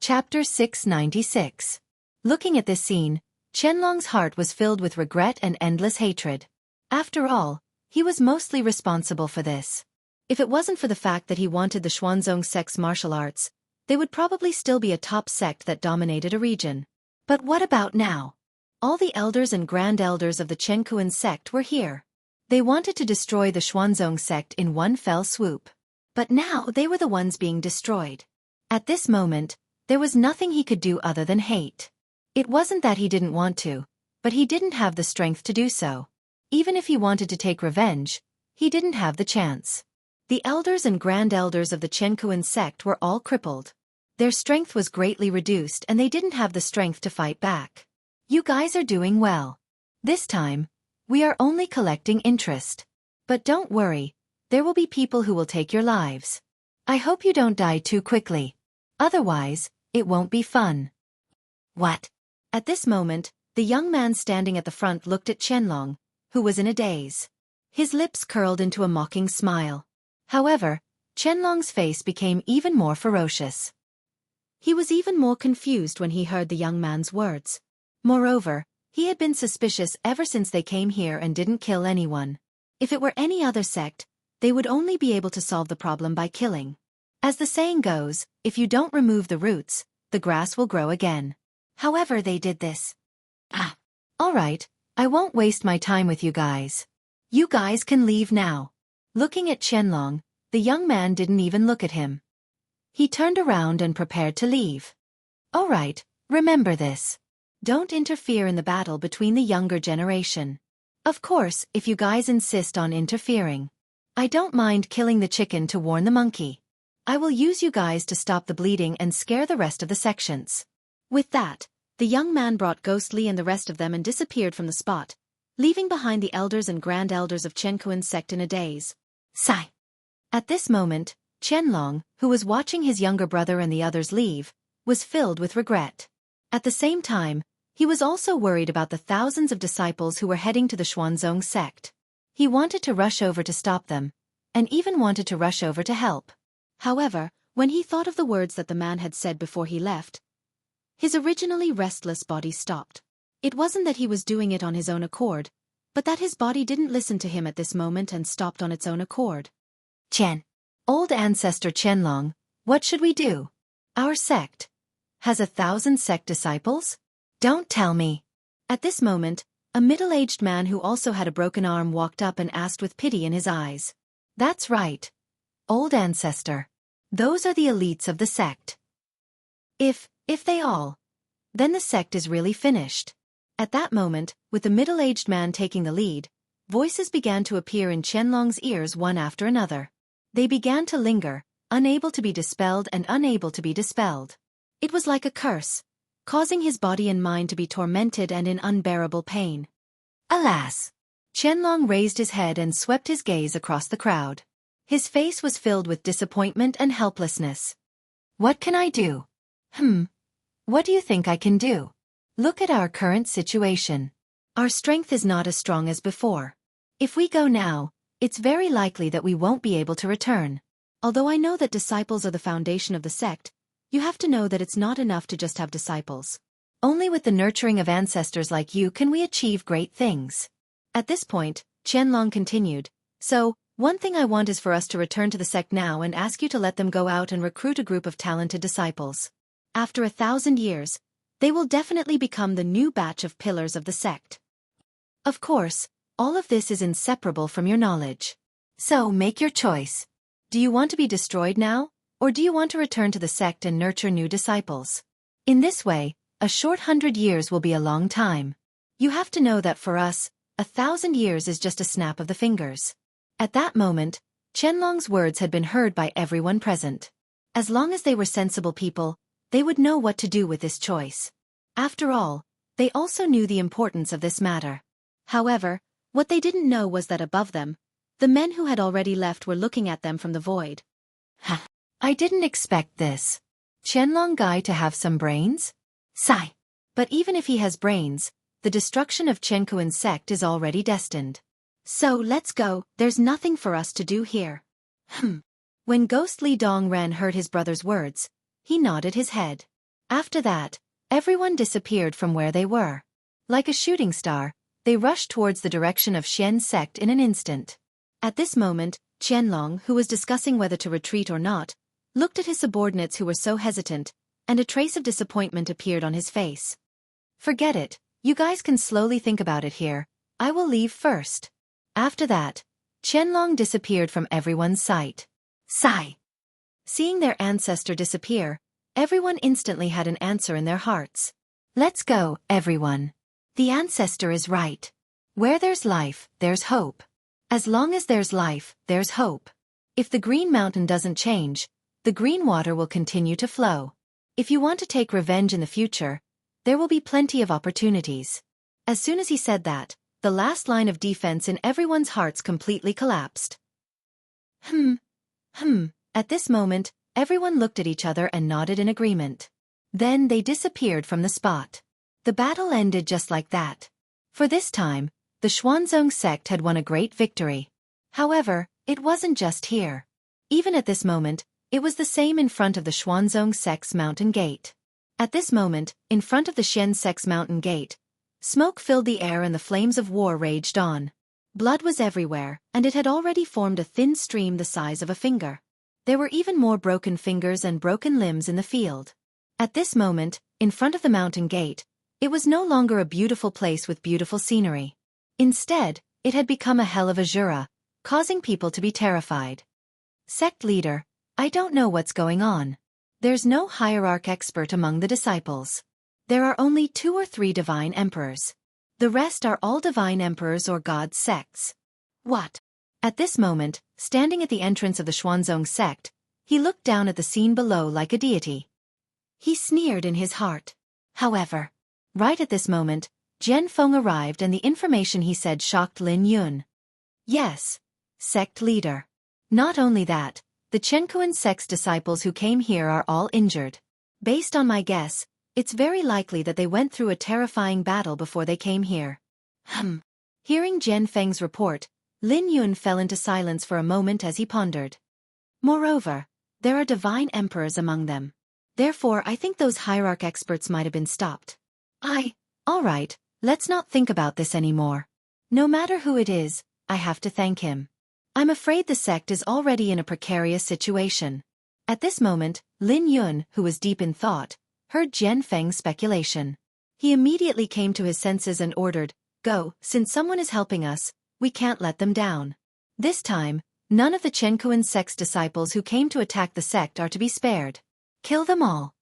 Chapter 696. Looking at this scene, Qianlong's heart was filled with regret and endless hatred. After all, he was mostly responsible for this. If it wasn't for the fact that he wanted the Xuanzong sect's martial arts, they would probably still be a top sect that dominated a region. But what about now? All the elders and grand elders of the Xueqi sect were here. They wanted to destroy the Xuanzong sect in one fell swoop. But now they were the ones being destroyed. At this moment, there was nothing he could do other than hate. It wasn't that he didn't want to, but he didn't have the strength to do so. Even if he wanted to take revenge, he didn't have the chance. The elders and grand elders of the Xueqi sect were all crippled. Their strength was greatly reduced and they didn't have the strength to fight back. You guys are doing well. This time, we are only collecting interest. But don't worry, there will be people who will take your lives. I hope you don't die too quickly. Otherwise, it won't be fun. What? At this moment, the young man standing at the front looked at Qianlong, who was in a daze. His lips curled into a mocking smile. However, Qianlong's face became even more ferocious. He was even more confused when he heard the young man's words. Moreover, he had been suspicious ever since they came here and didn't kill anyone. If it were any other sect, they would only be able to solve the problem by killing. As the saying goes, if you don't remove the roots, the grass will grow again. However, they did this. Alright, I won't waste my time with you guys. You guys can leave now. Looking at Qianlong, the young man didn't even look at him. He turned around and prepared to leave. Alright, remember this. Don't interfere in the battle between the younger generation. Of course, if you guys insist on interfering. I don't mind killing the chicken to warn the monkey. I will use you guys to stop the bleeding and scare the rest of the sections. With that, the young man brought Ghostly and the rest of them and disappeared from the spot, leaving behind the elders and grand elders of Xueqi sect in a daze. Sigh. At this moment, Qianlong, who was watching his younger brother and the others leave, was filled with regret. At the same time, he was also worried about the thousands of disciples who were heading to the Xuanzong sect. He wanted to rush over to stop them, and even wanted to rush over to help. However, when he thought of the words that the man had said before he left, his originally restless body stopped. It wasn't that he was doing it on his own accord, but that his body didn't listen to him at this moment and stopped on its own accord. Old ancestor Qianlong, what should we do? Our sect has 1,000 sect disciples? Don't tell me. At this moment, a middle-aged man who also had a broken arm walked up and asked with pity in his eyes. That's right. Old ancestor. Those are the elites of the sect. If they all, then the sect is really finished. At that moment, with the middle-aged man taking the lead, voices began to appear in Qianlong's ears one after another. They began to linger, unable to be dispelled and unable to be dispelled. It was like a curse, causing his body and mind to be tormented and in unbearable pain. Alas! Qianlong raised his head and swept his gaze across the crowd. His face was filled with disappointment and helplessness. What can I do? What do you think I can do? Look at our current situation. Our strength is not as strong as before. If we go now, it's very likely that we won't be able to return. Although I know that disciples are the foundation of the sect, you have to know that it's not enough to just have disciples. Only with the nurturing of ancestors like you can we achieve great things. At this point, Qianlong continued, so, one thing I want is for us to return to the sect now and ask you to let them go out and recruit a group of talented disciples. After 1,000 years, they will definitely become the new batch of pillars of the sect. Of course, all of this is inseparable from your knowledge. So make your choice. Do you want to be destroyed now, or do you want to return to the sect and nurture new disciples? In this way, a short 100 years will be a long time. You have to know that for us, 1,000 years is just a snap of the fingers. At that moment, Qianlong's words had been heard by everyone present. As long as they were sensible people, they would know what to do with this choice. After all, they also knew the importance of this matter. However, what they didn't know was that above them, the men who had already left were looking at them from the void. I didn't expect this. Qianlong guy to have some brains? Sigh. But even if he has brains, the destruction of Xueqi sect is already destined. So let's go, there's nothing for us to do here. When Ghostly Dongren heard his brother's words, he nodded his head. After that, everyone disappeared from where they were. Like a shooting star, they rushed towards the direction of Xian's sect in an instant. At this moment, Qianlong, who was discussing whether to retreat or not, looked at his subordinates who were so hesitant, and a trace of disappointment appeared on his face. Forget it, you guys can slowly think about it here, I will leave first. After that, Qianlong disappeared from everyone's sight. Sigh. Seeing their ancestor disappear, everyone instantly had an answer in their hearts. Let's go, everyone. The ancestor is right. Where there's life, there's hope. As long as there's life, there's hope. If the green mountain doesn't change, the green water will continue to flow. If you want to take revenge in the future, there will be plenty of opportunities. As soon as he said that, the last line of defense in everyone's hearts completely collapsed. At this moment, everyone looked at each other and nodded in agreement. Then they disappeared from the spot. The battle ended just like that. For this time, the Xuanzong sect had won a great victory. However, it wasn't just here. Even at this moment, it was the same in front of the Xuanzong sect's mountain gate. At this moment, in front of the Xian sect's mountain gate, smoke filled the air and the flames of war raged on. Blood was everywhere, and it had already formed a thin stream the size of a finger. There were even more broken fingers and broken limbs in the field. At this moment, in front of the mountain gate, it was no longer a beautiful place with beautiful scenery. Instead, it had become a hell of a Jura, causing people to be terrified. Sect leader, I don't know what's going on. There's no hierarch expert among the disciples. There are only 2 or 3 divine emperors. The rest are all divine emperors or god sects. What? At this moment, standing at the entrance of the Xuanzong sect, he looked down at the scene below like a deity. He sneered in his heart. However, right at this moment, Jian Feng arrived and the information he said shocked Lin Yun. Yes, sect leader. Not only that, the Chenkuan sect's disciples who came here are all injured. Based on my guess, it's very likely that they went through a terrifying battle before they came here. Hearing Jian Feng's report, Lin Yun fell into silence for a moment as he pondered. Moreover, there are divine emperors among them. Therefore, I think those hierarch experts might have been stopped. All right, let's not think about this anymore. No matter who it is, I have to thank him. I'm afraid the sect is already in a precarious situation. At this moment, Lin Yun, who was deep in thought, heard Jian Feng's speculation. He immediately came to his senses and ordered, Go, since someone is helping us, we can't let them down. This time, none of the Chenkuan sect's disciples who came to attack the sect are to be spared. Kill them all.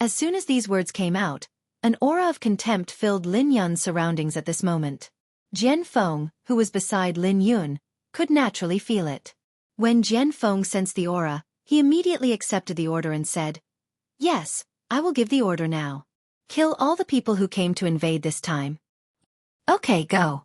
As soon as these words came out, an aura of contempt filled Lin Yun's surroundings at this moment. Jian Feng, who was beside Lin Yun, could naturally feel it. When Jian Feng sensed the aura, he immediately accepted the order and said, Yes, I will give the order now. Kill all the people who came to invade this time. Okay, go.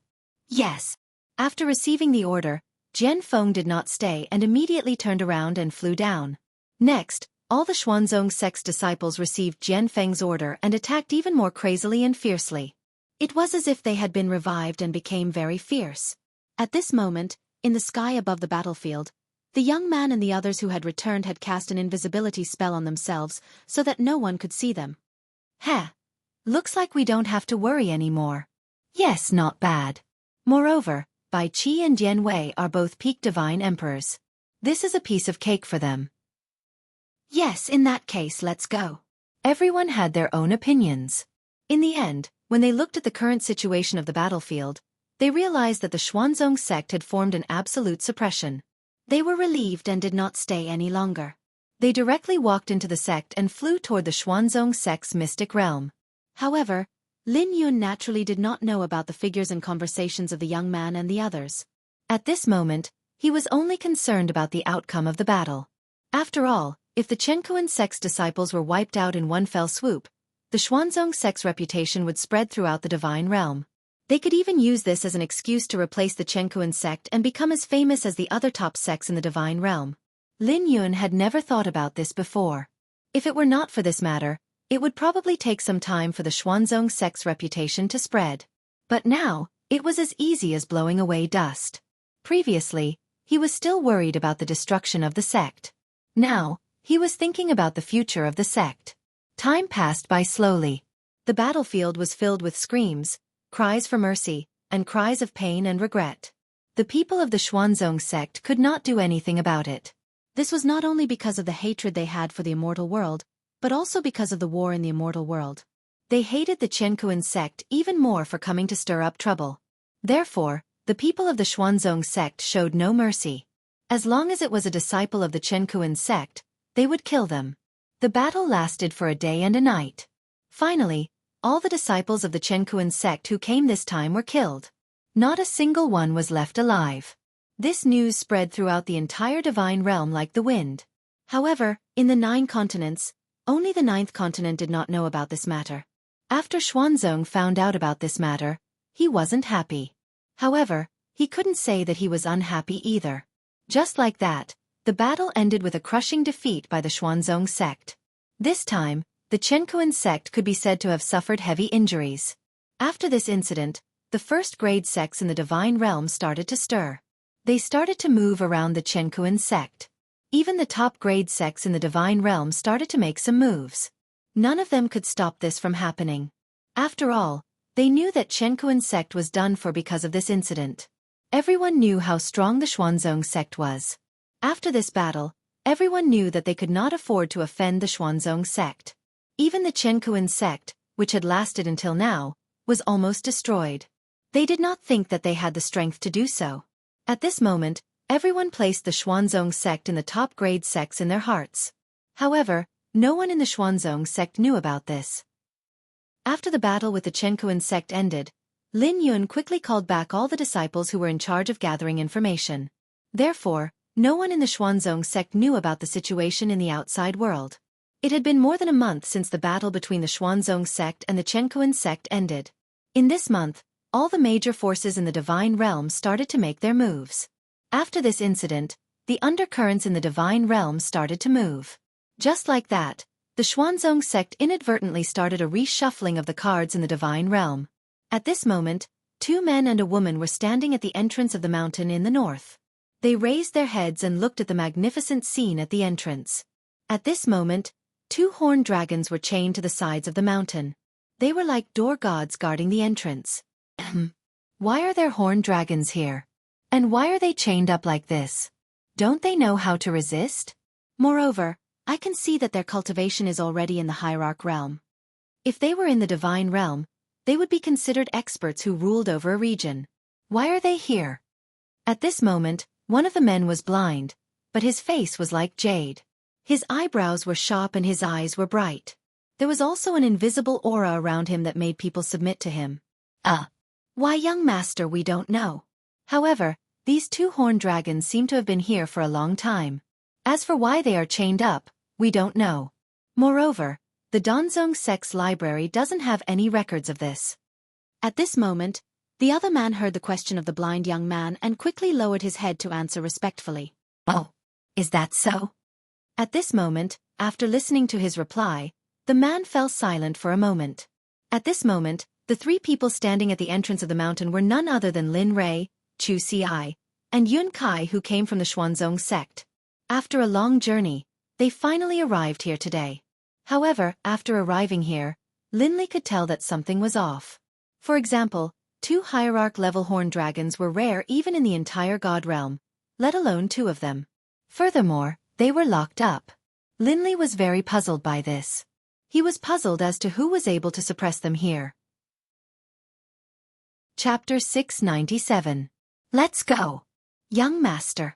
Yes. After receiving the order, Jian Feng did not stay and immediately turned around and flew down. Next, all the Xuanzong sect's disciples received Jian Feng's order and attacked even more crazily and fiercely. It was as if they had been revived and became very fierce. At this moment, in the sky above the battlefield, the young man and the others who had returned had cast an invisibility spell on themselves so that no one could see them. Looks like we don't have to worry anymore. Yes, not bad. Moreover, Bai Qi and Dian Wei are both peak divine emperors. This is a piece of cake for them. Yes, in that case, let's go. Everyone had their own opinions. In the end, when they looked at the current situation of the battlefield, they realized that the Xuanzong sect had formed an absolute suppression. They were relieved and did not stay any longer. They directly walked into the sect and flew toward the Xuanzong sect's mystic realm. However, Lin Yun naturally did not know about the figures and conversations of the young man and the others. At this moment, he was only concerned about the outcome of the battle. After all, if the Chenkuan sect's disciples were wiped out in one fell swoop, the Xuanzong sect's reputation would spread throughout the divine realm. They could even use this as an excuse to replace the Chenkuan sect and become as famous as the other top sects in the divine realm. Lin Yun had never thought about this before. If it were not for this matter, it would probably take some time for the Xuanzong sect's reputation to spread. But now, it was as easy as blowing away dust. Previously, he was still worried about the destruction of the sect. Now, he was thinking about the future of the sect. Time passed by slowly. The battlefield was filled with screams, cries for mercy, and cries of pain and regret. The people of the Xuanzong sect could not do anything about it. This was not only because of the hatred they had for the immortal world, but also because of the war in the immortal world. They hated the Qianquan sect even more for coming to stir up trouble. Therefore, the people of the Xuanzong sect showed no mercy. As long as it was a disciple of the Qianquan sect, they would kill them. The battle lasted for a day and a night. Finally, all the disciples of the Qianquan sect who came this time were killed. Not a single one was left alive. This news spread throughout the entire divine realm like the wind. However, in the 9 continents, only the 9th continent did not know about this matter. After Xuanzong found out about this matter, he wasn't happy. However, he couldn't say that he was unhappy either. Just like that, the battle ended with a crushing defeat by the Xuanzong sect. This time, the Qianquan sect could be said to have suffered heavy injuries. After this incident, the first-grade sects in the divine realm started to stir. They started to move around the Qianquan sect. Even the top-grade sects in the divine realm started to make some moves. None of them could stop this from happening. After all, they knew that Qianquan sect was done for because of this incident. Everyone knew how strong the Xuanzong sect was. After this battle, everyone knew that they could not afford to offend the Xuanzong sect. Even the Qianquan sect, which had lasted until now, was almost destroyed. They did not think that they had the strength to do so. At this moment, everyone placed the Xuanzong sect in the top-grade sects in their hearts. However, no one in the Xuanzong sect knew about this. After the battle with the Qianquan sect ended, Lin Yun quickly called back all the disciples who were in charge of gathering information. Therefore, no one in the Xuanzong sect knew about the situation in the outside world. It had been more than a month since the battle between the Xuanzong sect and the Qianquan sect ended. In this month, all the major forces in the divine realm started to make their moves. After this incident, the undercurrents in the divine realm started to move. Just like that, the Xuanzong sect inadvertently started a reshuffling of the cards in the divine realm. At this moment, 2 men and a woman were standing at the entrance of the mountain in the north. They raised their heads and looked at the magnificent scene at the entrance. At this moment, 2 horned dragons were chained to the sides of the mountain. They were like door gods guarding the entrance. Why are there horned dragons here? And why are they chained up like this? Don't they know how to resist? Moreover, I can see that their cultivation is already in the hierarch realm. If they were in the divine realm, they would be considered experts who ruled over a region. Why are they here? At this moment, one of the men was blind, but his face was like jade. His eyebrows were sharp and his eyes were bright. There was also an invisible aura around him that made people submit to him. Why, young master, we don't know. However, these 2 horned dragons seem to have been here for a long time. As for why they are chained up, we don't know. Moreover, the Danzong sect's library doesn't have any records of this. At this moment, the other man heard the question of the blind young man and quickly lowered his head to answer respectfully. Oh, is that so? At this moment, after listening to his reply, the man fell silent for a moment. At this moment, the 3 people standing at the entrance of the mountain were none other than Lin Rei, Xueqi, and Yun Kai, who came from the Xuanzong sect. After a long journey, they finally arrived here today. However, after arriving here, Linley could tell that something was off. For example, 2 hierarch-level horned dragons were rare even in the entire god realm, let alone 2 of them. Furthermore, they were locked up. Linley was very puzzled by this. He was puzzled as to who was able to suppress them here. Chapter 697. Let's go. Young master.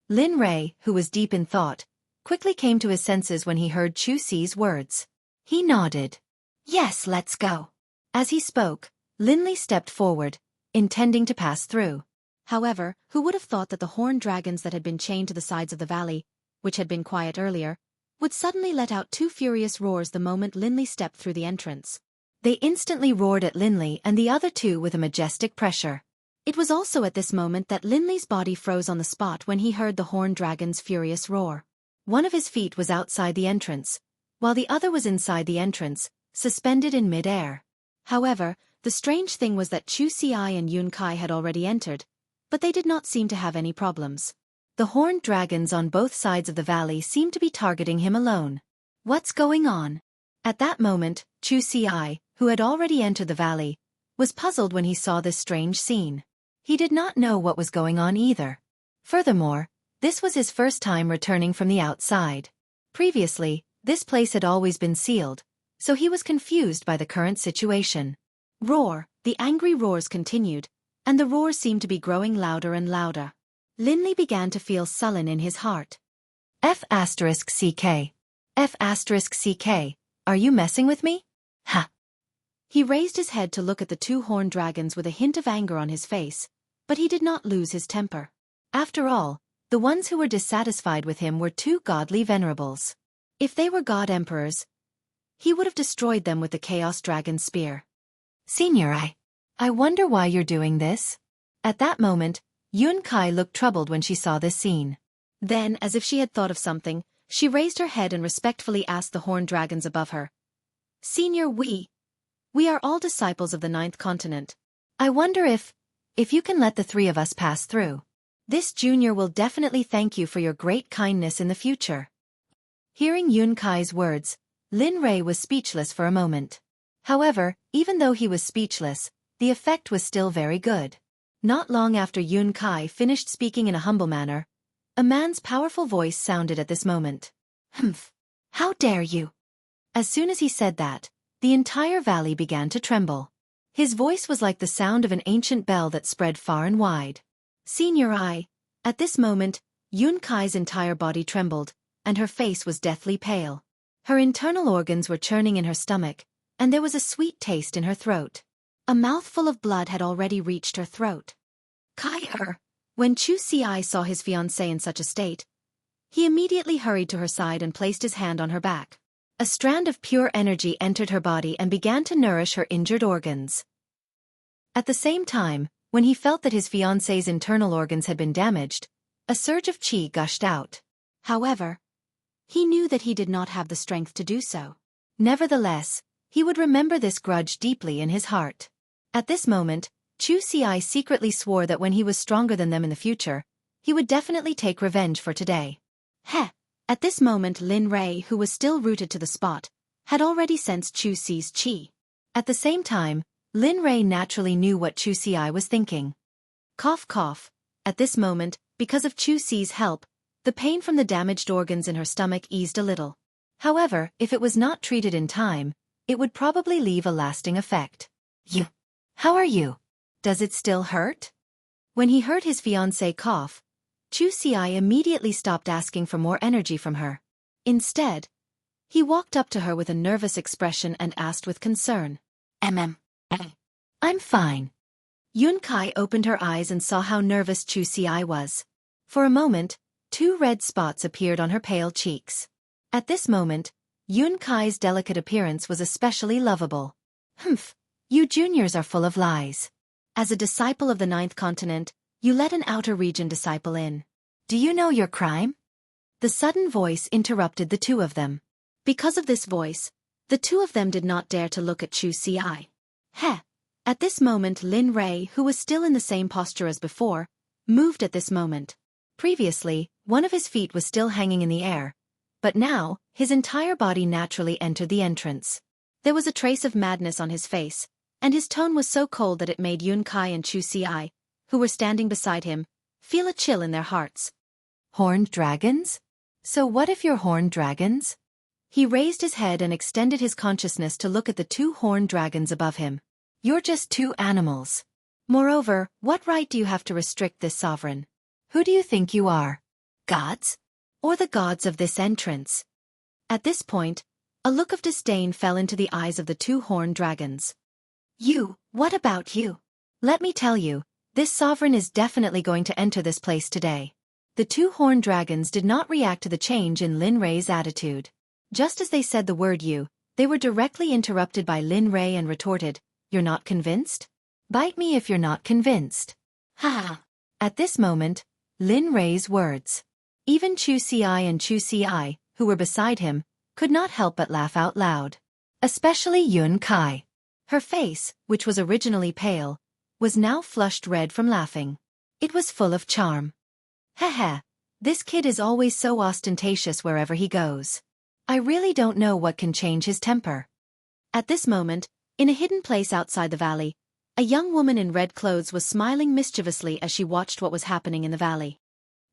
Lin Rei, who was deep in thought, quickly came to his senses when he heard Chu Si's words. He nodded. Yes, let's go. As he spoke, Linley stepped forward, intending to pass through. However, who would have thought that the horned dragons that had been chained to the sides of the valley, which had been quiet earlier, would suddenly let out 2 furious roars the moment Linley stepped through the entrance. They instantly roared at Linley and the other 2 with a majestic pressure. It was also at this moment that Linley's body froze on the spot when he heard the horned dragon's furious roar. One of his feet was outside the entrance, while the other was inside the entrance, suspended in mid-air. However, the strange thing was that Xueqi and Yun Kai had already entered, but they did not seem to have any problems. The horned dragons on both sides of the valley seemed to be targeting him alone. What's going on? At that moment, Xueqi, who had already entered the valley, was puzzled when he saw this strange scene. He did not know what was going on either. Furthermore, this was his first time returning from the outside. Previously, this place had always been sealed, so he was confused by the current situation. Roar! The angry roars continued, and the roars seemed to be growing louder and louder. Linley began to feel sullen in his heart. F***CK. F***CK. Are you messing with me? Ha! He raised his head to look at the two horned dragons with a hint of anger on his face, but he did not lose his temper. After all, the ones who were dissatisfied with him were two godly venerables. If they were god emperors, he would have destroyed them with the Chaos Dragon Spear. Senior, I wonder why you're doing this? At that moment, Xueqi looked troubled when she saw this scene. Then, as if she had thought of something, she raised her head and respectfully asked the horned dragons above her. Senior, we are all disciples of the 9th continent. I wonder if you can let the 3 of us pass through. This junior will definitely thank you for your great kindness in the future. Hearing Xueqi's words, Lin Rei was speechless for a moment. However, even though he was speechless, the effect was still very good. Not long after Xueqi finished speaking in a humble manner, a man's powerful voice sounded at this moment. Humph! How dare you! As soon as he said that, the entire valley began to tremble. His voice was like the sound of an ancient bell that spread far and wide. Senior at this moment, Xueqi's entire body trembled, and her face was deathly pale. Her internal organs were churning in her stomach, and there was a sweet taste in her throat. A mouthful of blood had already reached her throat. Kai-er! When Xueqi saw his fiancée in such a state, he immediately hurried to her side and placed his hand on her back. A strand of pure energy entered her body and began to nourish her injured organs. At the same time, when he felt that his fiancée's internal organs had been damaged, a surge of qi gushed out. However, he knew that he did not have the strength to do so. Nevertheless, he would remember this grudge deeply in his heart. At this moment, Xueqi secretly swore that when he was stronger than them in the future, he would definitely take revenge for today. Heh! At this moment Lin Rei, who was still rooted to the spot, had already sensed Xueqi's qi. At the same time, Lin Rei naturally knew what Xueqi was thinking. Cough cough. At this moment, because of Xueqi's help, the pain from the damaged organs in her stomach eased a little. However, if it was not treated in time, it would probably leave a lasting effect. How are you? Does it still hurt? When he heard his fiancée cough, Xueqi immediately stopped asking for more energy from her. Instead, he walked up to her with a nervous expression and asked with concern. I'm fine. Xueqi opened her eyes and saw how nervous Xueqi was. For a moment, 2 red spots appeared on her pale cheeks. At this moment, Xueqi's delicate appearance was especially lovable. Humph, you juniors are full of lies. As a disciple of the 9th continent, you let an outer region disciple in. Do you know your crime? The sudden voice interrupted the 2 of them. Because of this voice, the 2 of them did not dare to look at Xueqi. Heh! At this moment Lin Rei, who was still in the same posture as before, moved at this moment. Previously, one of his feet was still hanging in the air, but now, his entire body naturally entered the entrance. There was a trace of madness on his face, and his tone was so cold that it made Xueqi and Xueqi, who were standing beside him, feel a chill in their hearts. Horned dragons? So what if you're horned dragons? He raised his head and extended his consciousness to look at the 2 horned dragons above him. You're just 2 animals. Moreover, what right do you have to restrict this sovereign? Who do you think you are? Gods? Or the gods of this entrance? At this point, a look of disdain fell into the eyes of the 2 horned dragons. What about you? Let me tell you, this sovereign is definitely going to enter this place today. The 2 horned dragons did not react to the change in Lin Rei's attitude. Just as they said the word you, they were directly interrupted by Lin Rei and retorted, You're not convinced? Bite me if you're not convinced. Ha! At this moment, Lin Rei's words. Even Xueqi and Xueqi, who were beside him, could not help but laugh out loud. Especially Xueqi. Her face, which was originally pale, was now flushed red from laughing. It was full of charm. Heh, this kid is always so ostentatious wherever he goes. I really don't know what can change his temper. At this moment, in a hidden place outside the valley, a young woman in red clothes was smiling mischievously as she watched what was happening in the valley.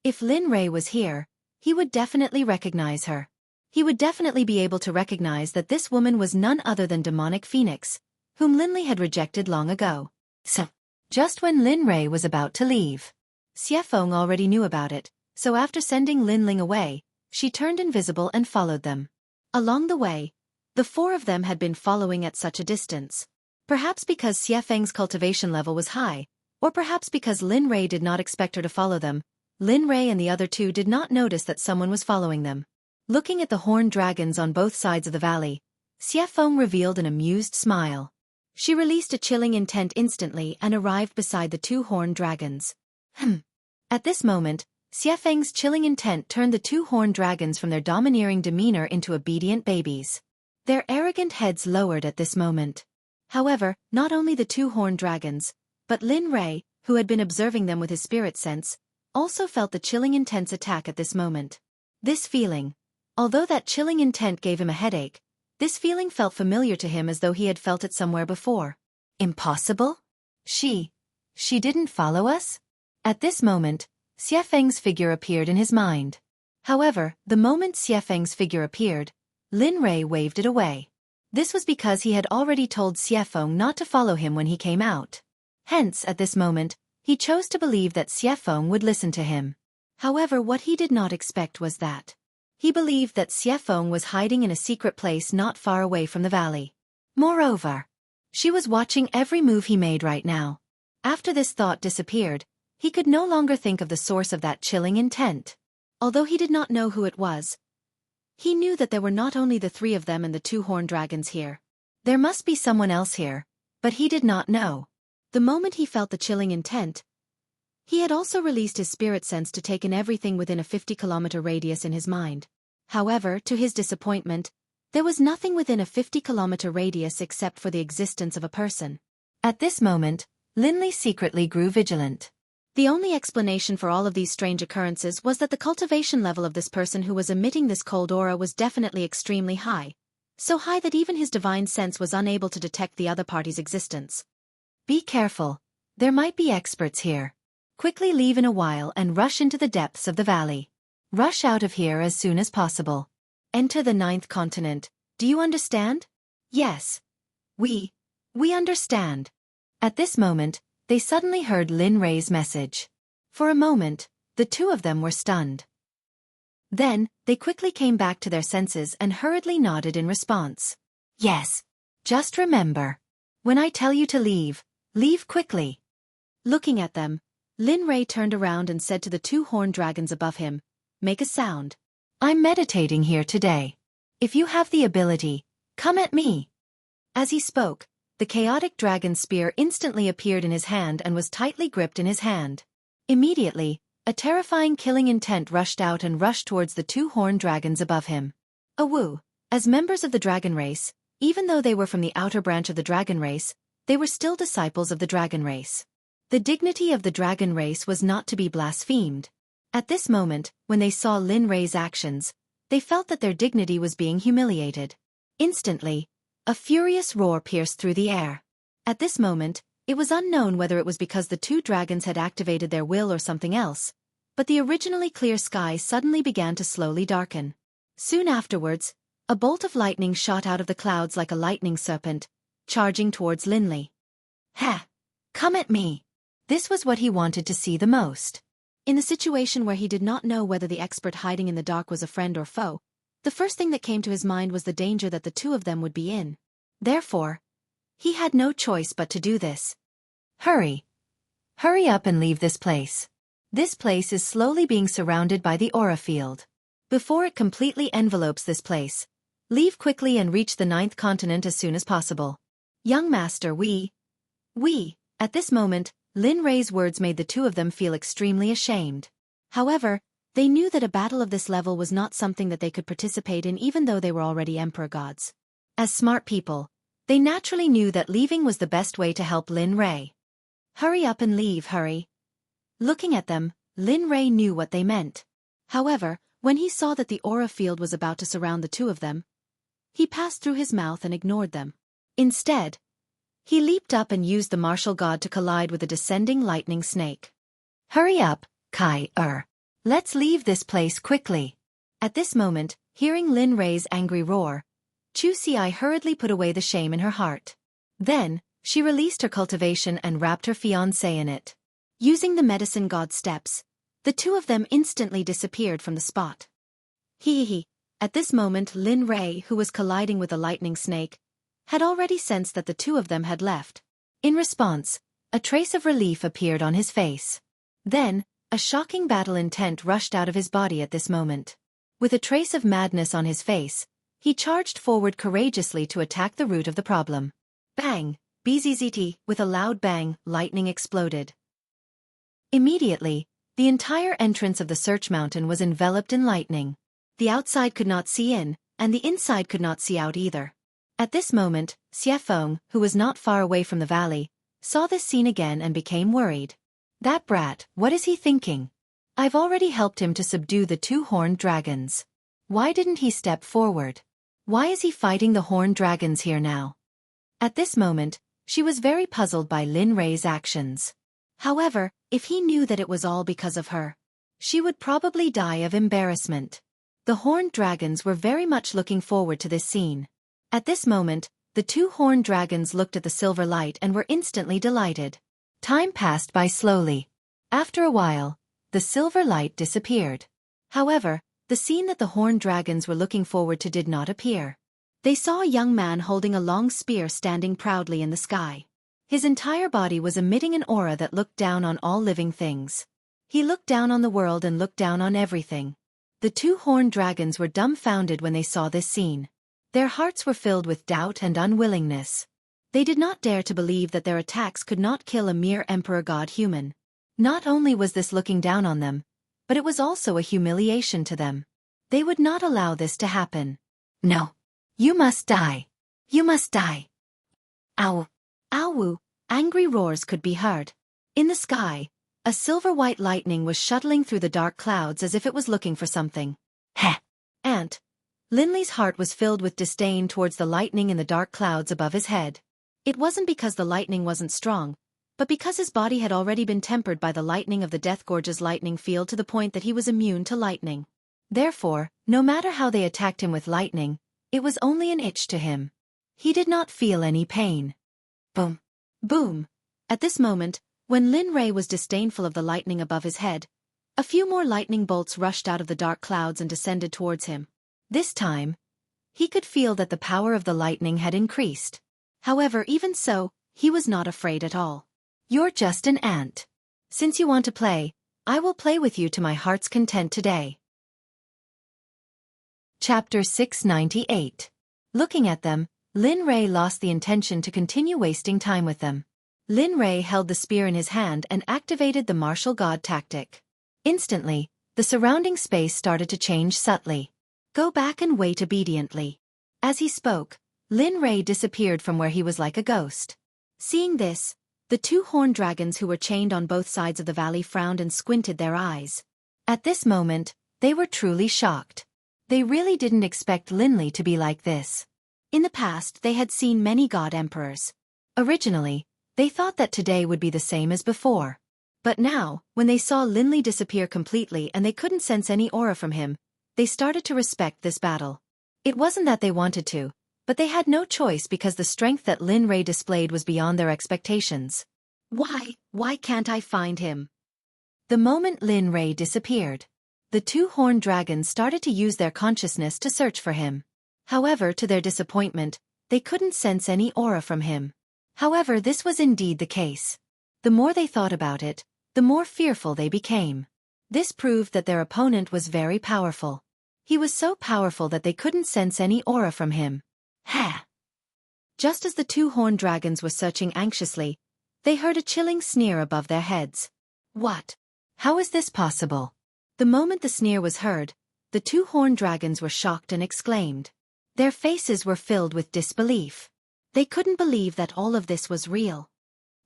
If Lin Rei was here, he would definitely recognize her. He would definitely be able to recognize that this woman was none other than demonic Phoenix, whom Linley had rejected long ago. So, just when Lin Rei was about to leave, Xie Feng already knew about it, so after sending Lin Ling away, she turned invisible and followed them. Along the way, the four of them had been following at such a distance. Perhaps because Xie Feng's cultivation level was high, or perhaps because Lin Rei did not expect her to follow them, Lin Rei and the other two did not notice that someone was following them. Looking at the horned dragons on both sides of the valley, Xie Feng revealed an amused smile. She released a chilling intent instantly and arrived beside the two horned dragons. At this moment, Xie Feng's chilling intent turned the two horned dragons from their domineering demeanor into obedient babies. Their arrogant heads lowered at this moment. However, not only the two horned dragons, but Lin Rei, who had been observing them with his spirit sense, also felt the chilling intense attack at this moment. This feeling, although that chilling intent gave him a headache, this feeling felt familiar to him as though he had felt it somewhere before. Impossible? She didn't follow us? At this moment, Xie Feng's figure appeared in his mind. However, the moment Xie Feng's figure appeared, Lin Rei waved it away. This was because he had already told Xie Feng not to follow him when he came out. Hence, at this moment, he chose to believe that Xie Feng would listen to him. However, what he did not expect was that. He believed that Xie Feng was hiding in a secret place not far away from the valley. Moreover, she was watching every move he made right now. After this thought disappeared, he could no longer think of the source of that chilling intent. Although he did not know who it was, he knew that there were not only the three of them and the two horned dragons here. There must be someone else here, but he did not know. The moment he felt the chilling intent, he had also released his spirit sense to take in everything within a 50-kilometer radius in his mind. However, to his disappointment, there was nothing within a 50-kilometer radius except for the existence of a person. At this moment, Linley secretly grew vigilant. The only explanation for all of these strange occurrences was that the cultivation level of this person who was emitting this cold aura was definitely extremely high, so high that even his divine sense was unable to detect the other party's existence. Be careful. There might be experts here. Quickly leave in a while and rush into the depths of the valley. Rush out of here as soon as possible. Enter the 9th continent. Do you understand? Yes. We understand. At this moment, they suddenly heard Lin Rei's message. For a moment, the two of them were stunned. Then, they quickly came back to their senses and hurriedly nodded in response. Yes. Just remember. When I tell you to leave, leave quickly. Looking at them, Lin Rei turned around and said to the two horned dragons above him, "Make a sound. I'm meditating here today. If you have the ability, come at me." As he spoke, the chaotic dragon spear instantly appeared in his hand and was tightly gripped in his hand. Immediately, a terrifying killing intent rushed out and rushed towards the two horned dragons above him. Awu, as members of the dragon race, even though they were from the outer branch of the dragon race, they were still disciples of the dragon race. The dignity of the dragon race was not to be blasphemed. At this moment, when they saw Lin Rei's actions, they felt that their dignity was being humiliated. Instantly, a furious roar pierced through the air. At this moment, it was unknown whether it was because the two dragons had activated their will or something else, but the originally clear sky suddenly began to slowly darken. Soon afterwards, a bolt of lightning shot out of the clouds like a lightning serpent, charging towards Linley. "Ha! Come at me!" This was what he wanted to see the most. In the situation where he did not know whether the expert hiding in the dark was a friend or foe, the first thing that came to his mind was the danger that the two of them would be in. Therefore, he had no choice but to do this. Hurry! Hurry up and leave this place. This place is slowly being surrounded by the aura field. Before it completely envelopes this place, leave quickly and reach the 9th continent as soon as possible. Young master, At this moment, Lin Rei's words made the two of them feel extremely ashamed. However, they knew that a battle of this level was not something that they could participate in even though they were already emperor gods. As smart people, they naturally knew that leaving was the best way to help Lin Rei. Hurry up and leave, hurry. Looking at them, Lin Rei knew what they meant. However, When he saw that the aura field was about to surround the two of them, he passed through his mouth and ignored them. Instead, he leaped up and used the martial god to collide with the descending lightning snake. Hurry up, Kai-er. Let's leave this place quickly. At this moment, hearing Lin Rei's angry roar, Xueqi hurriedly put away the shame in her heart. Then, she released her cultivation and wrapped her fiancé in it. Using the medicine god steps, the two of them instantly disappeared from the spot. At this moment Lin Rei, who was colliding with the lightning snake, had already sensed that the two of them had left. In response, a trace of relief appeared on his face. Then, a shocking battle intent rushed out of his body at this moment. With a trace of madness on his face, he charged forward courageously to attack the root of the problem. Bang! Bzzzt, with a loud bang, lightning exploded. Immediately, the entire entrance of the search mountain was enveloped in lightning. The outside could not see in, and the inside could not see out either. At this moment, Xuefeng, who was not far away from the valley, saw this scene again and became worried. That brat, what is he thinking? I've already helped him to subdue the two horned dragons. Why didn't he step forward? Why is he fighting the horned dragons here now? At this moment, she was very puzzled by Lin Rei's actions. However, if he knew that it was all because of her, she would probably die of embarrassment. The horned dragons were very much looking forward to this scene. At this moment, the two horned dragons looked at the silver light and were instantly delighted. Time passed by slowly. After a while, the silver light disappeared. However, the scene that the horned dragons were looking forward to did not appear. They saw a young man holding a long spear standing proudly in the sky. His entire body was emitting an aura that looked down on all living things. He looked down on the world and looked down on everything. The two horned dragons were dumbfounded when they saw this scene. Their hearts were filled with doubt and unwillingness. They did not dare to believe that their attacks could not kill a mere emperor god human. Not only was this looking down on them, but it was also a humiliation to them. They would not allow this to happen. No. You must die. You must die. Ow. Ow! Angry roars could be heard. In the sky, a silver-white lightning was shuttling through the dark clouds as if it was looking for something. Heh! Ant. Linley's heart was filled with disdain towards the lightning in the dark clouds above his head. It wasn't because the lightning wasn't strong, but because his body had already been tempered by the lightning of the Death Gorge's lightning field to the point that he was immune to lightning. Therefore, no matter how they attacked him with lightning, it was only an itch to him. He did not feel any pain. Boom. Boom. At this moment, when Lin Rei was disdainful of the lightning above his head, a few more lightning bolts rushed out of the dark clouds and descended towards him. This time, he could feel that the power of the lightning had increased. However, even so, he was not afraid at all. You're just an ant. Since you want to play, I will play with you to my heart's content today. Chapter 698. Looking at them, Lin Rei lost the intention to continue wasting time with them. Lin Rei held the spear in his hand and activated the martial god tactic. Instantly, the surrounding space started to change subtly. Go back and wait obediently. As he spoke, Lin Rei disappeared from where he was like a ghost. Seeing this, the two horned dragons who were chained on both sides of the valley frowned and squinted their eyes. At this moment, they were truly shocked. They really didn't expect Linley to be like this. In the past, they had seen many god emperors. Originally, they thought that today would be the same as before. But now, when they saw Linley disappear completely and they couldn't sense any aura from him, they started to respect this battle. It wasn't that they wanted to, but they had no choice because the strength that Lin Rei displayed was beyond their expectations. Why can't I find him? The moment Lin Rei disappeared, the two horned dragons started to use their consciousness to search for him. However, to their disappointment, they couldn't sense any aura from him. However, this was indeed the case. The more they thought about it, the more fearful they became. This proved that their opponent was very powerful. He was so powerful that they couldn't sense any aura from him. Ha! Just as the two horned dragons were searching anxiously, they heard a chilling sneer above their heads. What? How is this possible? The moment the sneer was heard, the two horned dragons were shocked and exclaimed. Their faces were filled with disbelief. They couldn't believe that all of this was real.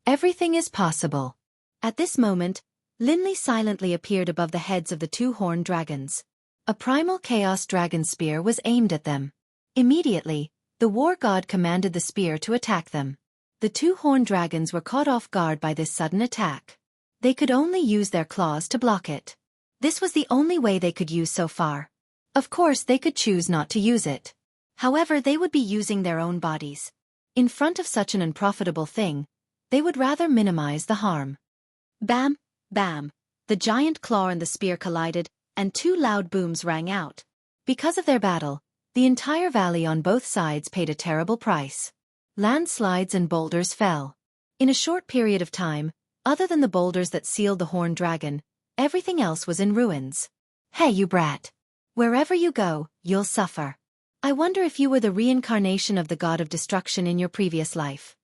Everything is possible. At this moment, Linley silently appeared above the heads of the two horned dragons. A primal chaos dragon spear was aimed at them. Immediately, the war god commanded the spear to attack them. The two horned dragons were caught off guard by this sudden attack. They could only use their claws to block it. This was the only way they could use so far. Of course, they could choose not to use it. However, they would be using their own bodies. In front of such an unprofitable thing, they would rather minimize the harm. Bam, bam. The giant claw and the spear collided, and two loud booms rang out. Because of their battle, the entire valley on both sides paid a terrible price. Landslides and boulders fell. In a short period of time, other than the boulders that sealed the horned dragon, everything else was in ruins. Hey, you brat. Wherever you go, you'll suffer. I wonder if you were the reincarnation of the god of destruction in your previous life.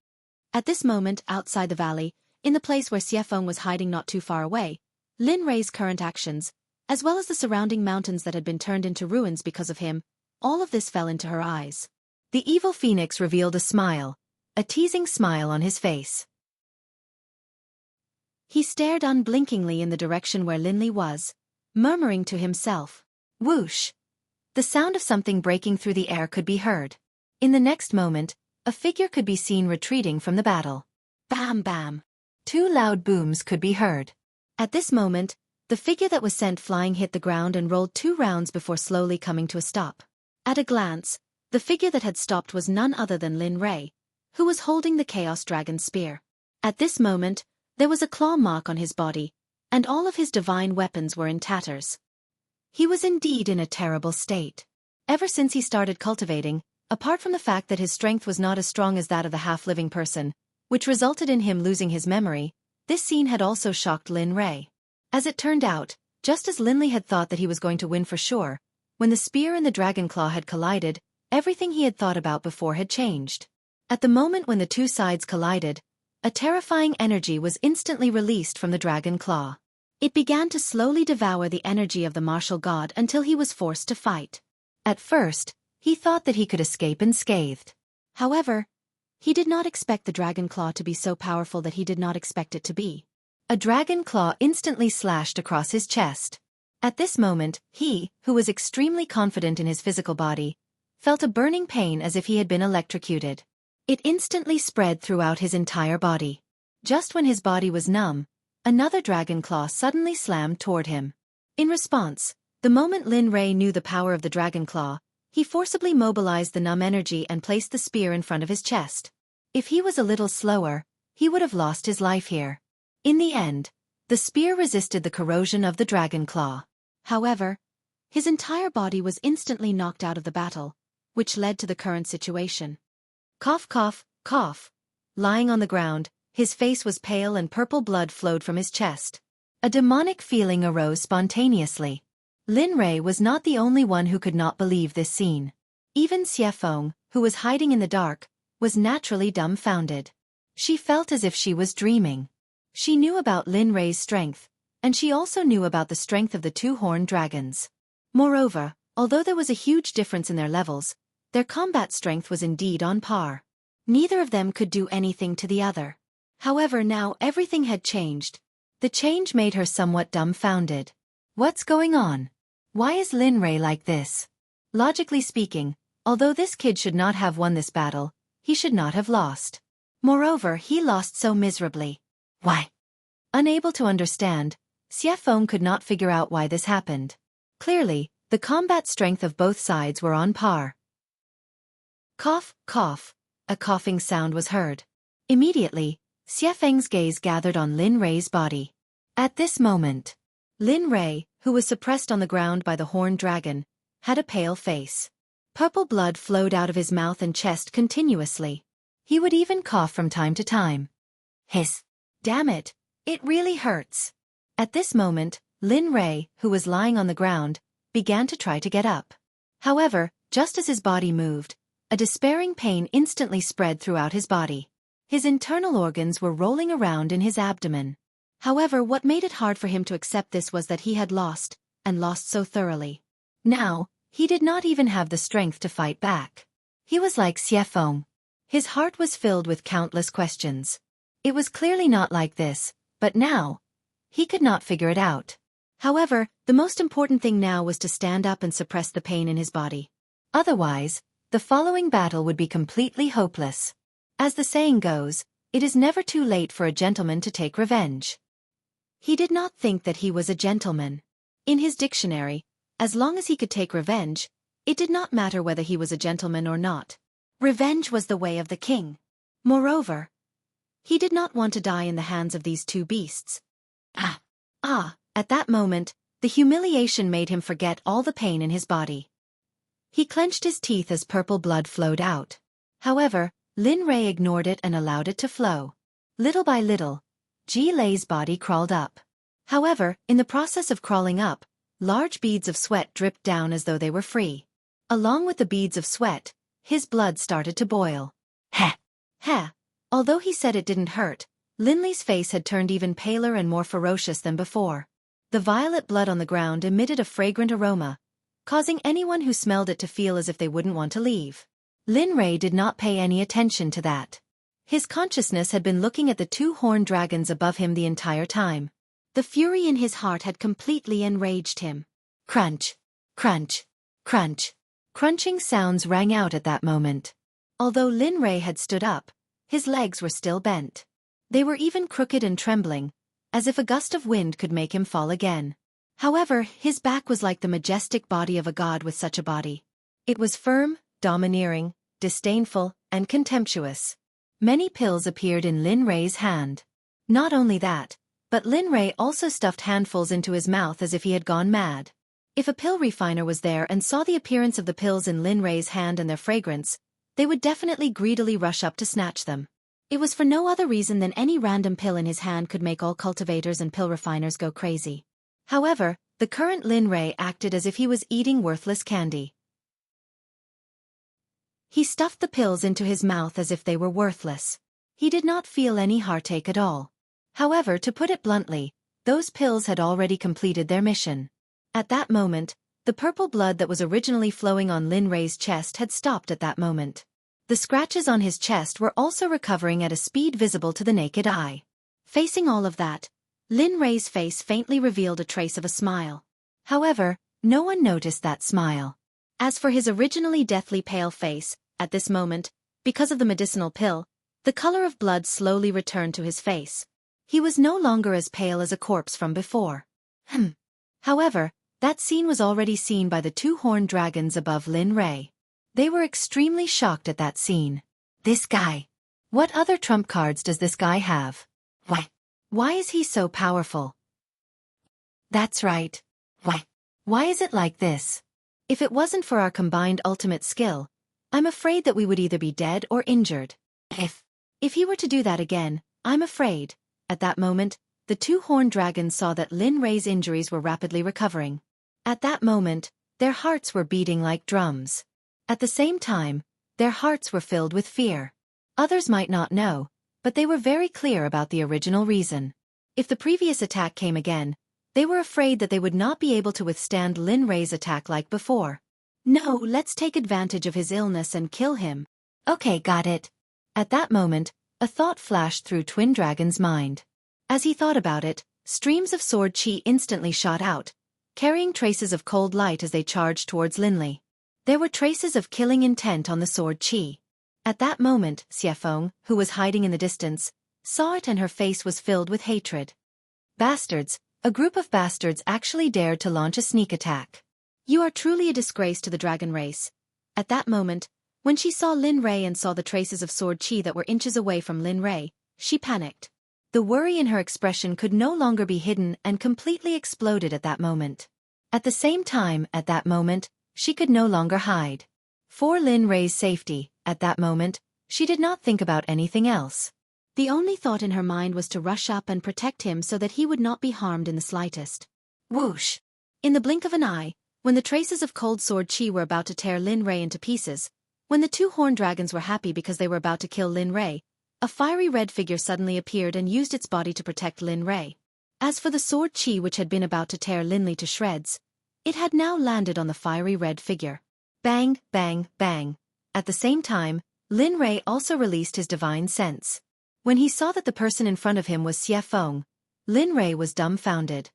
At this moment, outside the valley, in the place where Xueqi was hiding not too far away, Lin Rei's current actions, as well as the surrounding mountains that had been turned into ruins because of him, all of this fell into her eyes. The evil phoenix revealed a smile, a teasing smile on his face. He stared unblinkingly in the direction where Linley was, murmuring to himself, "Whoosh!" The sound of something breaking through the air could be heard. In the next moment, a figure could be seen retreating from the battle. Bam bam! Two loud booms could be heard. At this moment, the figure that was sent flying hit the ground and rolled 2 rounds before slowly coming to a stop. At a glance, the figure that had stopped was none other than Lin Rei, who was holding the Chaos Dragon spear. At this moment, there was a claw mark on his body, and all of his divine weapons were in tatters. He was indeed in a terrible state. Ever since he started cultivating, apart from the fact that his strength was not as strong as that of the half-living person, which resulted in him losing his memory, this scene had also shocked Lin Rei. As it turned out, just as Linley had thought that he was going to win for sure, when the spear and the dragon claw had collided, everything he had thought about before had changed. At the moment when the two sides collided, a terrifying energy was instantly released from the dragon claw. It began to slowly devour the energy of the martial god until he was forced to fight. At first, he thought that he could escape unscathed. However, he did not expect the dragon claw to be so powerful that he did not expect it to be. A dragon claw instantly slashed across his chest. At this moment, he, who was extremely confident in his physical body, felt a burning pain as if he had been electrocuted. It instantly spread throughout his entire body. Just when his body was numb, another dragon claw suddenly slammed toward him. In response, the moment Lin Rei knew the power of the dragon claw, he forcibly mobilized the numb energy and placed the spear in front of his chest. If he was a little slower, he would have lost his life here. In the end, the spear resisted the corrosion of the dragon claw. However, his entire body was instantly knocked out of the battle, which led to the current situation. Cough cough, cough. Lying on the ground, his face was pale and purple blood flowed from his chest. A demonic feeling arose spontaneously. Lin Rei was not the only one who could not believe this scene. Even Xueqi, who was hiding in the dark, was naturally dumbfounded. She felt as if she was dreaming. She knew about Lin Rei's strength, and she also knew about the strength of the two horned dragons. Moreover, although there was a huge difference in their levels, their combat strength was indeed on par. Neither of them could do anything to the other. However, now everything had changed. The change made her somewhat dumbfounded. What's going on? Why is Lin Rei like this? Logically speaking, although this kid should not have won this battle, he should not have lost. Moreover, he lost so miserably. Why? Unable to understand, Xueqi could not figure out why this happened. Clearly, the combat strength of both sides were on par. Cough, cough. A coughing sound was heard. Immediately, Xueqi's gaze gathered on Lin Rei's body. At this moment, Lin Rei, who was suppressed on the ground by the horned dragon, had a pale face. Purple blood flowed out of his mouth and chest continuously. He would even cough from time to time. Hiss. Damn it, it really hurts. At this moment, Lin Rei, who was lying on the ground, began to try to get up. However, just as his body moved, a despairing pain instantly spread throughout his body. His internal organs were rolling around in his abdomen. However, what made it hard for him to accept this was that he had lost, and lost so thoroughly. Now, he did not even have the strength to fight back. He was like Xueqi. His heart was filled with countless questions. It was clearly not like this, but now, he could not figure it out. However, the most important thing now was to stand up and suppress the pain in his body. Otherwise, the following battle would be completely hopeless. As the saying goes, it is never too late for a gentleman to take revenge. He did not think that he was a gentleman. In his dictionary, as long as he could take revenge, it did not matter whether he was a gentleman or not. Revenge was the way of the king. Moreover, he did not want to die in the hands of these two beasts. At that moment, the humiliation made him forget all the pain in his body. He clenched his teeth as purple blood flowed out. However, Lin Rei ignored it and allowed it to flow. Little by little, Ji Lei's body crawled up. However, in the process of crawling up, large beads of sweat dripped down as though they were free. Along with the beads of sweat, his blood started to boil. Although he said it didn't hurt, Lin Lei's face had turned even paler and more ferocious than before. The violet blood on the ground emitted a fragrant aroma, causing anyone who smelled it to feel as if they wouldn't want to leave. Lin Rei did not pay any attention to that. His consciousness had been looking at the two horned dragons above him the entire time. The fury in his heart had completely enraged him. Crunch, crunch, crunch. Crunching sounds rang out at that moment. Although Lin Rei had stood up, his legs were still bent. They were even crooked and trembling, as if a gust of wind could make him fall again. However, his back was like the majestic body of a god with such a body. It was firm, domineering, disdainful, and contemptuous. Many pills appeared in Lin Rei's hand. Not only that, but Lin Rei also stuffed handfuls into his mouth as if he had gone mad. If a pill refiner was there and saw the appearance of the pills in Lin Rei's hand and their fragrance, they would definitely greedily rush up to snatch them. It was for no other reason than any random pill in his hand could make all cultivators and pill refiners go crazy. However, the current Lin Rei acted as if he was eating worthless candy. He stuffed the pills into his mouth as if they were worthless. He did not feel any heartache at all. However, to put it bluntly, those pills had already completed their mission. At that moment, the purple blood that was originally flowing on Lin Rei's chest had stopped at that moment. The scratches on his chest were also recovering at a speed visible to the naked eye. Facing all of that, Lin Rei's face faintly revealed a trace of a smile. However, no one noticed that smile. As for his originally deathly pale face, at this moment, because of the medicinal pill, the color of blood slowly returned to his face. He was no longer as pale as a corpse from before. However, that scene was already seen by the two horned dragons above Lin Rei. They were extremely shocked at that scene. This guy. What other trump cards does this guy have? Why is he so powerful? That's right. Why is it like this? If it wasn't for our combined ultimate skill, I'm afraid that we would either be dead or injured. If he were to do that again, I'm afraid. At that moment, the two horned dragons saw that Lin Rei's injuries were rapidly recovering. At that moment, their hearts were beating like drums. At the same time, their hearts were filled with fear. Others might not know, but they were very clear about the original reason. If the previous attack came again, they were afraid that they would not be able to withstand Lin Rei's attack like before. No, let's take advantage of his illness and kill him. Okay, got it. At that moment, a thought flashed through Twin Dragon's mind. As he thought about it, streams of sword chi instantly shot out, carrying traces of cold light as they charged towards Lin Lei. There were traces of killing intent on the sword chi. At that moment, Xueqi, who was hiding in the distance, saw it and her face was filled with hatred. Bastards, a group of bastards actually dared to launch a sneak attack. You are truly a disgrace to the dragon race. At that moment, when she saw Lin Rei and saw the traces of sword chi that were inches away from Lin Rei, she panicked. The worry in her expression could no longer be hidden and completely exploded at that moment. At the same time, at that moment, she could no longer hide. For Lin Rei's safety, at that moment, she did not think about anything else. The only thought in her mind was to rush up and protect him so that he would not be harmed in the slightest. Whoosh! In the blink of an eye, when the traces of cold sword chi were about to tear Lin Rei into pieces, when the two horned dragons were happy because they were about to kill Lin Rei, a fiery red figure suddenly appeared and used its body to protect Lin Rei. As for the sword chi which had been about to tear Lin Lei to shreds, it had now landed on the fiery red figure. Bang, bang, bang. At the same time, Lin Rei also released his divine sense. When he saw that the person in front of him was Xueqi, Lin Rei was dumbfounded.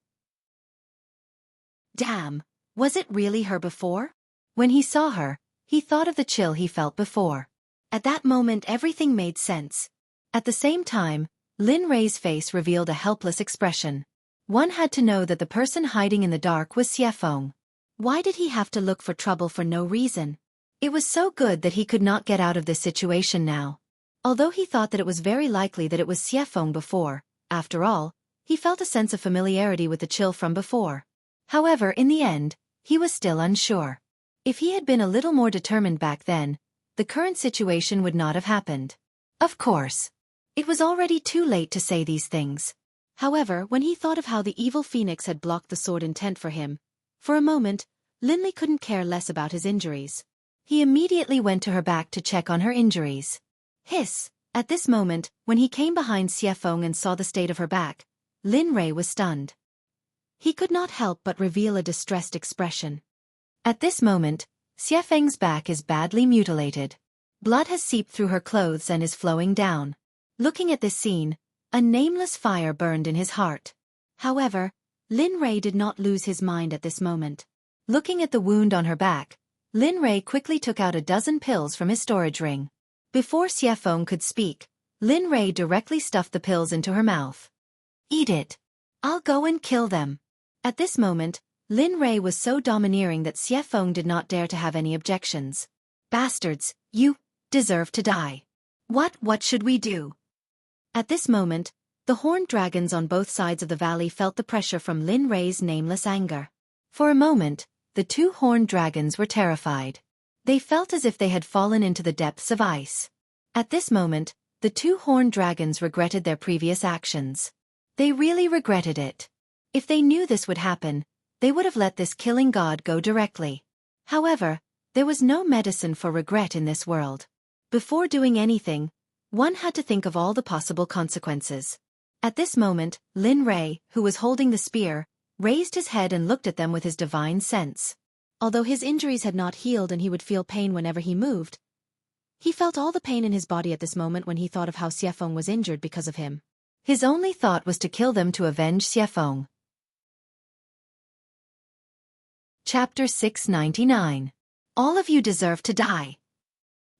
Damn, was it really her before? When he saw her, he thought of the chill he felt before. At that moment everything made sense. At the same time, Lin Rei's face revealed a helpless expression. One had to know that the person hiding in the dark was Xuefeng. Why did he have to look for trouble for no reason? It was so good that he could not get out of this situation now. Although he thought that it was very likely that it was Xuefeng before, after all, he felt a sense of familiarity with the chill from before. However, in the end, he was still unsure. If he had been a little more determined back then, the current situation would not have happened. Of course. It was already too late to say these things. However, when he thought of how the evil phoenix had blocked the sword intent for him, for a moment, Lin Li couldn't care less about his injuries. He immediately went to her back to check on her injuries. Hiss! At this moment, when he came behind Xuefeng and saw the state of her back, Lin Rei was stunned. He could not help but reveal a distressed expression. At this moment, Xuefeng's back is badly mutilated. Blood has seeped through her clothes and is flowing down. Looking at this scene, a nameless fire burned in his heart. However, Lin Rei did not lose his mind at this moment. Looking at the wound on her back, Lin Rei quickly took out a dozen pills from his storage ring. Before Xuefeng could speak, Lin Rei directly stuffed the pills into her mouth. Eat it. I'll go and kill them. At this moment, Lin Rei was so domineering that Xuefeng did not dare to have any objections. Bastards, you deserve to die. What should we do? At this moment, the horned dragons on both sides of the valley felt the pressure from Lin Rei's nameless anger. For a moment, the two horned dragons were terrified. They felt as if they had fallen into the depths of ice. At this moment, the two horned dragons regretted their previous actions. They really regretted it. If they knew this would happen, they would have let this killing god go directly. However, there was no medicine for regret in this world. Before doing anything, one had to think of all the possible consequences. At this moment, Lin Rei, who was holding the spear, raised his head and looked at them with his divine sense. Although his injuries had not healed and he would feel pain whenever he moved, he felt all the pain in his body at this moment when he thought of how Xuefeng was injured because of him. His only thought was to kill them to avenge Xuefeng. Chapter 699. All of you deserve to die.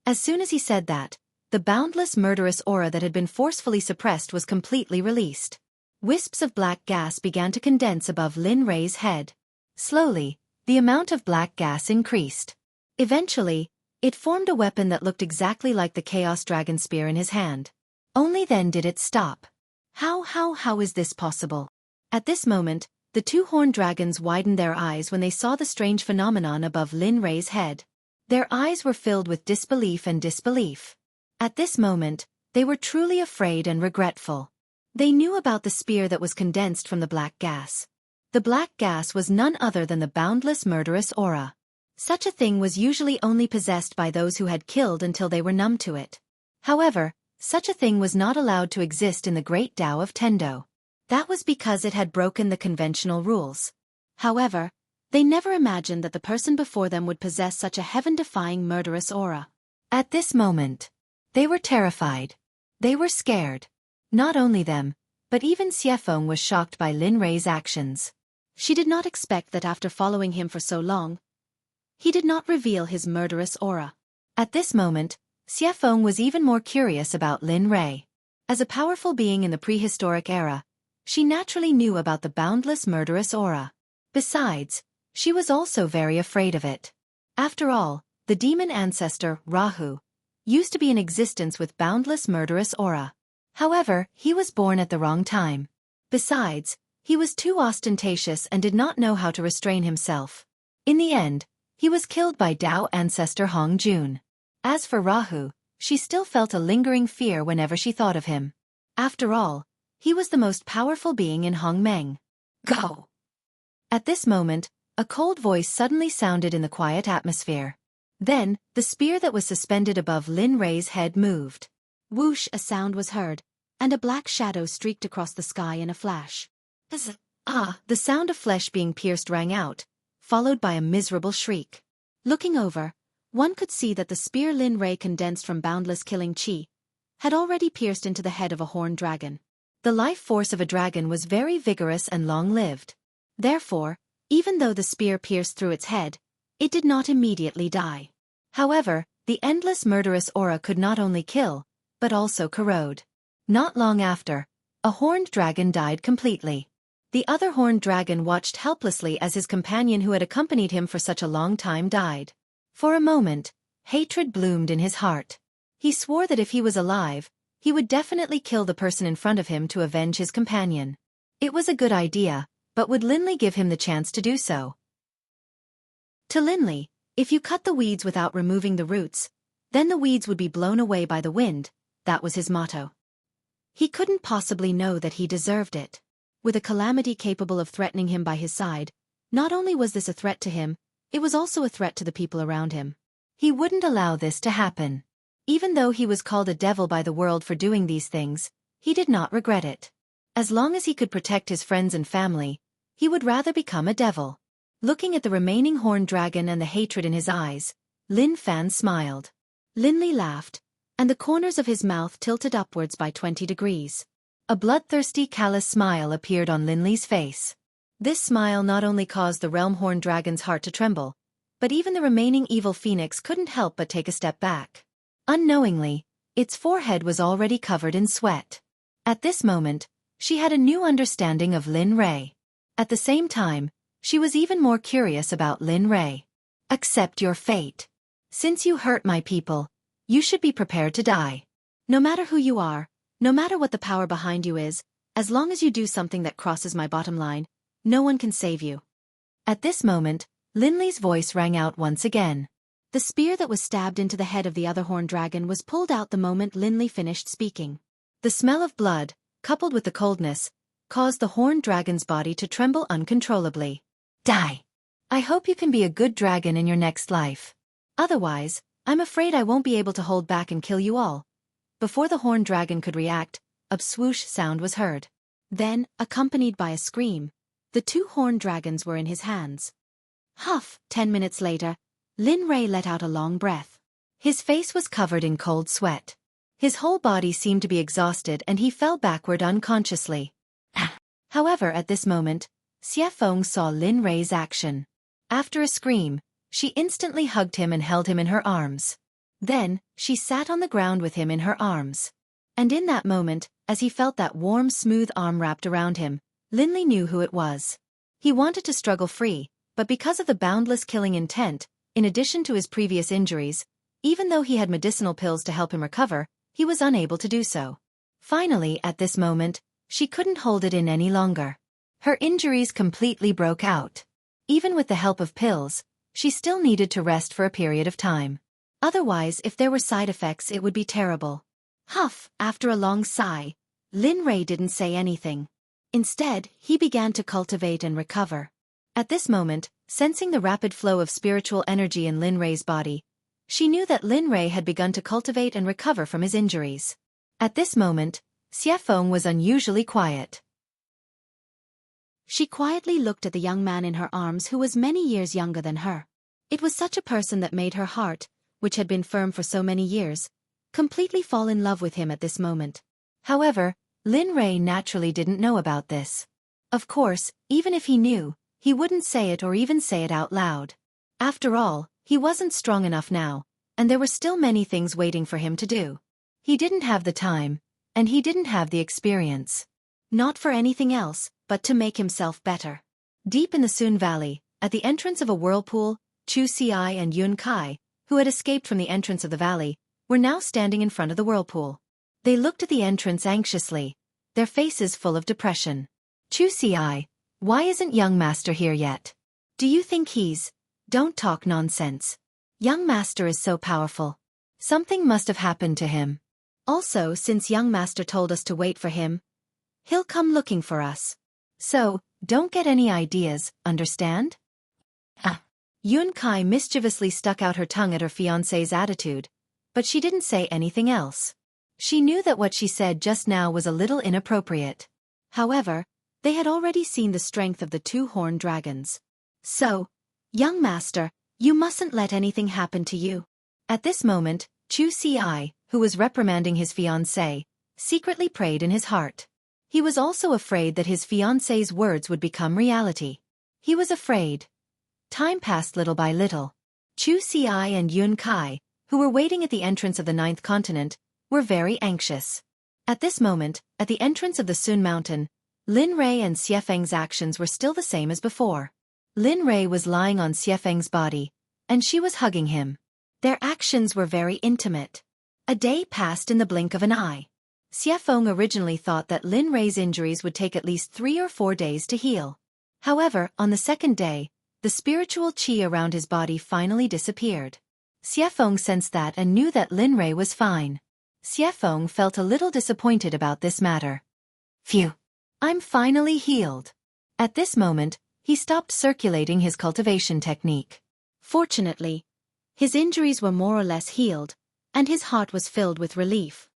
As soon as he said that, the boundless murderous aura that had been forcefully suppressed was completely released. Wisps of black gas began to condense above Lin Rei's head. Slowly, the amount of black gas increased. Eventually, it formed a weapon that looked exactly like the Chaos Dragon Spear in his hand. Only then did it stop. How is this possible? At this moment, the two horned dragons widened their eyes when they saw the strange phenomenon above Lin Rei's head. Their eyes were filled with disbelief and disbelief. At this moment, they were truly afraid and regretful. They knew about the spear that was condensed from the black gas. The black gas was none other than the boundless murderous aura. Such a thing was usually only possessed by those who had killed until they were numb to it. However, such a thing was not allowed to exist in the great Tao of Tendo. That was because it had broken the conventional rules. However, they never imagined that the person before them would possess such a heaven-defying murderous aura. At this moment, they were terrified. They were scared. Not only them, but even Xuefeng was shocked by Lin Rei's actions. She did not expect that after following him for so long, he did not reveal his murderous aura. At this moment, Xuefeng was even more curious about Lin Rei. As a powerful being in the prehistoric era, she naturally knew about the boundless murderous aura. Besides, she was also very afraid of it. After all, the demon ancestor, Rahu, used to be in existence with boundless murderous aura. However, he was born at the wrong time. Besides, he was too ostentatious and did not know how to restrain himself. In the end, he was killed by Tao ancestor Hong Jun. As for Rahu, she still felt a lingering fear whenever she thought of him. After all, he was the most powerful being in Hong Meng. Go! At this moment, a cold voice suddenly sounded in the quiet atmosphere. Then, the spear that was suspended above Lin Rei's head moved. Whoosh, a sound was heard, and a black shadow streaked across the sky in a flash. The sound of flesh being pierced rang out, followed by a miserable shriek. Looking over, one could see that the spear Lin Rei condensed from boundless killing chi had already pierced into the head of a horned dragon. The life force of a dragon was very vigorous and long-lived. Therefore, Even though the spear pierced through its head, it did not immediately die. However, the endless murderous aura could not only kill, but also corrode. Not long after, a horned dragon died completely. The other horned dragon watched helplessly as his companion who had accompanied him for such a long time died. For a moment, hatred bloomed in his heart. He swore that if he was alive, he would definitely kill the person in front of him to avenge his companion. It was a good idea, but would Linley give him the chance to do so? To Linley, if you cut the weeds without removing the roots, then the weeds would be blown away by the wind, that was his motto. He couldn't possibly know that he deserved it. With a calamity capable of threatening him by his side, not only was this a threat to him, it was also a threat to the people around him. He wouldn't allow this to happen. Even though he was called a devil by the world for doing these things, he did not regret it. As long as he could protect his friends and family, he would rather become a devil. Looking at the remaining horned dragon and the hatred in his eyes, Lin Fan smiled. Linley laughed, and the corners of his mouth tilted upwards by 20 degrees. A bloodthirsty callous smile appeared on Linley's face. This smile not only caused the realm horned dragon's heart to tremble, but even the remaining evil phoenix couldn't help but take a step back. Unknowingly, its forehead was already covered in sweat. At this moment, she had a new understanding of Lin Ray. At the same time, she was even more curious about Lin Ray. Accept your fate. Since you hurt my people, you should be prepared to die. No matter who you are, no matter what the power behind you is, as long as you do something that crosses my bottom line, no one can save you. At this moment, Linley's voice rang out once again. The spear that was stabbed into the head of the other horned dragon was pulled out the moment Linley finished speaking. The smell of blood, coupled with the coldness, caused the horned dragon's body to tremble uncontrollably. Die! I hope you can be a good dragon in your next life. Otherwise, I'm afraid I won't be able to hold back and kill you all. Before the horned dragon could react, a swoosh sound was heard. Then, accompanied by a scream, the two horned dragons were in his hands. Huff! 10 minutes later, Lin Ray let out a long breath. His face was covered in cold sweat. His whole body seemed to be exhausted and he fell backward unconsciously. However, at this moment, Xie Feng saw Lin Ray's action. After a scream, she instantly hugged him and held him in her arms. Then, she sat on the ground with him in her arms. And in that moment, as he felt that warm, smooth arm wrapped around him, Linley knew who it was. He wanted to struggle free, but because of the boundless killing intent, in addition to his previous injuries, even though he had medicinal pills to help him recover, he was unable to do so. Finally, at this moment, she couldn't hold it in any longer. Her injuries completely broke out. Even with the help of pills, she still needed to rest for a period of time. Otherwise, if there were side effects, it would be terrible. Huff! After a long sigh, Lin Ray didn't say anything. Instead, he began to cultivate and recover. At this moment, sensing the rapid flow of spiritual energy in Lin Ray's body, she knew that Lin Ray had begun to cultivate and recover from his injuries. At this moment, Xie Feng was unusually quiet. She quietly looked at the young man in her arms who was many years younger than her. It was such a person that made her heart, which had been firm for so many years, completely fall in love with him at this moment. However, Lin Ray naturally didn't know about this. Of course, even if he knew, he wouldn't say it or even say it out loud. After all, he wasn't strong enough now, and there were still many things waiting for him to do. He didn't have the time, and he didn't have the experience. Not for anything else, but to make himself better. Deep in the Sun Valley, at the entrance of a whirlpool, Xueqi and Yun Kai, who had escaped from the entrance of the valley, were now standing in front of the whirlpool. They looked at the entrance anxiously, their faces full of depression. Xueqi, why isn't young master here yet? Do you think he's... Don't talk nonsense. Young master is so powerful. Something must have happened to him. Also, since young master told us to wait for him, he'll come looking for us. So, don't get any ideas, understand? Yun Kai mischievously stuck out her tongue at her fiancé's attitude, but she didn't say anything else. She knew that what she said just now was a little inappropriate. However, they had already seen the strength of the two horned dragons. So, young master, you mustn't let anything happen to you. At this moment, Xueqi, who was reprimanding his fiancé, secretly prayed in his heart. He was also afraid that his fiancé's words would become reality. He was afraid. Time passed little by little. Xueqi and Yun Kai, who were waiting at the entrance of the 9th continent, were very anxious. At this moment, at the entrance of the Sun Mountain, Lin Rei and Xiefeng's actions were still the same as before. Lin Rei was lying on Xiefeng's body, and she was hugging him. Their actions were very intimate. A day passed in the blink of an eye. Xiefeng originally thought that Lin Rei's injuries would take at least 3 or 4 days to heal. However, on the second day, the spiritual qi around his body finally disappeared. Xiefeng sensed that and knew that Lin Rei was fine. Xiefeng felt a little disappointed about this matter. Phew! I'm finally healed. At this moment, he stopped circulating his cultivation technique. Fortunately, his injuries were more or less healed, and his heart was filled with relief.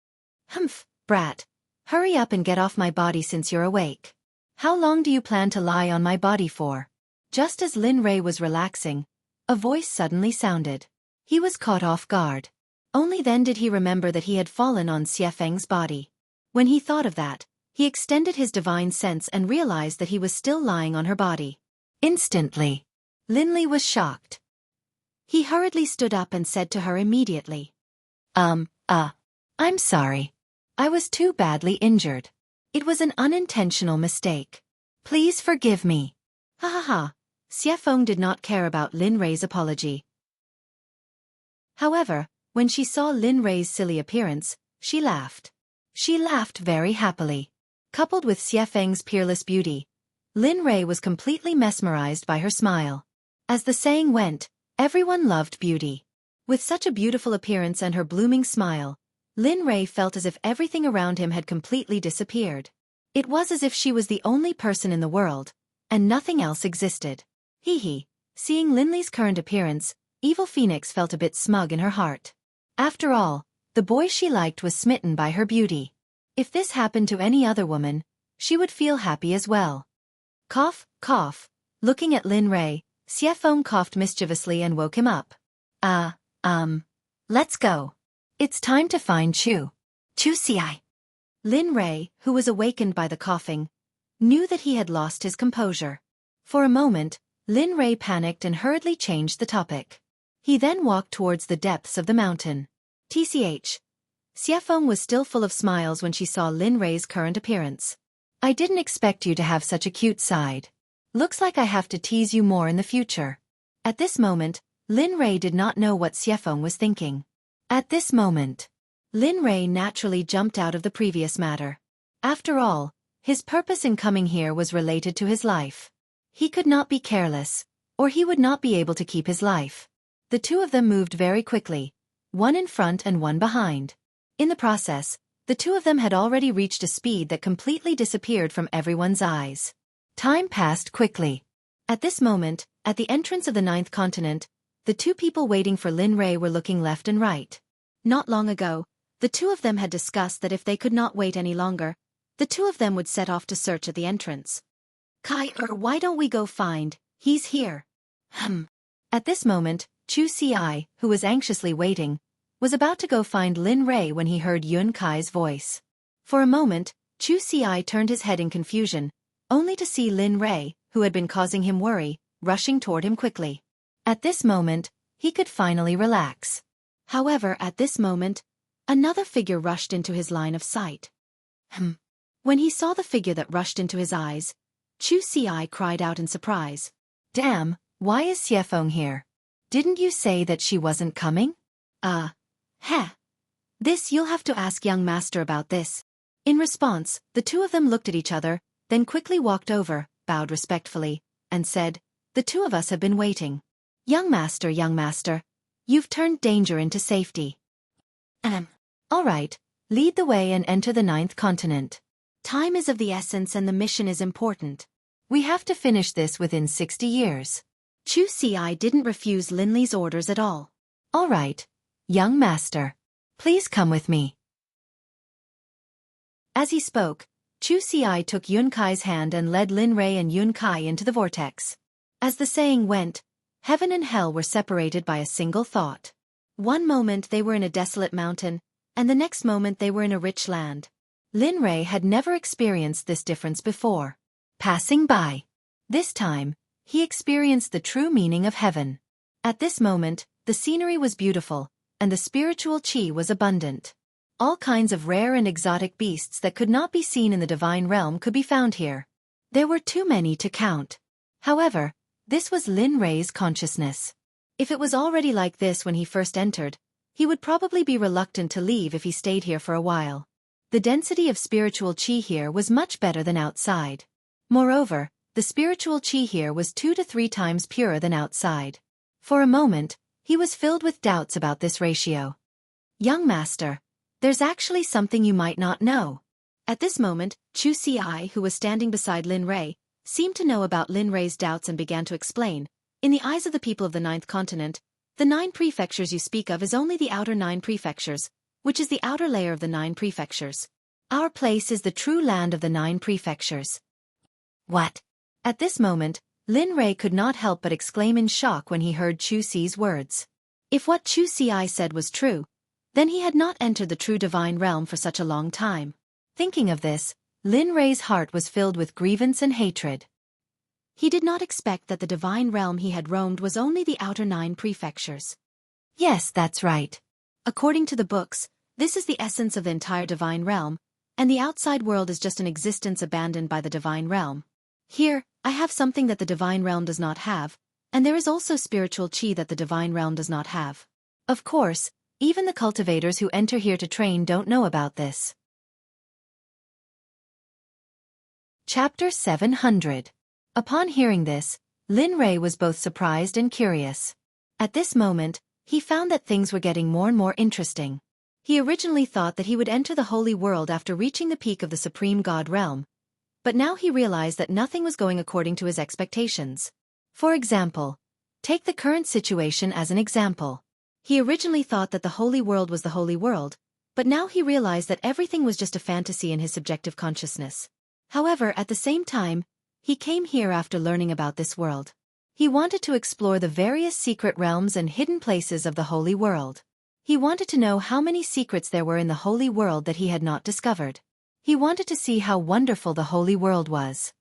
Humph, brat. Hurry up and get off my body since you're awake. How long do you plan to lie on my body for? Just as Lin Rei was relaxing, a voice suddenly sounded. He was caught off guard. Only then did he remember that he had fallen on Xiefeng's body. When he thought of that, he extended his divine sense and realized that he was still lying on her body. Instantly, Linli was shocked. He hurriedly stood up and said to her immediately, I'm sorry. I was too badly injured. It was an unintentional mistake. Please forgive me. Ha ha ha. Xiefeng did not care about Lin Rei's apology. However, when she saw Lin Rei's silly appearance, she laughed. She laughed very happily. Coupled with Xiefeng's peerless beauty, Lin Rei was completely mesmerized by her smile. As the saying went, everyone loved beauty. With such a beautiful appearance and her blooming smile, Lin Rei felt as if everything around him had completely disappeared. It was as if she was the only person in the world, and nothing else existed. Hee hee. Seeing Linli's current appearance, Evil Phoenix felt a bit smug in her heart. After all, the boy she liked was smitten by her beauty. If this happened to any other woman, she would feel happy as well. Cough, cough. Looking at Lin Rei, Xiefeng coughed mischievously and woke him up. Let's go. It's time to find Xueqi. Lin Rei, who was awakened by the coughing, knew that he had lost his composure. For a moment, Lin Rei panicked and hurriedly changed the topic. He then walked towards the depths of the mountain. Tch. Xiefeng was still full of smiles when she saw Lin Rei's current appearance. I didn't expect you to have such a cute side. Looks like I have to tease you more in the future. At this moment, Lin Rei did not know what Xiefeng was thinking. At this moment, Lin Rei naturally jumped out of the previous matter. After all, his purpose in coming here was related to his life. He could not be careless, or he would not be able to keep his life. The two of them moved very quickly, one in front and one behind. In the process, the two of them had already reached a speed that completely disappeared from everyone's eyes. Time passed quickly. At this moment, at the entrance of the 9th continent, the two people waiting for Lin Rei were looking left and right. Not long ago, the two of them had discussed that if they could not wait any longer, the two of them would set off to search at the entrance. Why don't we go find, he's here. At this moment, Xueqi, who was anxiously waiting, was about to go find Lin Rei when he heard Yun Kai's voice. For a moment, Xueqi turned his head in confusion, only to see Lin Rei, who had been causing him worry, rushing toward him quickly. At this moment, he could finally relax. However, at this moment, another figure rushed into his line of sight. When he saw the figure that rushed into his eyes, Xueqi cried out in surprise. Damn, why is Xiefeng here? Didn't you say that she wasn't coming? This you'll have to ask young master about this. In response, the two of them looked at each other, then quickly walked over, bowed respectfully, and said, the two of us have been waiting. Young master, you've turned danger into safety. All right, lead the way and enter the 9th continent. Time is of the essence and the mission is important. We have to finish this within 60 years. Xueqi didn't refuse Linli's orders at all. All right, young master. Please come with me. As he spoke, Xueqi took Yun Kai's hand and led Lin Rei and Yun Kai into the vortex. As the saying went, heaven and hell were separated by a single thought. One moment they were in a desolate mountain, and the next moment they were in a rich land. Lin Rei had never experienced this difference before. Passing by. This time, he experienced the true meaning of heaven. At this moment, the scenery was beautiful, and the spiritual chi was abundant. All kinds of rare and exotic beasts that could not be seen in the divine realm could be found here. There were too many to count. However, this was Lin Rei's consciousness. If it was already like this when he first entered, he would probably be reluctant to leave if he stayed here for a while. The density of spiritual chi here was much better than outside. Moreover, the spiritual chi here was 2 to 3 times purer than outside. For a moment, he was filled with doubts about this ratio. Young master, there's actually something you might not know. At this moment, Xueqi, who was standing beside Lin Rei, seemed to know about Lin Rei's doubts and began to explain. In the eyes of the people of the 9th continent, the 9 prefectures you speak of is only the outer 9 prefectures, which is the outer layer of the 9 prefectures. Our place is the true land of the 9 prefectures. What? At this moment, Lin Rei could not help but exclaim in shock when he heard Xueqi's words. If what Xueqi said was true, then he had not entered the true divine realm for such a long time. Thinking of this, Lin Rei's heart was filled with grievance and hatred. He did not expect that the divine realm he had roamed was only the outer 9 prefectures. Yes, that's right. According to the books, this is the essence of the entire divine realm, and the outside world is just an existence abandoned by the divine realm. Here, I have something that the divine realm does not have, and there is also spiritual chi that the divine realm does not have. Of course, even the cultivators who enter here to train don't know about this. Chapter 700. Upon hearing this, Lin Rei was both surprised and curious. At this moment, he found that things were getting more and more interesting. He originally thought that he would enter the holy world after reaching the peak of the supreme god realm, but now he realized that nothing was going according to his expectations. For example, take the current situation as an example. He originally thought that the holy world was the holy world, but now he realized that everything was just a fantasy in his subjective consciousness. However, at the same time, he came here after learning about this world. He wanted to explore the various secret realms and hidden places of the holy world. He wanted to know how many secrets there were in the holy world that he had not discovered. He wanted to see how wonderful the holy world was.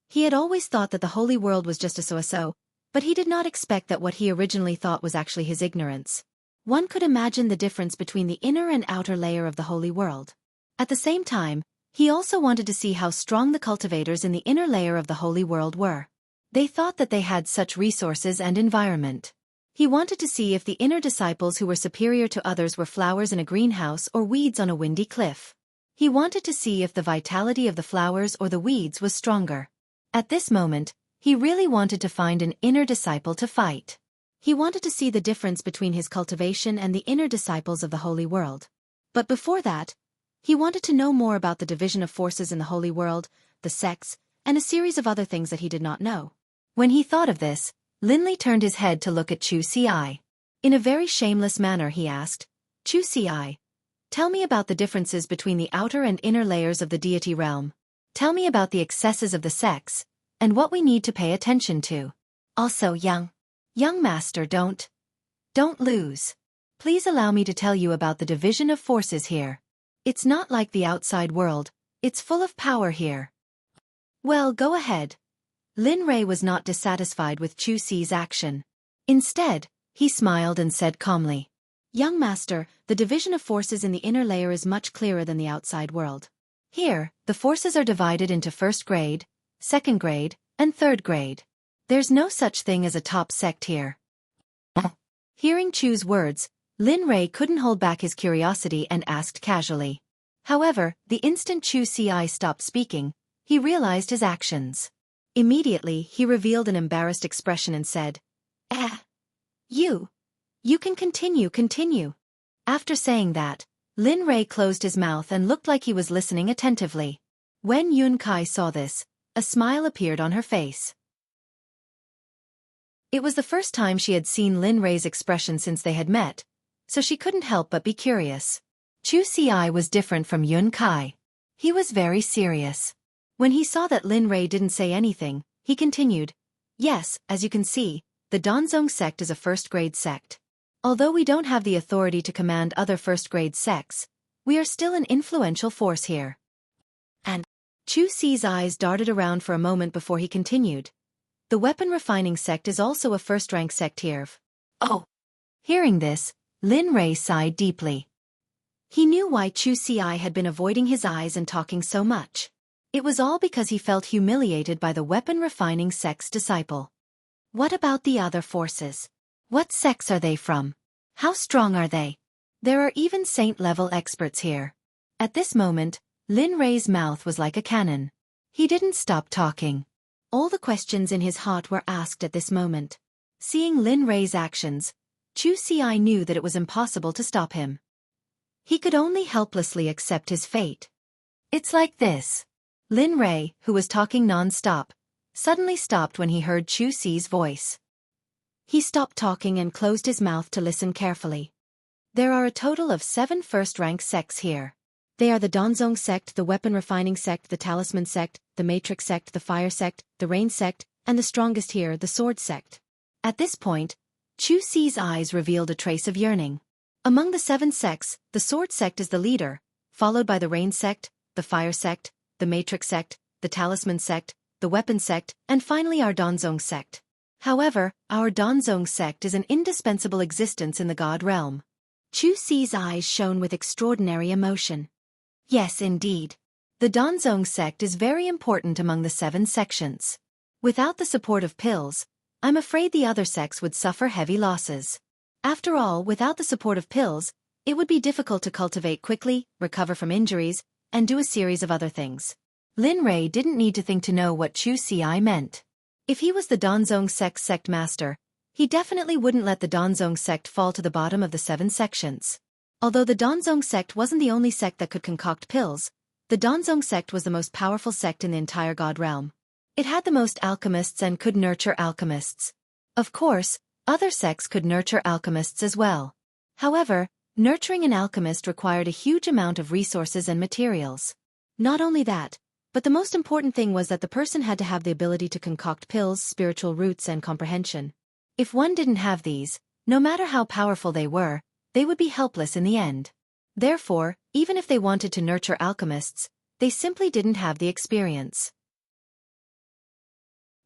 He had always thought that the holy world was just a so-so, but he did not expect that what he originally thought was actually his ignorance. One could imagine the difference between the inner and outer layer of the holy world. At the same time, he also wanted to see how strong the cultivators in the inner layer of the holy world were. They thought that they had such resources and environment. He wanted to see if the inner disciples who were superior to others were flowers in a greenhouse or weeds on a windy cliff. He wanted to see if the vitality of the flowers or the weeds was stronger. At this moment, he really wanted to find an inner disciple to fight. He wanted to see the difference between his cultivation and the inner disciples of the holy world. But before that, he wanted to know more about the division of forces in the holy world, the sects, and a series of other things that he did not know. When he thought of this, Linley turned his head to look at Xueqi. In a very shameless manner he asked, Xueqi, tell me about the differences between the outer and inner layers of the deity realm. Tell me about the excesses of the sects, and what we need to pay attention to. Also, young master, don't lose. Please allow me to tell you about the division of forces here. It's not like the outside world, it's full of power here. Well, go ahead. Lin Rei was not dissatisfied with Xueqi's action. Instead, he smiled and said calmly, Young master, the division of forces in the inner layer is much clearer than the outside world. Here, the forces are divided into first grade, second grade, and third grade. There's no such thing as a top sect here. Hearing Chu's words, Lin Rei couldn't hold back his curiosity and asked casually. However, the instant Xueqi stopped speaking, he realized his actions. Immediately, he revealed an embarrassed expression and said, You can continue. After saying that, Lin Rei closed his mouth and looked like he was listening attentively. When Xueqi saw this, a smile appeared on her face. It was the first time she had seen Lin Rei's expression since they had met, so she couldn't help but be curious. Xueqi was different from Xueqi. He was very serious. When he saw that Lin Rei didn't say anything, he continued, Yes, as you can see, the Danzong sect is a first-grade sect. Although we don't have the authority to command other first-grade sects, we are still an influential force here. And Xueqi's eyes darted around for a moment before he continued. The weapon refining sect is also a first-rank sect here. Oh. Hearing this, Lin Rei sighed deeply. He knew why Xueqi had been avoiding his eyes and talking so much. It was all because he felt humiliated by the weapon refining sect's disciple. What about the other forces? What sects are they from? How strong are they? There are even saint-level experts here. At this moment, Lin Rei's mouth was like a cannon. He didn't stop talking. All the questions in his heart were asked at this moment. Seeing Lin Rei's actions, Xueqi knew that it was impossible to stop him. He could only helplessly accept his fate. It's like this. Lin Rei, who was talking non-stop, suddenly stopped when he heard Xueqi's voice. He stopped talking and closed his mouth to listen carefully. There are a total of 7 first-rank sects here. They are the Danzong sect, the weapon refining sect, the talisman sect, the matrix sect, the fire sect, the rain sect, and the strongest here, the sword sect. At this point, Xueqi's eyes revealed a trace of yearning. Among the 7 sects, the sword sect is the leader, followed by the rain sect, the fire sect, the matrix sect, the talisman sect, the weapon sect, and finally our Danzong sect. However, our Danzong sect is an indispensable existence in the god realm. Xueqi's eyes shone with extraordinary emotion. Yes, indeed. The Danzong sect is very important among the 7 sections. Without the support of pills, I'm afraid the other sects would suffer heavy losses. After all, without the support of pills, it would be difficult to cultivate quickly, recover from injuries, and do a series of other things. Lin Rei didn't need to think to know what Xueqi meant. If he was the Danzong sect's sect master, he definitely wouldn't let the Danzong sect fall to the bottom of the 7 sections. Although the Danzong sect wasn't the only sect that could concoct pills, the Danzong sect was the most powerful sect in the entire god realm. It had the most alchemists and could nurture alchemists. Of course, other sects could nurture alchemists as well. However, nurturing an alchemist required a huge amount of resources and materials. Not only that, but the most important thing was that the person had to have the ability to concoct pills, spiritual roots, and comprehension. If one didn't have these, no matter how powerful they were, they would be helpless in the end. Therefore, even if they wanted to nurture alchemists, they simply didn't have the experience.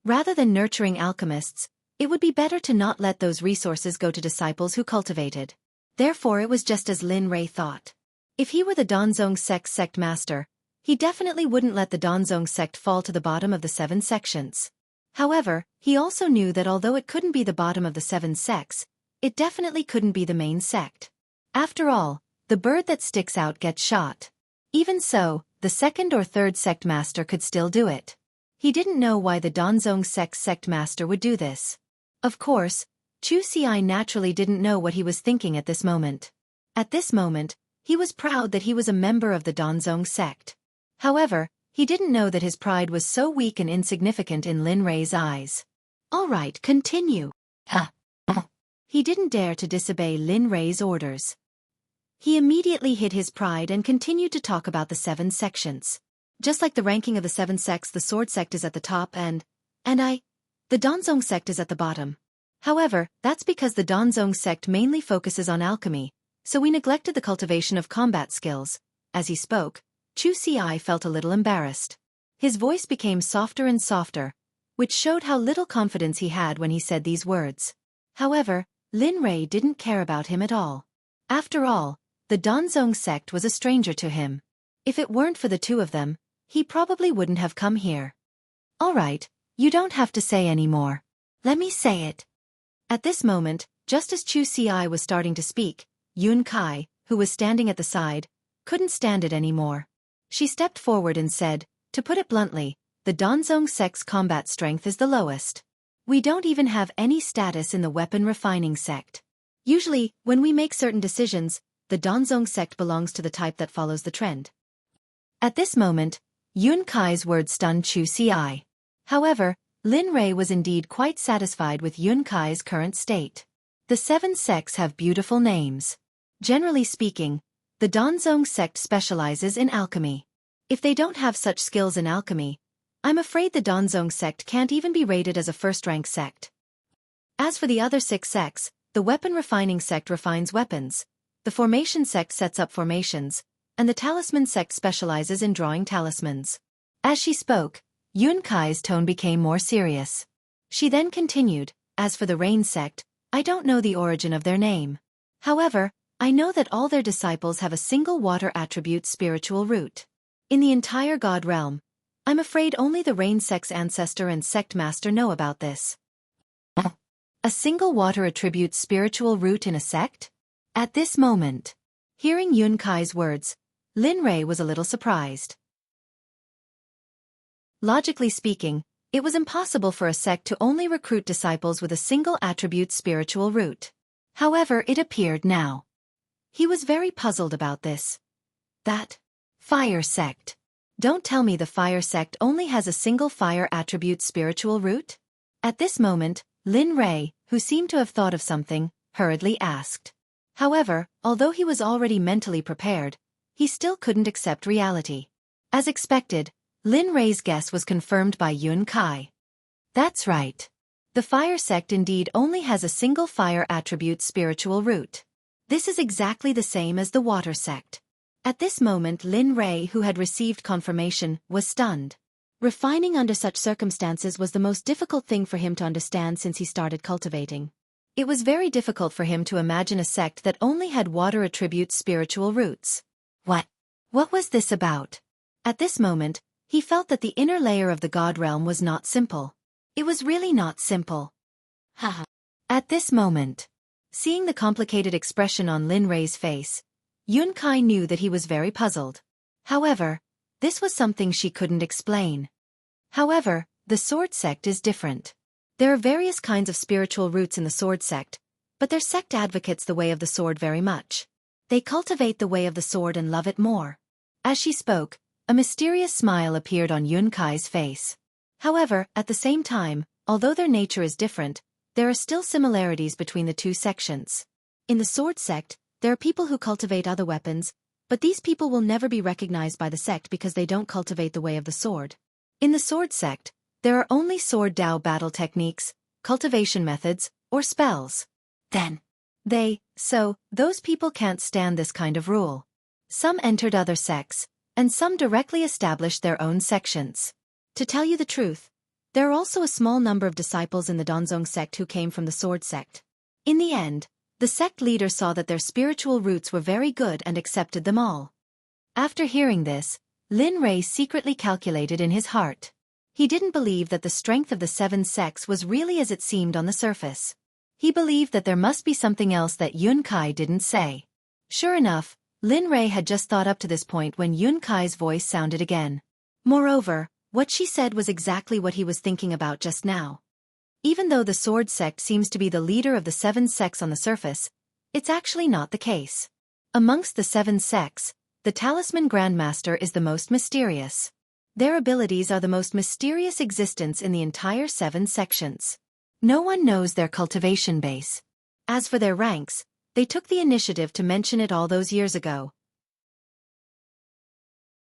Rather than nurturing alchemists, it would be better to not let those resources go to disciples who cultivated. Therefore it was just as Lin Rei thought. If he were the Danzong sect master, he definitely wouldn't let the Danzong sect fall to the bottom of the 7 sections. However, he also knew that although it couldn't be the bottom of the 7 sects, it definitely couldn't be the main sect. After all, the bird that sticks out gets shot. Even so, the 2nd or 3rd sect master could still do it. He didn't know why the Danzong sect master would do this. Of course, Xueqi naturally didn't know what he was thinking at this moment. At this moment, he was proud that he was a member of the Danzong sect. However, he didn't know that his pride was so weak and insignificant in Lin Rei's eyes. All right, continue. He didn't dare to disobey Lin Rei's orders. He immediately hid his pride and continued to talk about the 7 sections. Just like the ranking of the 7 sects, the sword sect is at the top and the Danzong sect is at the bottom. However, that's because the Danzong sect mainly focuses on alchemy, so we neglected the cultivation of combat skills. As he spoke, Xueqi felt a little embarrassed. His voice became softer and softer, which showed how little confidence he had when he said these words. However, Lin Rei didn't care about him at all. After all, the Danzong sect was a stranger to him. If it weren't for the 2 of them, he probably wouldn't have come here. All right, you don't have to say any more. Let me say it. At this moment, just as Xueqi was starting to speak, Xueqi, who was standing at the side, couldn't stand it anymore. She stepped forward and said, to put it bluntly, the Danzong sect's combat strength is the lowest. We don't even have any status in the weapon refining sect. Usually, when we make certain decisions, the Danzong sect belongs to the type that follows the trend. At this moment, Xueqi's words stunned Xueqi. However, Lin Rei was indeed quite satisfied with Xueqi's current state. The 7 sects have beautiful names. Generally speaking, the Danzong sect specializes in alchemy. If they don't have such skills in alchemy, I'm afraid the Danzong sect can't even be rated as a first-rank sect. As for the other 6 sects, the weapon refining sect refines weapons, the formation sect sets up formations, and the talisman sect specializes in drawing talismans. As she spoke, Xueqi's tone became more serious. She then continued, as for the Rain Sect, I don't know the origin of their name. However, I know that all their disciples have a single water attribute spiritual root. In the entire God realm, I'm afraid only the Rain Sect's ancestor and sect master know about this. A single water attribute spiritual root in a sect? At this moment, hearing Yun Kai's words, Lin Rei was a little surprised. Logically speaking, it was impossible for a sect to only recruit disciples with a single attribute spiritual root. However, it appeared now. He was very puzzled about this. That Fire Sect. Don't tell me the Fire Sect only has a single fire attribute spiritual root? At this moment, Lin Rei, who seemed to have thought of something, hurriedly asked. However, although he was already mentally prepared, he still couldn't accept reality. As expected, Lin Rei's guess was confirmed by Yun Kai. That's right. The Fire Sect indeed only has a single fire attribute spiritual root. This is exactly the same as the Water Sect. At this moment Lin Rei, who had received confirmation, was stunned. Refining under such circumstances was the most difficult thing for him to understand since he started cultivating. It was very difficult for him to imagine a sect that only had water attribute spiritual roots. What was this about? At this moment, he felt that the inner layer of the God realm was not simple. It was really not simple. Haha. At this moment, seeing the complicated expression on Lin Rei's face, Yun Kai knew that he was very puzzled. However, this was something she couldn't explain. However, the Sword Sect is different. There are various kinds of spiritual roots in the Sword Sect, but their sect advocates the way of the sword very much. They cultivate the way of the sword and love it more. As she spoke, a mysterious smile appeared on Yun Kai's face. However, at the same time, although their nature is different, there are still similarities between the two sections. In the Sword Sect, there are people who cultivate other weapons, but these people will never be recognized by the sect because they don't cultivate the way of the sword. In the Sword Sect, there are only sword Dao battle techniques, cultivation methods, or spells. So, those people can't stand this kind of rule. Some entered other sects, and some directly established their own sections. To tell you the truth, there are also a small number of disciples in the Donzong sect who came from the Sword Sect. In the end, the sect leader saw that their spiritual roots were very good and accepted them all. After hearing this, Lin Rei secretly calculated in his heart. He didn't believe that the strength of the 7 sects was really as it seemed on the surface. He believed that there must be something else that Yun Kai didn't say. Sure enough, Lin Rei had just thought up to this point when Yun Kai's voice sounded again. Moreover, what she said was exactly what he was thinking about just now. Even though the Sword Sect seems to be the leader of the 7 sects on the surface, it's actually not the case. Amongst the 7 sects, the Talisman Grandmaster is the most mysterious. Their abilities are the most mysterious existence in the entire 7 sections. No one knows their cultivation base. As for their ranks, they took the initiative to mention it all those years ago.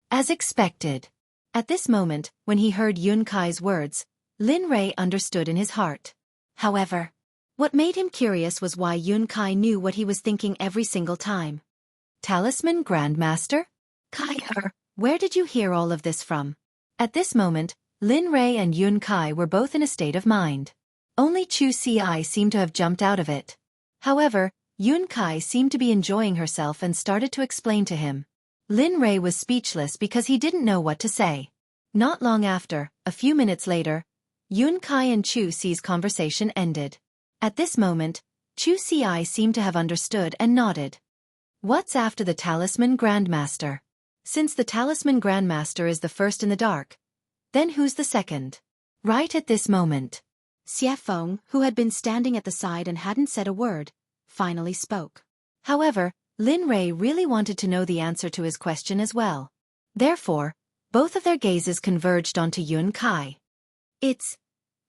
As expected. At this moment, when he heard Yun Kai's words, Lin Rei understood in his heart. However, what made him curious was why Yun Kai knew what he was thinking every single time. Talisman Grandmaster? Where did you hear all of this from? At this moment, Lin Rei and Yun Kai were both in a state of mind. Only Xueqi seemed to have jumped out of it. However, Yun Kai seemed to be enjoying herself and started to explain to him. Lin Rei was speechless because he didn't know what to say. Not long after, a few minutes later, Yun Kai and Xueqi's conversation ended. At this moment, Xueqi seemed to have understood and nodded. What's after the Talisman Grandmaster? Since the Talisman Grandmaster is the first in the dark, then who's the second? Right at this moment, Xie Feng, who had been standing at the side and hadn't said a word, finally spoke. However, Lin Rei really wanted to know the answer to his question as well. Therefore, both of their gazes converged onto Yun Kai. It's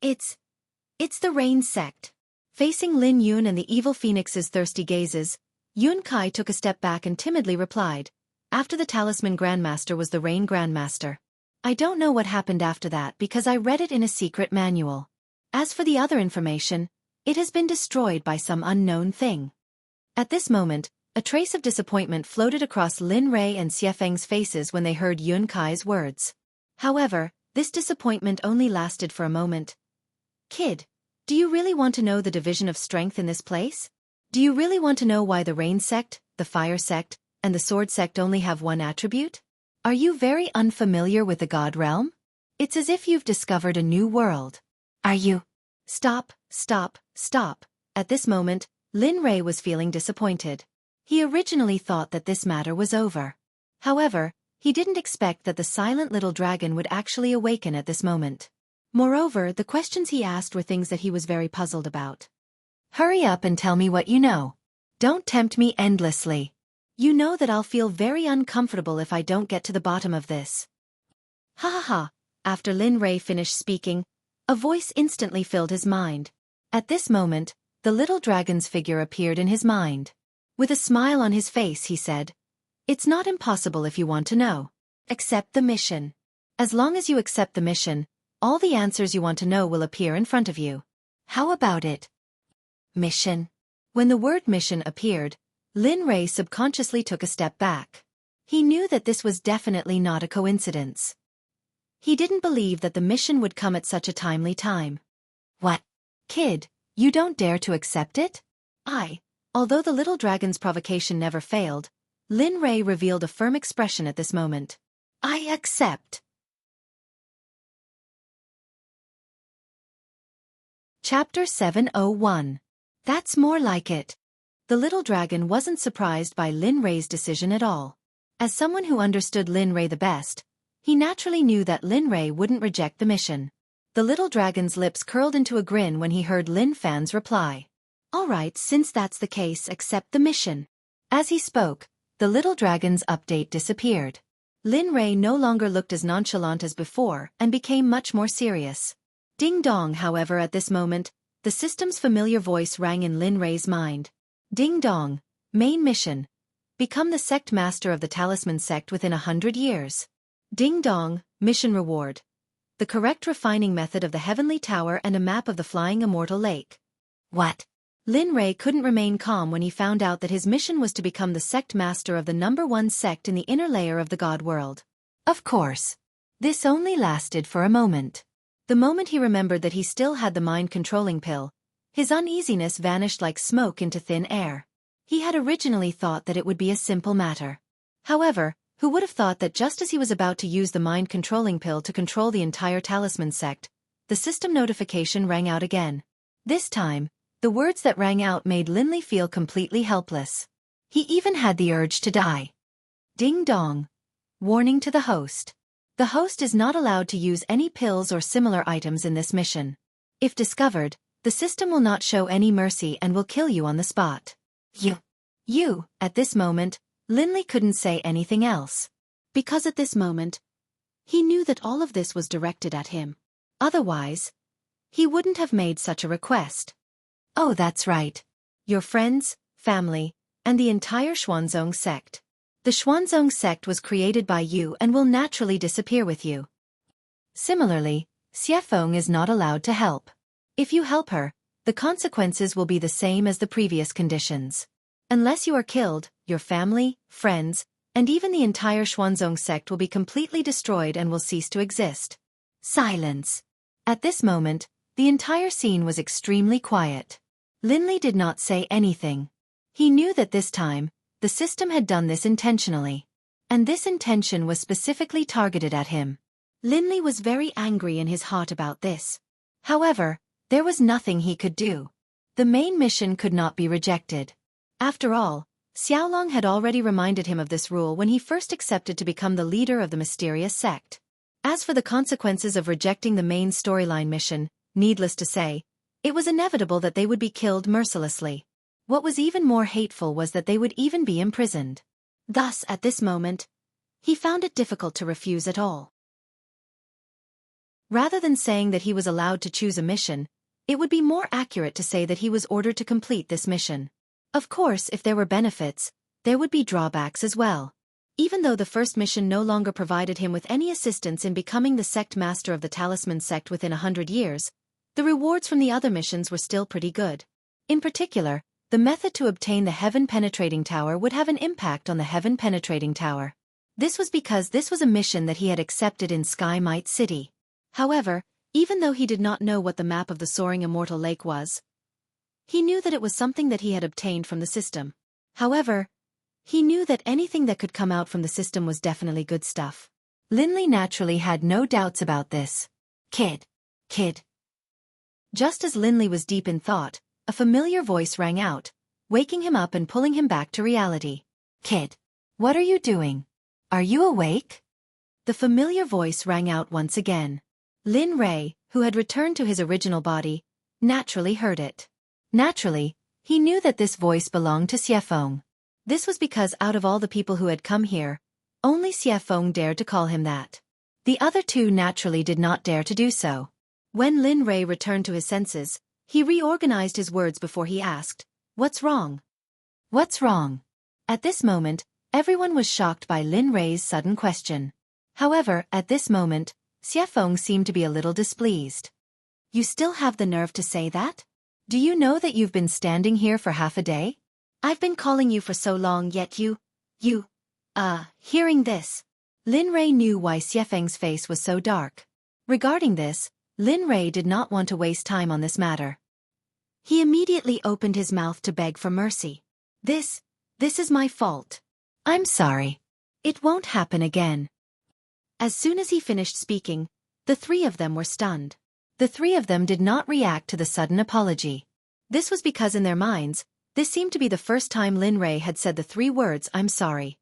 the Rain Sect. Facing Lin Yun and the evil phoenix's thirsty gazes, Yun Kai took a step back and timidly replied, after the Talisman Grandmaster was the Rain Grandmaster. I don't know what happened after that because I read it in a secret manual. As for the other information, it has been destroyed by some unknown thing. At this moment, a trace of disappointment floated across Lin Rei and Xie Feng's faces when they heard Yun Kai's words. However, this disappointment only lasted for a moment. Kid, Do you really want to know the division of strength in this place? Do you really want to know why the Rain Sect, the Fire Sect, and the Sword Sect only have one attribute? Are you very unfamiliar with the God Realm? It's as if you've discovered a new world. Are you? Stop, stop, stop. At this moment, Lin Rei was feeling disappointed. He originally thought that this matter was over. However, he didn't expect that the silent little dragon would actually awaken at this moment. Moreover, the questions he asked were things that he was very puzzled about. Hurry up and tell me what you know. Don't tempt me endlessly. You know that I'll feel very uncomfortable if I don't get to the bottom of this. Ha ha ha. After Lin Rei finished speaking, a voice instantly filled his mind. At this moment, the little dragon's figure appeared in his mind. With a smile on his face, he said, "It's not impossible if you want to know. Accept the mission. As long as you accept the mission, all the answers you want to know will appear in front of you. How about it?" Mission. When the word mission appeared, Lin Rei subconsciously took a step back. He knew that this was definitely not a coincidence. He didn't believe that the mission would come at such a timely time. What? Kid, you don't dare to accept it? Although the little dragon's provocation never failed, Lin Rei revealed a firm expression at this moment. I accept. Chapter 701. That's more like it. The little dragon wasn't surprised by Lin Rei's decision at all. As someone who understood Lin Rei the best, he naturally knew that Lin Rei wouldn't reject the mission. The little dragon's lips curled into a grin when he heard Lin Fan's reply. All right, since that's the case, accept the mission. As he spoke, the little dragon's update disappeared. Lin Rei no longer looked as nonchalant as before and became much more serious. Ding dong, however, at this moment, the system's familiar voice rang in Lin Rei's mind. Ding dong, main mission. Become the sect master of the Talisman Sect within 100 years. Ding dong, mission reward. The correct refining method of the Heavenly Tower and a map of the Flying Immortal Lake. What? Lin Rei couldn't remain calm when he found out that his mission was to become the sect master of the #1 sect in the inner layer of the God world. Of course. This only lasted for a moment. The moment he remembered that he still had the mind-controlling pill, his uneasiness vanished like smoke into thin air. He had originally thought that it would be a simple matter. However, who would have thought that just as he was about to use the mind-controlling pill to control the entire Talisman Sect, the system notification rang out again. This time, the words that rang out made Linley feel completely helpless. He even had the urge to die. Ding dong. Warning to the host. The host is not allowed to use any pills or similar items in this mission. If discovered, the system will not show any mercy and will kill you on the spot. You, at this moment, Linley couldn't say anything else. Because at this moment, he knew that all of this was directed at him. Otherwise, he wouldn't have made such a request. Oh, that's right. Your friends, family, and the entire Xuanzong sect. The Xuanzong sect was created by you and will naturally disappear with you. Similarly, Xuefeng is not allowed to help. If you help her, the consequences will be the same as the previous conditions. Unless you are killed, your family, friends, and even the entire Xuanzong sect will be completely destroyed and will cease to exist. Silence. At this moment, the entire scene was extremely quiet. Linley did not say anything. He knew that this time, the system had done this intentionally. And this intention was specifically targeted at him. Linley was very angry in his heart about this. However, there was nothing he could do. The main mission could not be rejected. After all, Xiaolong had already reminded him of this rule when he first accepted to become the leader of the mysterious sect. As for the consequences of rejecting the main storyline mission, needless to say, it was inevitable that they would be killed mercilessly. What was even more hateful was that they would even be imprisoned. Thus, at this moment, he found it difficult to refuse at all. Rather than saying that he was allowed to choose a mission, it would be more accurate to say that he was ordered to complete this mission. Of course, if there were benefits, there would be drawbacks as well. Even though the first mission no longer provided him with any assistance in becoming the sect master of the Talisman Sect within 100 years, the rewards from the other missions were still pretty good. In particular, the method to obtain the Heaven-Penetrating Tower would have an impact on the Heaven-Penetrating Tower. This was because this was a mission that he had accepted in Sky Might City. However, Even though he did not know what the map of the soaring immortal lake was, he knew that it was something that he had obtained from the system. However, he knew that anything that could come out from the system was definitely good stuff. Linley naturally had no doubts about this. Kid. Just as Linley was deep in thought, a familiar voice rang out, waking him up and pulling him back to reality. Kid. What are you doing? Are you awake? The familiar voice rang out once again. Lin Ray, who had returned to his original body, naturally heard it. Naturally, he knew that this voice belonged to Xueqi. This was because out of all the people who had come here, only Xueqi dared to call him that. The other two naturally did not dare to do so. When Lin Ray returned to his senses, he reorganized his words before he asked, "What's wrong? What's wrong?" At this moment, everyone was shocked by Lin Ray's sudden question. However, at this moment, Xueqi seemed to be a little displeased. "You still have the nerve to say that? Do you know that you've been standing here for half a day? I've been calling you for so long, yet hearing this." Lin Ray knew why Xueqi's face was so dark. Regarding this, Lin Ray did not want to waste time on this matter. He immediately opened his mouth to beg for mercy. This is my fault. I'm sorry. It won't happen again." As soon as he finished speaking, the three of them were stunned. The three of them did not react to the sudden apology. This was because in their minds, this seemed to be the first time Lin Ray had said the three words, "I'm sorry."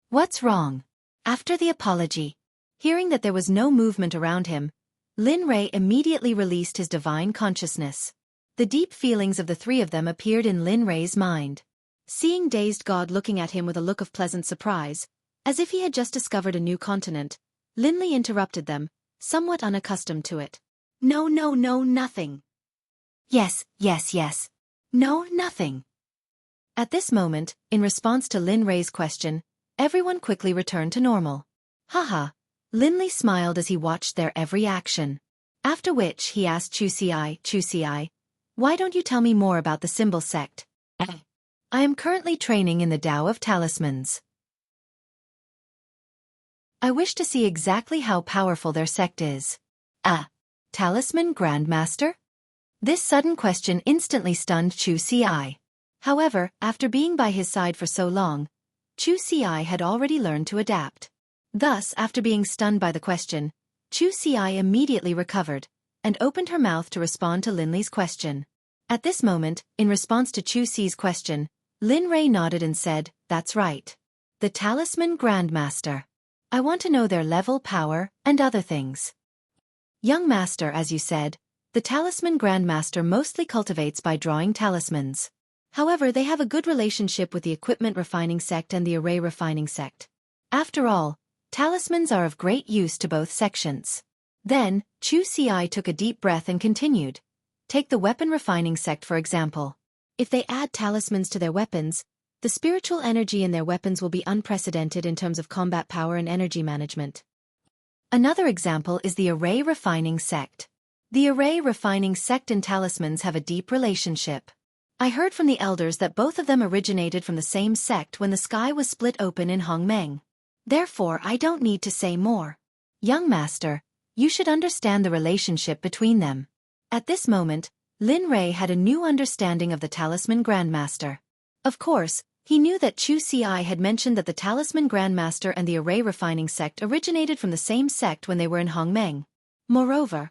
What's wrong? After the apology, hearing that there was no movement around him, Lin Ray immediately released his divine consciousness. The deep feelings of the three of them appeared in Lin Ray's mind. Seeing dazed God looking at him with a look of pleasant surprise, as if he had just discovered a new continent, Linley interrupted them, somewhat unaccustomed to it. No, nothing. Yes. No, nothing. At this moment, in response to Lin Ray's question, everyone quickly returned to normal. Haha. Linley smiled as he watched their every action. After which he asked Xueqi, "Why don't you tell me more about the symbol sect?" "I am currently training in the Tao of Talismans. I wish to see exactly how powerful their sect is." Talisman Grandmaster? This sudden question instantly stunned Xueqi. However, after being by his side for so long, Xueqi had already learned to adapt. Thus, after being stunned by the question, Xueqi immediately recovered, and opened her mouth to respond to Linley's question. At this moment, in response to Xueqi's question, Lin Ray nodded and said, "That's right. The Talisman Grandmaster. I want to know their level, power, and other things." "Young Master, as you said, the Talisman Grandmaster mostly cultivates by drawing talismans. However, they have a good relationship with the Equipment Refining Sect and the Array Refining Sect. After all, talismans are of great use to both sections." Then, Xueqi took a deep breath and continued. "Take the Weapon Refining Sect for example. If they add talismans to their weapons, the spiritual energy in their weapons will be unprecedented in terms of combat power and energy management. Another example is the Array Refining Sect. The Array Refining Sect and talismans have a deep relationship. I heard from the elders that both of them originated from the same sect when the sky was split open in Hongmeng. Therefore, I don't need to say more. Young Master, you should understand the relationship between them." At this moment, Lin Ray had a new understanding of the Talisman Grandmaster. Of course, he knew that Xueqi had mentioned that the Talisman Grandmaster and the Array Refining Sect originated from the same sect when they were in Hongmeng. Moreover,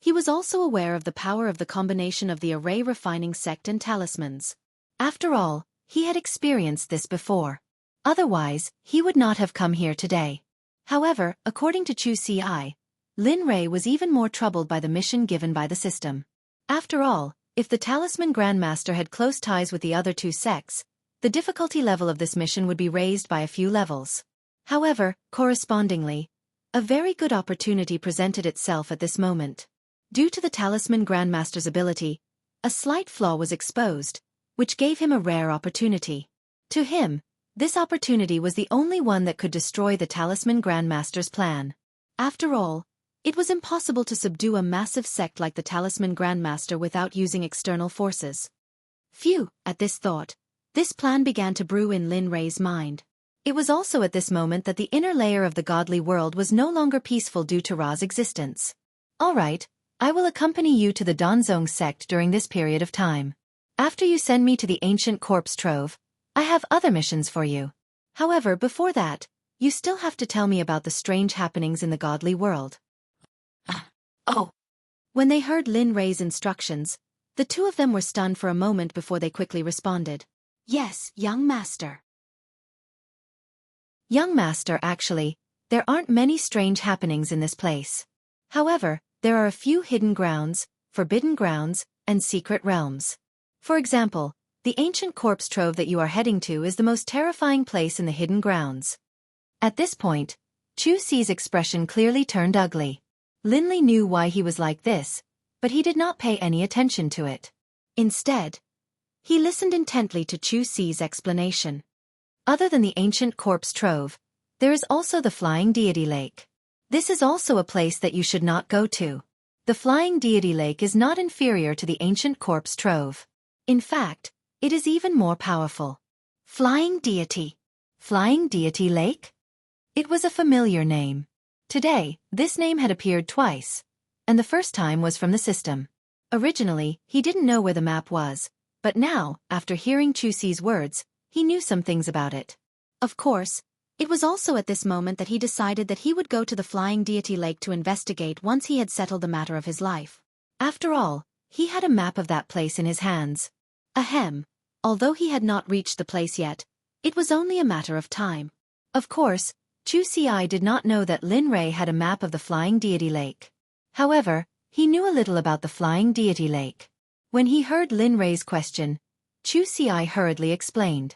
he was also aware of the power of the combination of the Array Refining Sect and talismans. After all, he had experienced this before. Otherwise, he would not have come here today. However, according to Xueqi, Lin Ray was even more troubled by the mission given by the system. After all, if the Talisman Grandmaster had close ties with the other two sects, the difficulty level of this mission would be raised by a few levels. However, correspondingly, a very good opportunity presented itself at this moment. Due to the Talisman Grandmaster's ability, a slight flaw was exposed, which gave him a rare opportunity. To him, this opportunity was the only one that could destroy the Talisman Grandmaster's plan. After all, it was impossible to subdue a massive sect like the Talisman Grandmaster without using external forces. Phew, at this thought, this plan began to brew in Lin Ray's mind. It was also at this moment that the inner layer of the godly world was no longer peaceful due to Ra's existence. All right, I will accompany you to the Danzong sect during this period of time. After you send me to the ancient corpse trove, I have other missions for you. However, before that, you still have to tell me about the strange happenings in the godly world. Oh. When they heard Lin Rei's instructions, the two of them were stunned for a moment before they quickly responded. Yes, young master. Young master, actually, there aren't many strange happenings in this place. However, there are a few hidden grounds, forbidden grounds, and secret realms. For example, the ancient corpse trove that you are heading to is the most terrifying place in the hidden grounds. At this point, Xueqi's expression clearly turned ugly. Linley knew why he was like this, but he did not pay any attention to it. Instead, he listened intently to Xueqi's explanation. Other than the ancient corpse trove, there is also the Flying Deity Lake. This is also a place that you should not go to. The Flying Deity Lake is not inferior to the ancient corpse trove. In fact, it is even more powerful. Flying Deity. Flying Deity Lake? It was a familiar name. Today, this name had appeared twice, and the first time was from the system. Originally, he didn't know where the map was, but now, after hearing Xueqi's words, he knew some things about it. Of course, it was also at this moment that he decided that he would go to the Flying Deity Lake to investigate once he had settled the matter of his life. After all, he had a map of that place in his hands. Ahem, although he had not reached the place yet, it was only a matter of time. Of course, Xueqi did not know that Lin Rei had a map of the Flying Deity Lake. However, he knew a little about the Flying Deity Lake. When he heard Lin Rei's question, Xueqi hurriedly explained.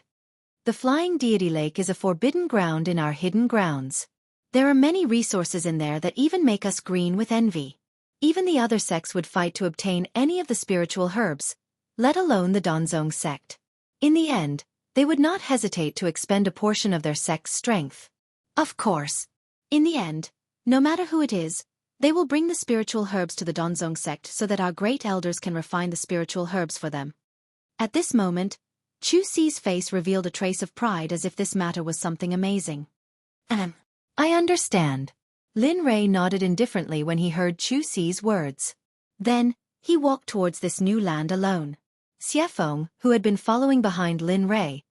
The Flying Deity Lake is a forbidden ground in our hidden grounds. There are many resources in there that even make us green with envy. Even the other sects would fight to obtain any of the spiritual herbs, let alone the Danzong sect. In the end, they would not hesitate to expend a portion of their sect's strength. Of course. In the end, no matter who it is, they will bring the spiritual herbs to the Danzong sect so that our great elders can refine the spiritual herbs for them. At this moment, Xueqi's face revealed a trace of pride as if this matter was something amazing. I understand. Lin Rei nodded indifferently when he heard Xueqi's words. Then, he walked towards this new land alone. Xiefeng, who had been following behind Lin Rei,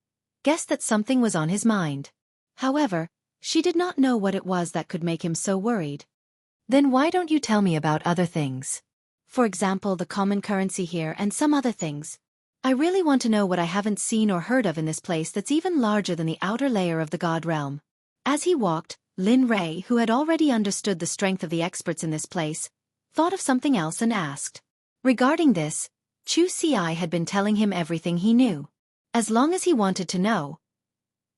guessed that something was on his mind. However, she did not know what it was that could make him so worried. Then why don't you tell me about other things? For example, the common currency here and some other things. I really want to know what I haven't seen or heard of in this place that's even larger than the outer layer of the God realm. As he walked, Lin Rei, who had already understood the strength of the experts in this place, thought of something else and asked. Regarding this, Xueqi had been telling him everything he knew. As long as he wanted to know,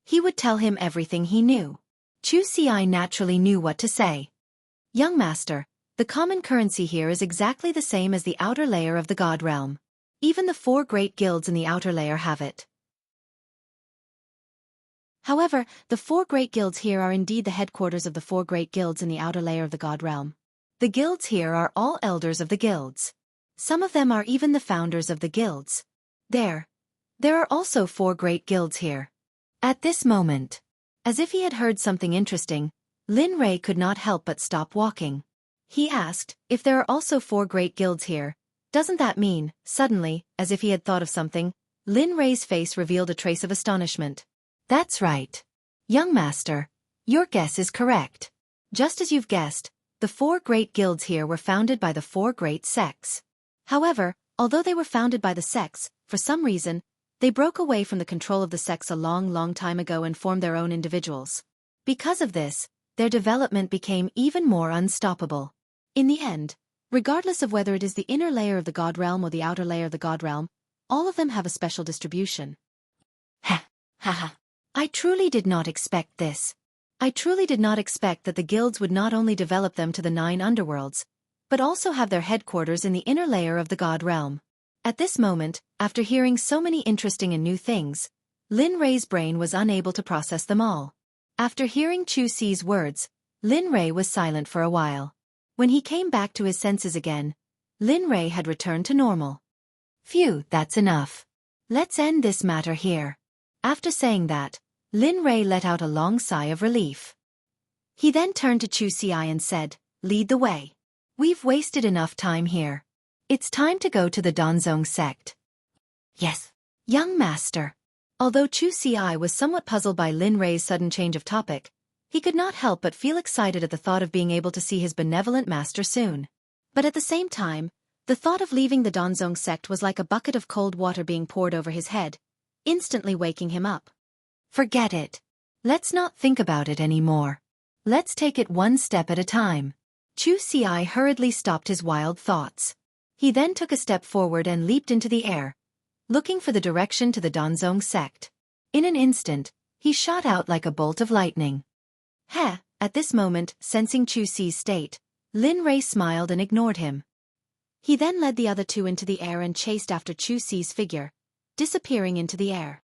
he would tell him everything he knew. Xueqi naturally knew what to say. Young master, the common currency here is exactly the same as the outer layer of the God realm. Even the 4 great guilds in the outer layer have it. However, the 4 great guilds here are indeed the headquarters of the 4 great guilds in the outer layer of the God realm. The guilds here are all elders of the guilds. Some of them are even the founders of the guilds. There are also 4 great guilds here. At this moment, as if he had heard something interesting, Lin Rei could not help but stop walking. He asked, if there are also 4 great guilds here, doesn't that mean, suddenly, as if he had thought of something, Lin Rei's face revealed a trace of astonishment. That's right. Young master, your guess is correct. Just as you've guessed, the 4 great guilds here were founded by the 4 great sects. However, although they were founded by the sects, for some reason, they broke away from the control of the sects a long time ago and formed their own individuals. Because of this, their development became even more unstoppable. In the end, regardless of whether it is the inner layer of the God realm or the outer layer of the God realm, all of them have a special distribution. I truly did not expect this. I truly did not expect that the guilds would not only develop them to the 9 underworlds, but also have their headquarters in the inner layer of the God realm. At this moment, after hearing so many interesting and new things, Lin Rei's brain was unable to process them all. After hearing Xueqi's words, Lin Rei was silent for a while. When he came back to his senses again, Lin Rei had returned to normal. Phew, that's enough. Let's end this matter here. After saying that, Lin Rei let out a long sigh of relief. He then turned to Xueqi and said, lead the way. We've wasted enough time here. It's time to go to the Donzong sect. Yes. Young master. Although Xueqi was somewhat puzzled by Lin Rei's sudden change of topic, he could not help but feel excited at the thought of being able to see his benevolent master soon. But at the same time, the thought of leaving the Donzong sect was like a bucket of cold water being poured over his head, instantly waking him up. Forget it. Let's not think about it anymore. Let's take it one step at a time. Xueqi hurriedly stopped his wild thoughts. He then took a step forward and leaped into the air, looking for the direction to the Donzong sect. In an instant, he shot out like a bolt of lightning. Heh, at this moment, sensing Xueqi's state, Lin Rei smiled and ignored him. He then led the other two into the air and chased after Xueqi's figure, disappearing into the air.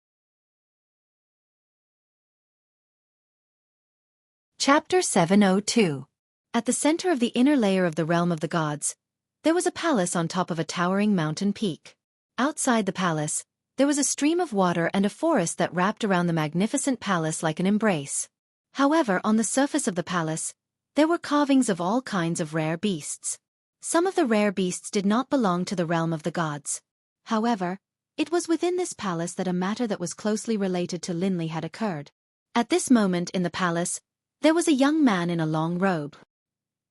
Chapter 702. At the center of the inner layer of the realm of the gods, there was a palace on top of a towering mountain peak. Outside the palace, there was a stream of water and a forest that wrapped around the magnificent palace like an embrace. However, on the surface of the palace, there were carvings of all kinds of rare beasts. Some of the rare beasts did not belong to the realm of the gods. However, it was within this palace that a matter that was closely related to Linley had occurred. At this moment in the palace, there was a young man in a long robe.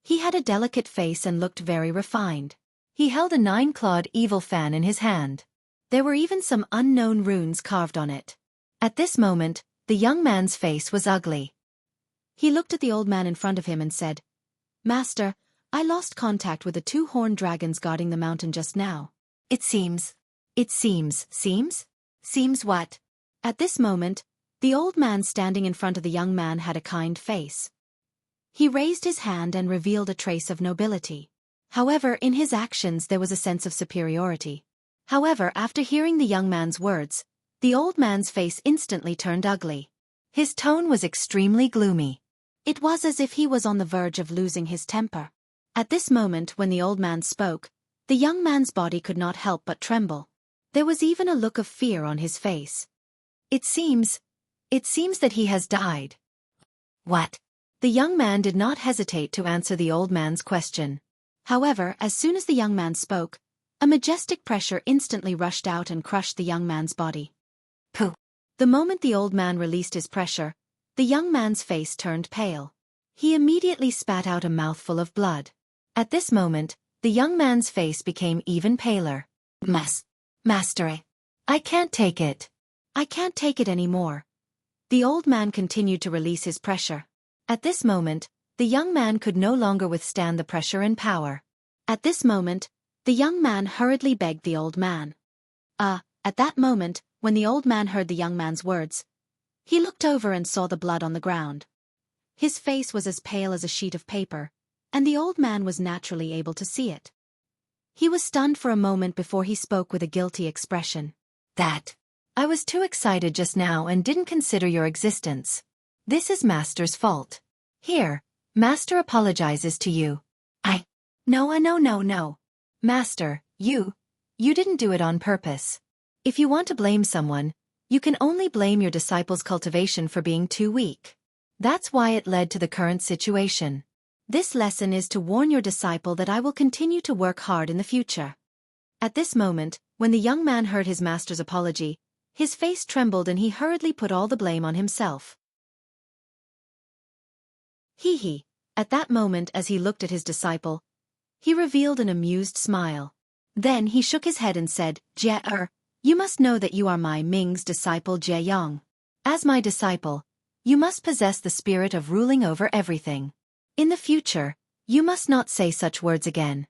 He had a delicate face and looked very refined. He held a 9-clawed evil fan in his hand. There were even some unknown runes carved on it. At this moment, the young man's face was ugly. He looked at the old man in front of him and said, "Master, I lost contact with the 2 horned dragons guarding the mountain just now." Seems what? At this moment, the old man standing in front of the young man had a kind face. He raised his hand and revealed a trace of nobility. However, in his actions there was a sense of superiority. However, after hearing the young man's words, the old man's face instantly turned ugly. His tone was extremely gloomy. It was as if he was on the verge of losing his temper. At this moment, when the old man spoke, the young man's body could not help but tremble. There was even a look of fear on his face. It seems that he has died." "What?" The young man did not hesitate to answer the old man's question. However, as soon as the young man spoke, a majestic pressure instantly rushed out and crushed the young man's body. Pooh! The moment the old man released his pressure, the young man's face turned pale. He immediately spat out a mouthful of blood. At this moment, the young man's face became even paler. Master, I can't take it. I can't take it anymore." The old man continued to release his pressure. At this moment, the young man could no longer withstand the pressure and power. At this moment, the young man hurriedly begged the old man. At that moment, when the old man heard the young man's words, he looked over and saw the blood on the ground. His face was as pale as a sheet of paper, and the old man was naturally able to see it. He was stunned for a moment before he spoke with a guilty expression. I was too excited just now and didn't consider your existence. This is Master's fault. Here, Master apologizes to you." No. Master, you didn't do it on purpose. If you want to blame someone, you can only blame your disciple's cultivation for being too weak. That's why it led to the current situation. This lesson is to warn your disciple that I will continue to work hard in the future." At this moment, when the young man heard his master's apology, his face trembled and he hurriedly put all the blame on himself. At that moment, as he looked at his disciple, he revealed an amused smile. Then he shook his head and said, You must know that you are my Ming's disciple Jie Yang. As my disciple, you must possess the spirit of ruling over everything. In the future, you must not say such words again.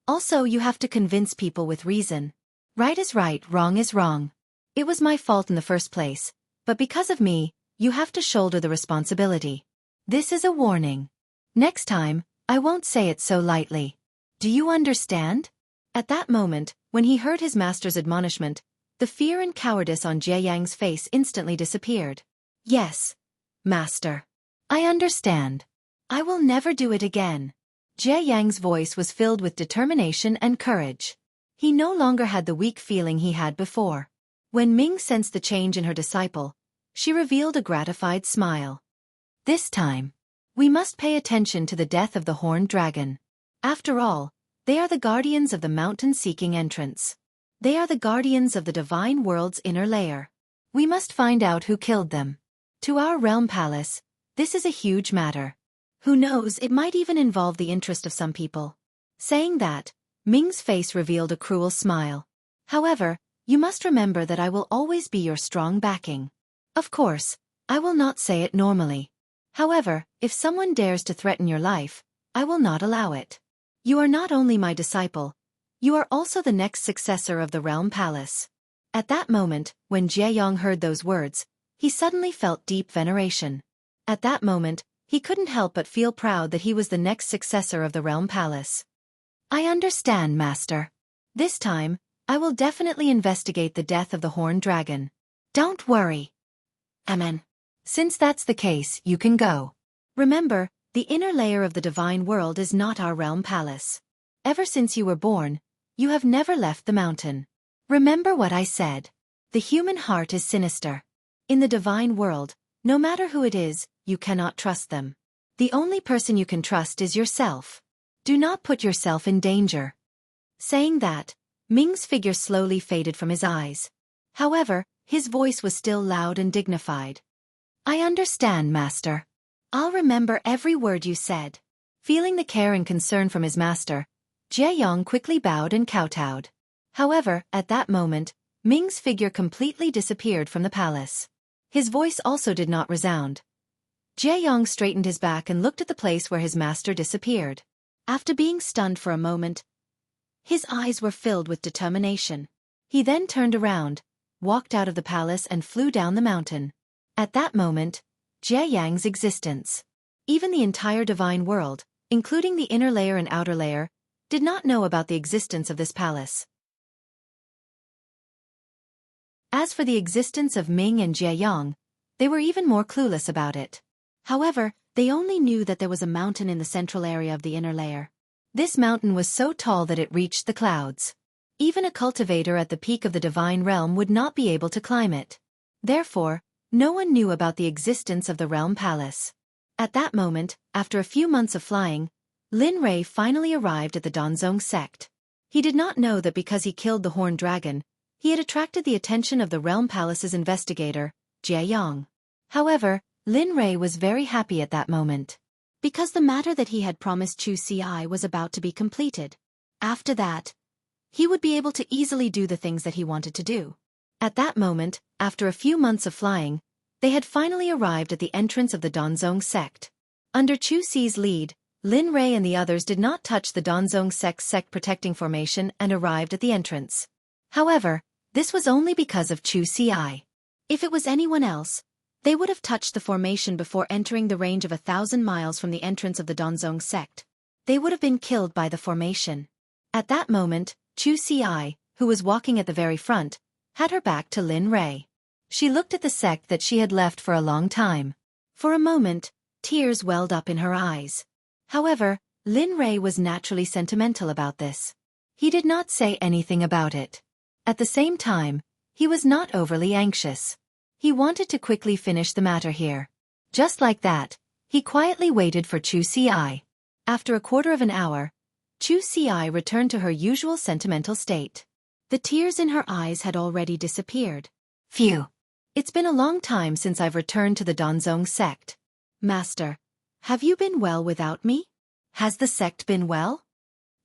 Also, you have to convince people with reason. Right is right, wrong is wrong. It was my fault in the first place, but because of me, you have to shoulder the responsibility. This is a warning. Next time, I won't say it so lightly. Do you understand? At that moment, when he heard his master's admonishment, the fear and cowardice on Jie Yang's face instantly disappeared. Yes, Master. I understand. I will never do it again. Jie Yang's voice was filled with determination and courage. He no longer had the weak feeling he had before. When Ming sensed the change in her disciple, she revealed a gratified smile. This time, we must pay attention to the death of the horned dragon. After all, they are the guardians of the mountain-seeking entrance. They are the guardians of the divine world's inner layer. We must find out who killed them. To our realm palace, this is a huge matter. Who knows, it might even involve the interest of some people. Saying that, Ming's face revealed a cruel smile. However, you must remember that I will always be your strong backing. Of course, I will not say it normally. However, if someone dares to threaten your life, I will not allow it. You are not only my disciple, you are also the next successor of the realm palace. At that moment, when Jieyong heard those words, he suddenly felt deep veneration. At that moment, he couldn't help but feel proud that he was the next successor of the realm palace. I understand, Master. This time, I will definitely investigate the death of the horned dragon. Don't worry. Amen. Since that's the case, you can go. Remember, the inner layer of the divine world is not our realm palace. Ever since you were born, you have never left the mountain. Remember what I said. The human heart is sinister. In the divine world, no matter who it is, you cannot trust them. The only person you can trust is yourself. Do not put yourself in danger. Saying that, Ming's figure slowly faded from his eyes. However, his voice was still loud and dignified. I understand, Master. I'll remember every word you said. Feeling the care and concern from his master, Jieyong quickly bowed and kowtowed. However, at that moment, Ming's figure completely disappeared from the palace. His voice also did not resound. Jieyong straightened his back and looked at the place where his master disappeared. After being stunned for a moment, his eyes were filled with determination. He then turned around, walked out of the palace and flew down the mountain. At that moment, Jieyang's existence, even the entire divine world, including the inner layer and outer layer, did not know about the existence of this palace. As for the existence of Ming and Jieyong, they were even more clueless about it. However, they only knew that there was a mountain in the central area of the inner layer. This mountain was so tall that it reached the clouds. Even a cultivator at the peak of the divine realm would not be able to climb it. Therefore, no one knew about the existence of the realm palace. At that moment, after a few months of flying, Lin Rei finally arrived at the Donzong Sect. He did not know that because he killed the horned dragon, he had attracted the attention of the realm palace's investigator, Jieyong. However, Lin Rei was very happy at that moment, because the matter that he had promised Xueqi was about to be completed. After that, he would be able to easily do the things that he wanted to do. At that moment, after a few months of flying, they had finally arrived at the entrance of the Donzong Sect. Under Xueqi's lead, Lin Rei and the others did not touch the Donzong Sect protecting formation and arrived at the entrance. However, this was only because of Xueqi. If it was anyone else, they would have touched the formation before entering the range of 1,000 miles from the entrance of the Donzong Sect. They would have been killed by the formation. At that moment, Xueqi, who was walking at the very front, had her back to Lin Rei. She looked at the sect that she had left for a long time. For a moment, tears welled up in her eyes. However, Lin Rei was naturally sentimental about this. He did not say anything about it. At the same time, he was not overly anxious. He wanted to quickly finish the matter here. Just like that, he quietly waited for Xueqi. After a quarter of an hour, Xueqi returned to her usual sentimental state. The tears in her eyes had already disappeared. Phew! It's been a long time since I've returned to the Donzong Sect. Master, have you been well without me? Has the sect been well?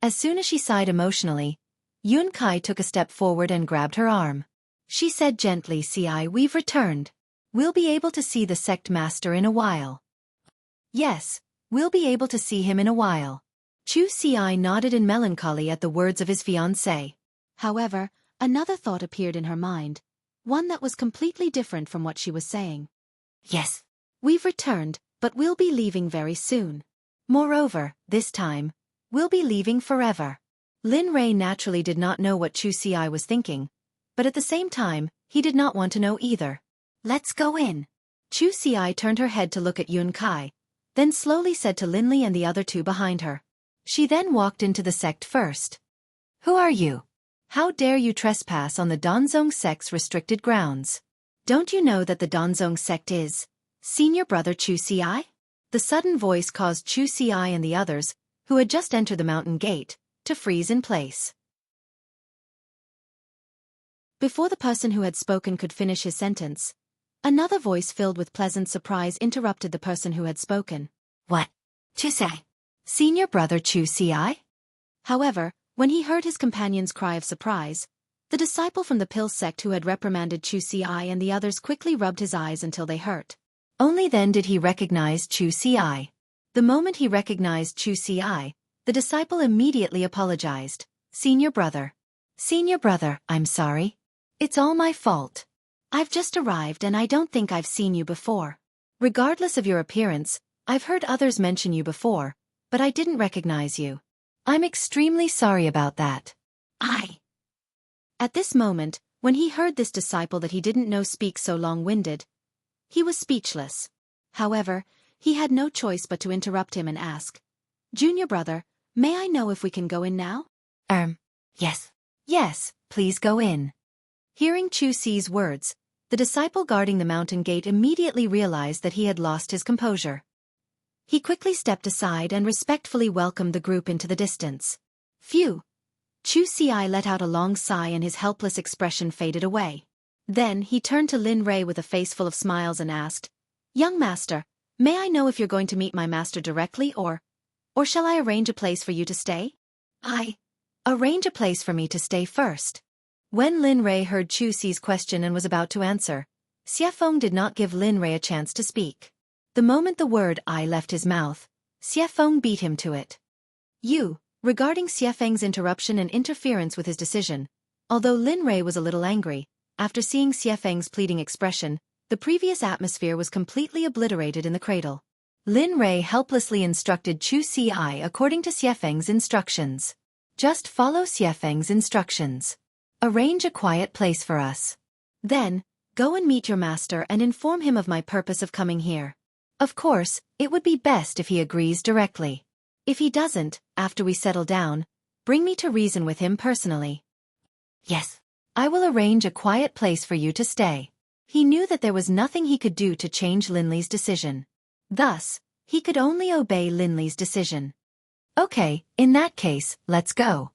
As soon as she sighed emotionally, Yun Kai took a step forward and grabbed her arm. She said gently, "See, we've returned. We'll be able to see the sect master in a while." Yes, we'll be able to see him in a while. Xueqi nodded in melancholy at the words of his fiancé. However, another thought appeared in her mind, one that was completely different from what she was saying. Yes, we've returned, but we'll be leaving very soon. Moreover, this time, we'll be leaving forever. Lin Rei naturally did not know what Xueqi was thinking, but at the same time, he did not want to know either. Let's go in. Xueqi turned her head to look at Yun Kai, then slowly said to Lin Li and the other two behind her. She then walked into the sect first. Who are you? How dare you trespass on the Donzong Sect's restricted grounds? Don't you know that the Donzong Sect is senior brother Xueqi? The sudden voice caused Xueqi and the others, who had just entered the mountain gate, to freeze in place. Before the person who had spoken could finish his sentence, another voice filled with pleasant surprise interrupted the person who had spoken. What? Xueqi? Senior brother Xueqi? However, when he heard his companion's cry of surprise, the disciple from the Pill sect who had reprimanded Xueqi and the others quickly rubbed his eyes until they hurt. Only then did he recognize Xueqi. The moment he recognized Xueqi, the disciple immediately apologized. Senior brother, I'm sorry. It's all my fault. I've just arrived and I don't think I've seen you before. Regardless of your appearance, I've heard others mention you before, but I didn't recognize you. I'm extremely sorry about that. At this moment, when he heard this disciple that he didn't know speak so long-winded, he was speechless. However, he had no choice but to interrupt him and ask, Junior brother, may I know if we can go in now? Yes. Yes, please go in. Hearing Xueqi's words, the disciple guarding the mountain gate immediately realized that he had lost his composure. He quickly stepped aside and respectfully welcomed the group into the distance. Phew! Xueqi let out a long sigh and his helpless expression faded away. Then he turned to Lin Rei with a face full of smiles and asked, Young master, may I know if you're going to meet my master directly or shall I arrange a place for you to stay? Arrange a place for me to stay first. When Lin Rei heard Xueqi's question and was about to answer, Xuefeng did not give Lin Rei a chance to speak. The moment the word I left his mouth, Xuefeng beat him to it. Regarding Xuefeng's interruption and interference with his decision, although Lin Rei was a little angry, after seeing Xuefeng's pleading expression, the previous atmosphere was completely obliterated in the cradle. Lin Rei helplessly instructed Xueqi according to Xuefeng's instructions. Just follow Xuefeng's instructions. Arrange a quiet place for us. Then, go and meet your master and inform him of my purpose of coming here. Of course, it would be best if he agrees directly. If he doesn't, after we settle down, bring me to reason with him personally. Yes. I will arrange a quiet place for you to stay. He knew that there was nothing he could do to change Linley's decision. Thus, he could only obey Linley's decision. Okay, in that case, let's go.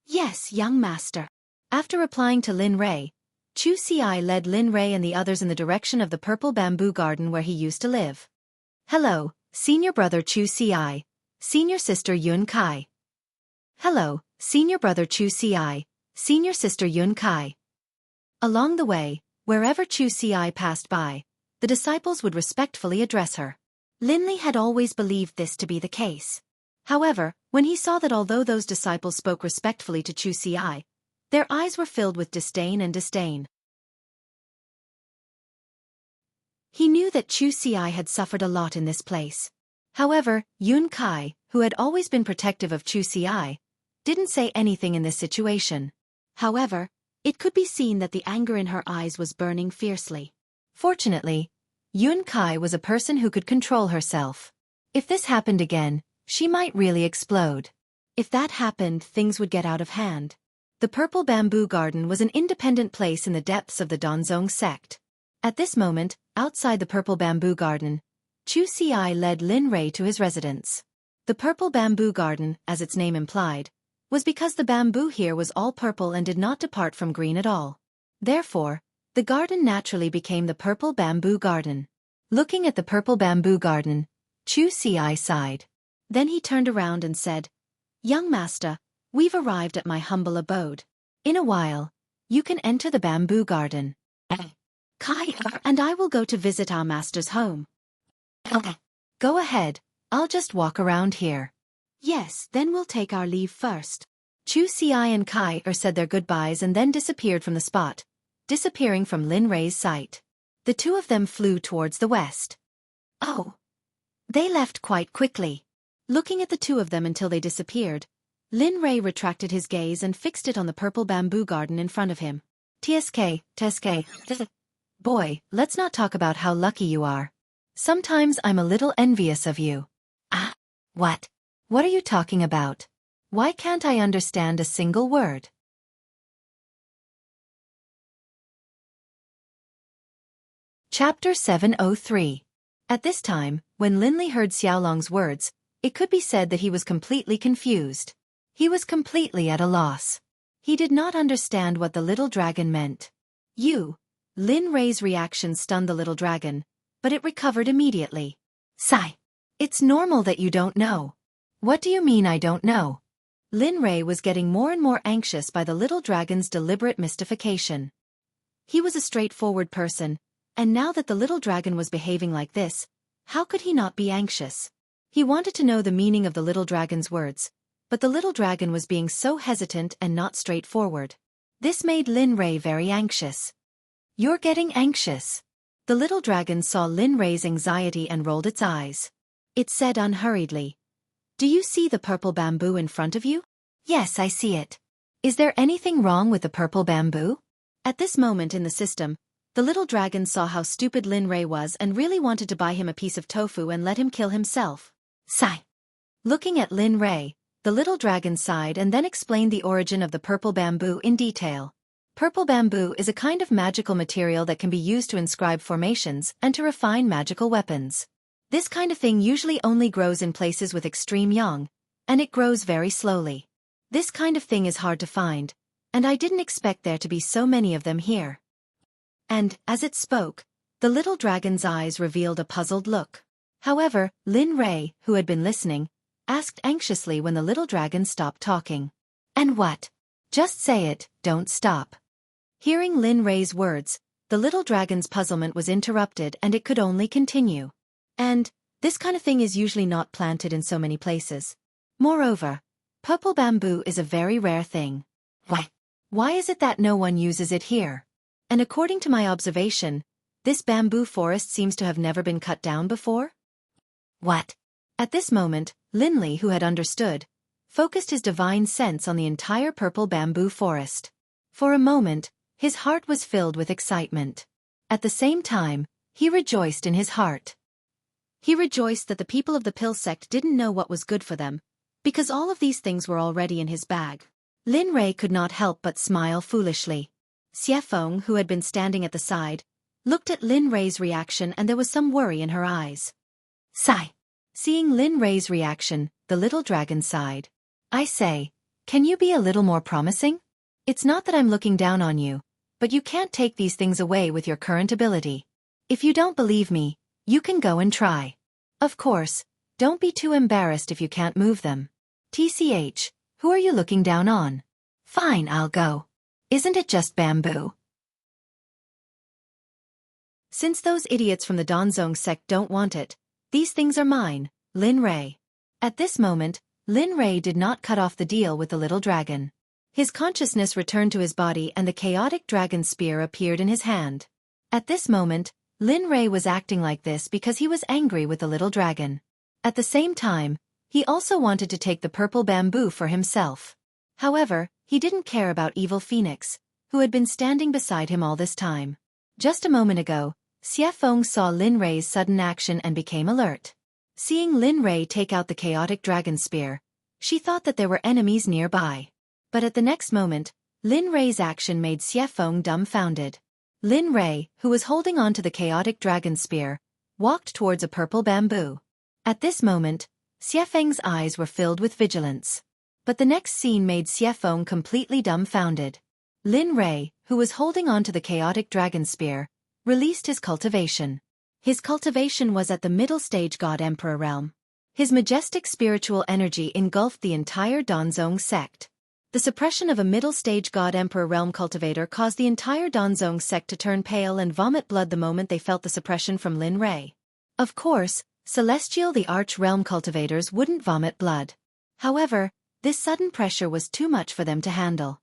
Yes, young master. After replying to Lin Rei, Xueqi led Lin Rei and the others in the direction of the purple bamboo garden where he used to live. Hello, senior brother Xueqi. Senior sister Yun Kai. Hello, senior brother Xueqi, senior sister Yun Kai. Along the way, wherever Xueqi passed by, the disciples would respectfully address her. Linley had always believed this to be the case. However, when he saw that although those disciples spoke respectfully to Xueqi, their eyes were filled with disdain. He knew that Xueqi had suffered a lot in this place. However, Yun Kai, who had always been protective of Xueqi, didn't say anything in this situation. However, it could be seen that the anger in her eyes was burning fiercely. Fortunately, Yun Kai was a person who could control herself. If this happened again, she might really explode. If that happened, things would get out of hand. The Purple Bamboo Garden was an independent place in the depths of the Donzong Sect. At this moment, outside the Purple Bamboo Garden, Xueqi led Lin Rei to his residence. The Purple Bamboo Garden, as its name implied, was because the bamboo here was all purple and did not depart from green at all. Therefore, the garden naturally became the Purple Bamboo Garden. Looking at the Purple Bamboo Garden, Xueqi sighed. Then he turned around and said, Young master, we've arrived at my humble abode. In a while, you can enter the bamboo garden. And I will go to visit our master's home. Go ahead, I'll just walk around here. Yes, then we'll take our leave first. Xueqi and Kai said their goodbyes and then disappeared from the spot, disappearing from Lin Rei's sight. The two of them flew towards the west. Oh! They left quite quickly. Looking at the two of them until they disappeared, Lin Rei retracted his gaze and fixed it on the purple bamboo garden in front of him. TSK. Boy, let's not talk about how lucky you are. Sometimes I'm a little envious of you. What? What are you talking about? Why can't I understand a single word? Chapter 703. At this time, when Linley heard Xiaolong's words, It could be said that he was completely confused. He was completely at a loss. He did not understand what the little dragon meant. Lin Rei's reaction stunned the little dragon, but it recovered immediately. Sigh. It's normal that you don't know. What do you mean I don't know? Lin Rei was getting more and more anxious by the little dragon's deliberate mystification. He was a straightforward person, and now that the little dragon was behaving like this, how could he not be anxious? He wanted to know the meaning of the little dragon's words, but the little dragon was being so hesitant and not straightforward. This made Lin Rei very anxious. You're getting anxious. The little dragon saw Lin Rei's anxiety and rolled its eyes. It said unhurriedly, "Do you see the purple bamboo in front of you?" "Yes, I see it. Is there anything wrong with the purple bamboo?" At this moment in the system, the little dragon saw how stupid Lin Rei was and really wanted to buy him a piece of tofu and let him kill himself. Sigh. Looking at Lin Rei, the little dragon sighed and then explained the origin of the purple bamboo in detail. Purple bamboo is a kind of magical material that can be used to inscribe formations and to refine magical weapons. This kind of thing usually only grows in places with extreme yang, and it grows very slowly. This kind of thing is hard to find, and I didn't expect there to be so many of them here. And, as it spoke, the little dragon's eyes revealed a puzzled look. However, Lin Rei, who had been listening, asked anxiously when the little dragon stopped talking. "And what? Just say it, don't stop." Hearing Lin Rei's words, the little dragon's puzzlement was interrupted and it could only continue. "And, this kind of thing is usually not planted in so many places. Moreover, purple bamboo is a very rare thing. Why is it that no one uses it here? And according to my observation, this bamboo forest seems to have never been cut down before?" What? At this moment, Lin Li, who had understood, focused his divine sense on the entire purple bamboo forest. For a moment, his heart was filled with excitement. At the same time, he rejoiced in his heart. He rejoiced that the people of the Pill Sect didn't know what was good for them, because all of these things were already in his bag. Lin Rei could not help but smile foolishly. Xueqi, who had been standing at the side, looked at Lin Rei's reaction and there was some worry in her eyes. Sigh. Seeing Lin Rei's reaction, the little dragon sighed. "I say, can you be a little more promising? It's not that I'm looking down on you, but you can't take these things away with your current ability. If you don't believe me, you can go and try. Of course, don't be too embarrassed if you can't move them. TCH, who are you looking down on? Fine, I'll go. Isn't it just bamboo?" Since those idiots from the Donzong Sect don't want it, these things are mine, Lin Rei. At this moment, Lin Rei did not cut off the deal with the little dragon. His consciousness returned to his body and the chaotic dragon spear appeared in his hand. At this moment, Lin Rei was acting like this because he was angry with the little dragon. At the same time, he also wanted to take the purple bamboo for himself. However, he didn't care about Evil Phoenix, who had been standing beside him all this time. Just a moment ago, Xueqi saw Lin Rei's sudden action and became alert. Seeing Lin Rei take out the chaotic dragon spear, she thought that there were enemies nearby. But at the next moment, Lin Rei's action made Xueqi dumbfounded. Lin Rei, who was holding on to the chaotic dragon spear, walked towards a purple bamboo. At this moment, Xueqi's eyes were filled with vigilance. But the next scene made Xueqi completely dumbfounded. Lin Rei, who was holding on to the chaotic dragon spear, released his cultivation. His cultivation was at the middle stage God Emperor realm. His majestic spiritual energy engulfed the entire Donzong Sect. The suppression of a middle stage God Emperor realm cultivator caused the entire Donzong Sect to turn pale and vomit blood the moment they felt the suppression from Lin Rei. Of course, Celestial the Arch realm cultivators wouldn't vomit blood. However, this sudden pressure was too much for them to handle.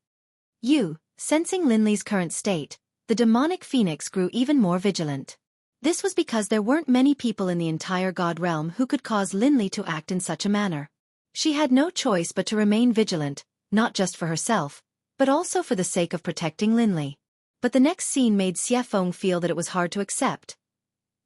Sensing Lin Li's current state, the demonic phoenix grew even more vigilant. This was because there weren't many people in the entire God realm who could cause Lin Li to act in such a manner. She had no choice but to remain vigilant, not just for herself, but also for the sake of protecting Lin Li. But the next scene made Xueqi feel that it was hard to accept.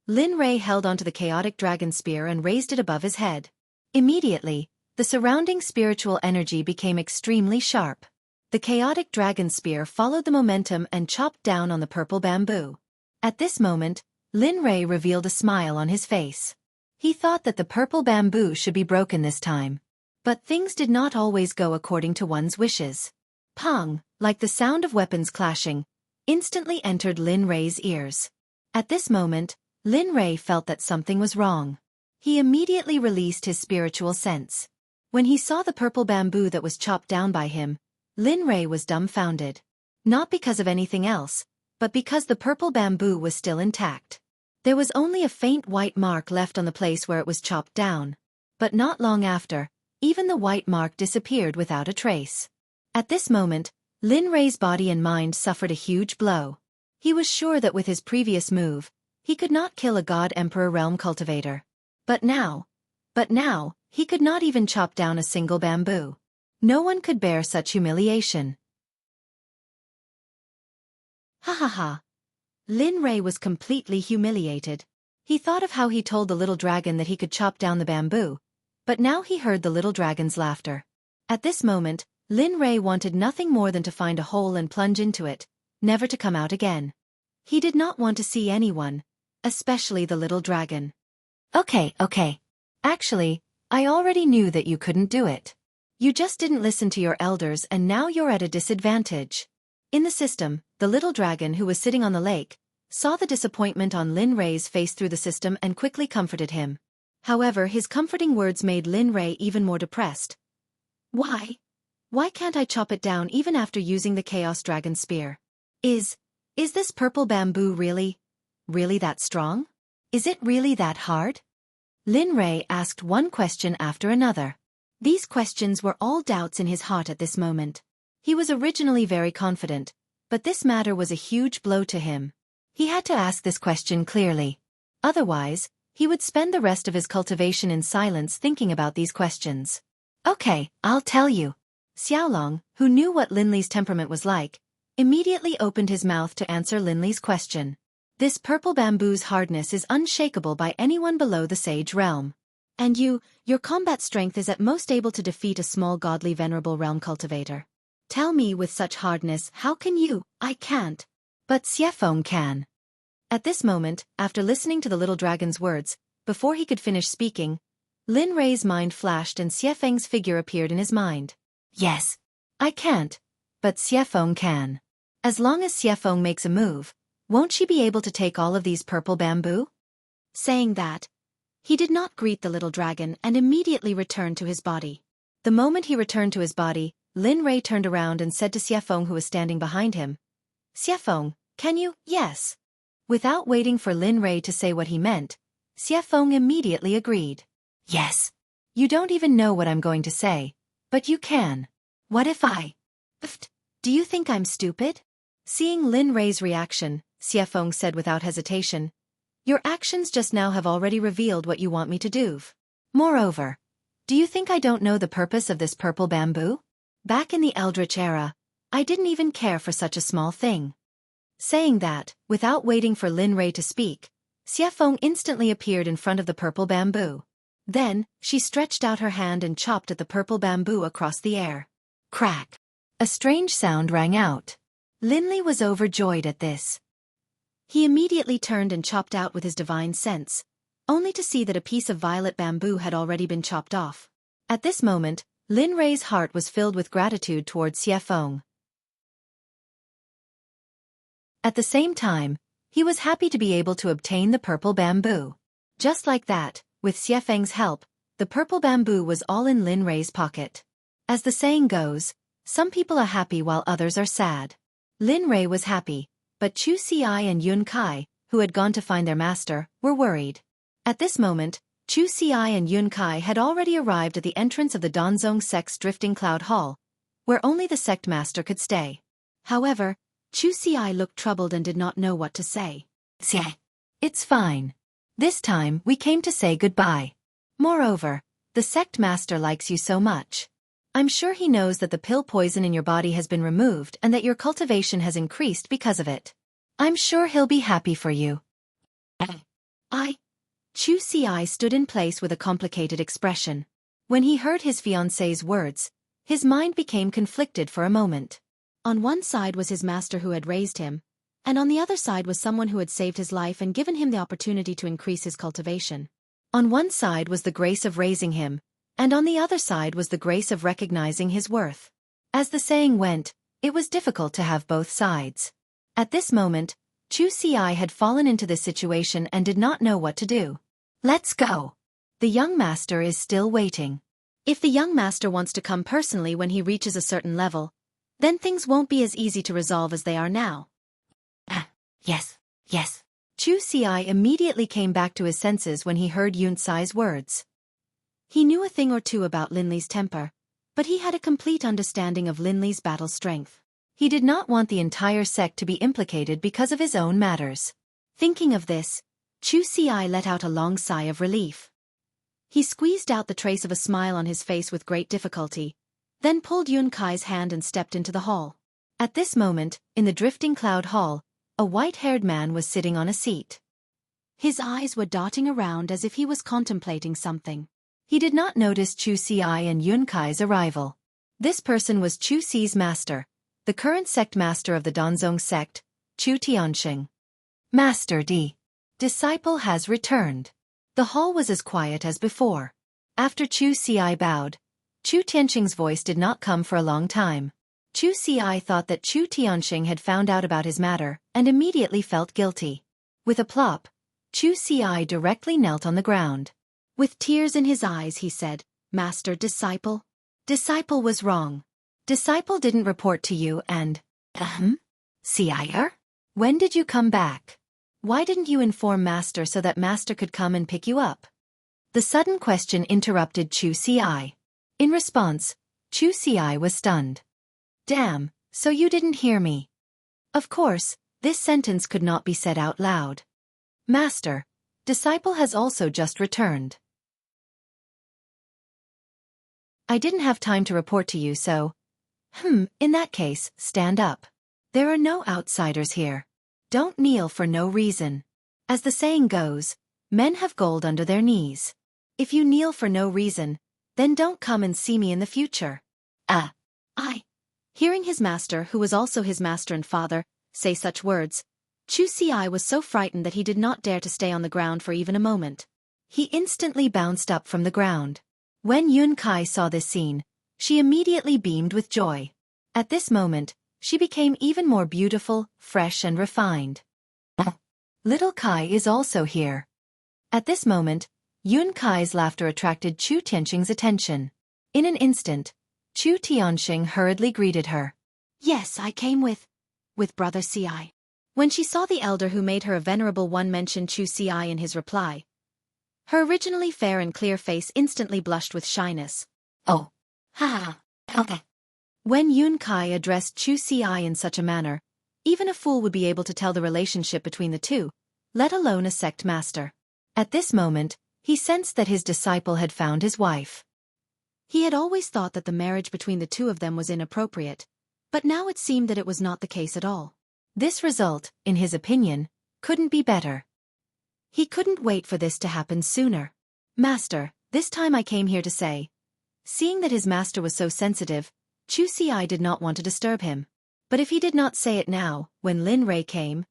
Lin Rei held onto the chaotic dragon spear and raised it above his head. Immediately, the surrounding spiritual energy became extremely sharp. The chaotic dragon spear followed the momentum and chopped down on the purple bamboo. At this moment, Lin Rei revealed a smile on his face. He thought that the purple bamboo should be broken this time. But things did not always go according to one's wishes. Pong, like the sound of weapons clashing, instantly entered Lin Rei's ears. At this moment, Lin Rei felt that something was wrong. He immediately released his spiritual sense. When he saw the purple bamboo that was chopped down by him, Lin Rei was dumbfounded. Not because of anything else, but because the purple bamboo was still intact. There was only a faint white mark left on the place where it was chopped down. But not long after, even the white mark disappeared without a trace. At this moment, Lin Rei's body and mind suffered a huge blow. He was sure that with his previous move, he could not kill a God Emperor realm cultivator. But now, he could not even chop down a single bamboo. No one could bear such humiliation. Ha ha ha. Lin Rei was completely humiliated. He thought of how he told the little dragon that he could chop down the bamboo, but now he heard the little dragon's laughter. At this moment, Lin Rei wanted nothing more than to find a hole and plunge into it, never to come out again. He did not want to see anyone, especially the little dragon. Okay. Actually, I already knew that you couldn't do it. You just didn't listen to your elders and now you're at a disadvantage. In the system, the little dragon who was sitting on the lake saw the disappointment on Lin Rei's face through the system and quickly comforted him. However, his comforting words made Lin Rei even more depressed. Why? Why can't I chop it down even after using the Chaos Dragon Spear? Is this purple bamboo really that strong? Is it really that hard? Lin Rei asked one question after another. These questions were all doubts in his heart at this moment. He was originally very confident, but this matter was a huge blow to him. He had to ask this question clearly. Otherwise, he would spend the rest of his cultivation in silence thinking about these questions. Okay, I'll tell you. Xiaolong, who knew what Lin Li's temperament was like, immediately opened his mouth to answer Lin Li's question. This purple bamboo's hardness is unshakable by anyone below the sage realm. And your combat strength is at most able to defeat a small godly venerable realm cultivator. Tell me with such hardness, how can you? I can't. But Xueqi can. At this moment, after listening to the little dragon's words, before he could finish speaking, Lin Rei's mind flashed and Xueqi's figure appeared in his mind. Yes. I can't. But Xueqi can. As long as Xueqi makes a move, won't she be able to take all of these purple bamboo? Saying that, he did not greet the little dragon and immediately returned to his body. The moment he returned to his body, Lin Rei turned around and said to Xueqi who was standing behind him, Xueqi, can you? Yes. Without waiting for Lin Rei to say what he meant, Xueqi immediately agreed. Yes. You don't even know what I'm going to say, but you can. What if I? Do you think I'm stupid? Seeing Lin Rei's reaction, Xueqi said without hesitation, Your actions just now have already revealed what you want me to do. Moreover, do you think I don't know the purpose of this purple bamboo? Back in the Eldritch era, I didn't even care for such a small thing. Saying that, without waiting for Lin Rei to speak, Xueqi instantly appeared in front of the purple bamboo. Then, she stretched out her hand and chopped at the purple bamboo across the air. Crack! A strange sound rang out. Lin Li was overjoyed at this. He immediately turned and chopped out with his divine sense, only to see that a piece of violet bamboo had already been chopped off. At this moment, Lin Rei's heart was filled with gratitude towards Xueqi. At the same time, he was happy to be able to obtain the purple bamboo. Just like that, with Xueqi's help, the purple bamboo was all in Lin Rei's pocket. As the saying goes, some people are happy while others are sad. Lin Rei was happy, but Xueqi and Yun Kai, who had gone to find their master, were worried. At this moment, Xueqi and Yun Kai had already arrived at the entrance of the Donzong Sect's drifting cloud hall, where only the sect master could stay. However, Xueqi looked troubled and did not know what to say. It's fine. This time we came to say goodbye. Moreover, the sect master likes you so much. I'm sure he knows that the pill poison in your body has been removed and that your cultivation has increased because of it. I'm sure he'll be happy for you. Xueqi stood in place with a complicated expression. When he heard his fiancée's words, his mind became conflicted for a moment. On one side was his master who had raised him, and on the other side was someone who had saved his life and given him the opportunity to increase his cultivation. On one side was the grace of raising him, and on the other side was the grace of recognizing his worth. As the saying went, it was difficult to have both sides. At this moment, Xueqi had fallen into this situation and did not know what to do. Let's go. The young master is still waiting. If the young master wants to come personally when he reaches a certain level, then things won't be as easy to resolve as they are now. Yes. Xueqi immediately came back to his senses when he heard Yuncai's words. He knew a thing or two about Linley's temper, but he had a complete understanding of Linley's battle strength. He did not want the entire sect to be implicated because of his own matters. Thinking of this, Xueqi let out a long sigh of relief. He squeezed out the trace of a smile on his face with great difficulty, then pulled Yuncai's hand and stepped into the hall. At this moment, in the drifting cloud hall, a white-haired man was sitting on a seat. His eyes were darting around as if he was contemplating something. He did not notice Xueqi and Yuncai's arrival. This person was Xueqi's master, the current sect master of the Donzong sect, Chu Tianxing. Master D. Disciple has returned. The hall was as quiet as before. After Xueqi bowed, Chu Tianxing's voice did not come for a long time. Xueqi thought that Chu Tianxing had found out about his matter and immediately felt guilty. With a plop, Xueqi directly knelt on the ground. With tears in his eyes he said, "Master Disciple." Disciple was wrong. Disciple didn't report to you and… Sire? When did you come back? Why didn't you inform Master so that Master could come and pick you up? The sudden question interrupted Xueqi. In response, Xueqi was stunned. Damn, so you didn't hear me. Of course, this sentence could not be said out loud. Master, Disciple has also just returned. I didn't have time to report to you so… in that case, stand up. There are no outsiders here. Don't kneel for no reason. As the saying goes, men have gold under their knees. If you kneel for no reason, then don't come and see me in the future. Hearing his master, who was also his master and father, say such words, Xueqi was so frightened that he did not dare to stay on the ground for even a moment. He instantly bounced up from the ground. When Yuncai saw this scene, she immediately beamed with joy. At this moment, she became even more beautiful, fresh and refined. Little Kai is also here. At this moment, Yuncai's laughter attracted Chu Tianxing's attention. In an instant, Chu Tianxing hurriedly greeted her. Yes, I came with Brother Ci. When she saw the elder who made her a venerable one mention Xueqi in his reply, her originally fair and clear face instantly blushed with shyness. Oh. Okay. When Yuncai addressed Xueqi in such a manner, even a fool would be able to tell the relationship between the two, let alone a sect master. At this moment, he sensed that his disciple had found his wife. He had always thought that the marriage between the two of them was inappropriate, but now it seemed that it was not the case at all. This result, in his opinion, couldn't be better. He couldn't wait for this to happen sooner. Master, this time I came here to say. Seeing that his master was so sensitive, Xueqi did not want to disturb him. But if he did not say it now, when Lin Rei came,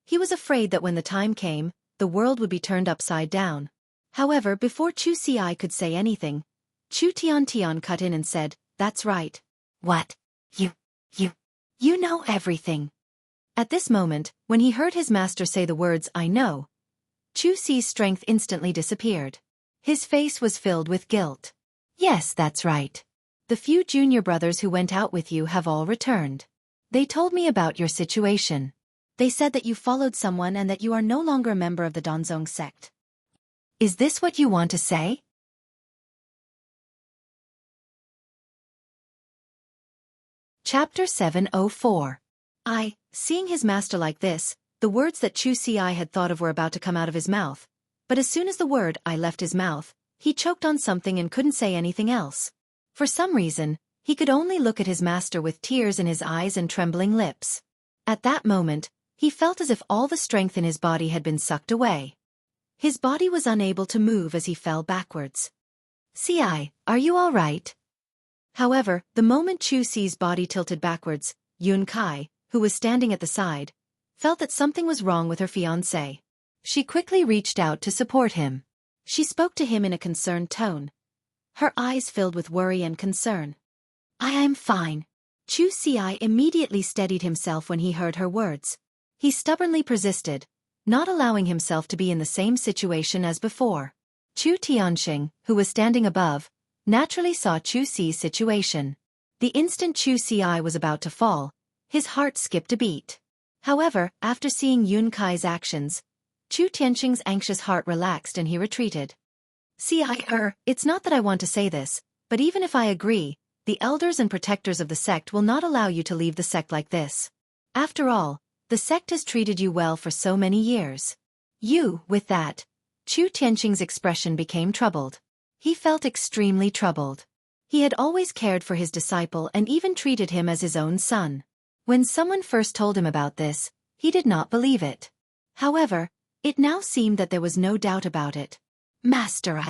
he was afraid that when the time came, the world would be turned upside down. However, before Xueqi could say anything, Chu Tian cut in and said, "That's right." What? You know everything. At this moment, when he heard his master say the words, "I know," Xueqi's strength instantly disappeared. His face was filled with guilt. Yes, that's right. The few junior brothers who went out with you have all returned. They told me about your situation. They said that you followed someone and that you are no longer a member of the Donzong sect. Is this what you want to say? Chapter 704. Seeing his master like this, the words that Xueqi had thought of were about to come out of his mouth, but as soon as the word "I" left his mouth, he choked on something and couldn't say anything else. For some reason, he could only look at his master with tears in his eyes and trembling lips. At that moment, he felt as if all the strength in his body had been sucked away. His body was unable to move as he fell backwards. "Ci, are you all right?" However, the moment Xueqi's body tilted backwards, Yuncai, who was standing at the side, felt that something was wrong with her fiancé. She quickly reached out to support him. She spoke to him in a concerned tone, her eyes filled with worry and concern. I am fine. Xueqi immediately steadied himself when he heard her words. He stubbornly persisted, not allowing himself to be in the same situation as before. Chu Tianxing, who was standing above, naturally saw Xueqi's situation. The instant Xueqi was about to fall, his heart skipped a beat. However, after seeing Yun Kai's actions, Chu Tianxing's anxious heart relaxed and he retreated. It's not that I want to say this, but even if I agree, the elders and protectors of the sect will not allow you to leave the sect like this. After all, the sect has treated you well for so many years. With that, Chu Tianxing's expression became troubled. He felt extremely troubled. He had always cared for his disciple and even treated him as his own son. When someone first told him about this, he did not believe it. However, it now seemed that there was no doubt about it. Master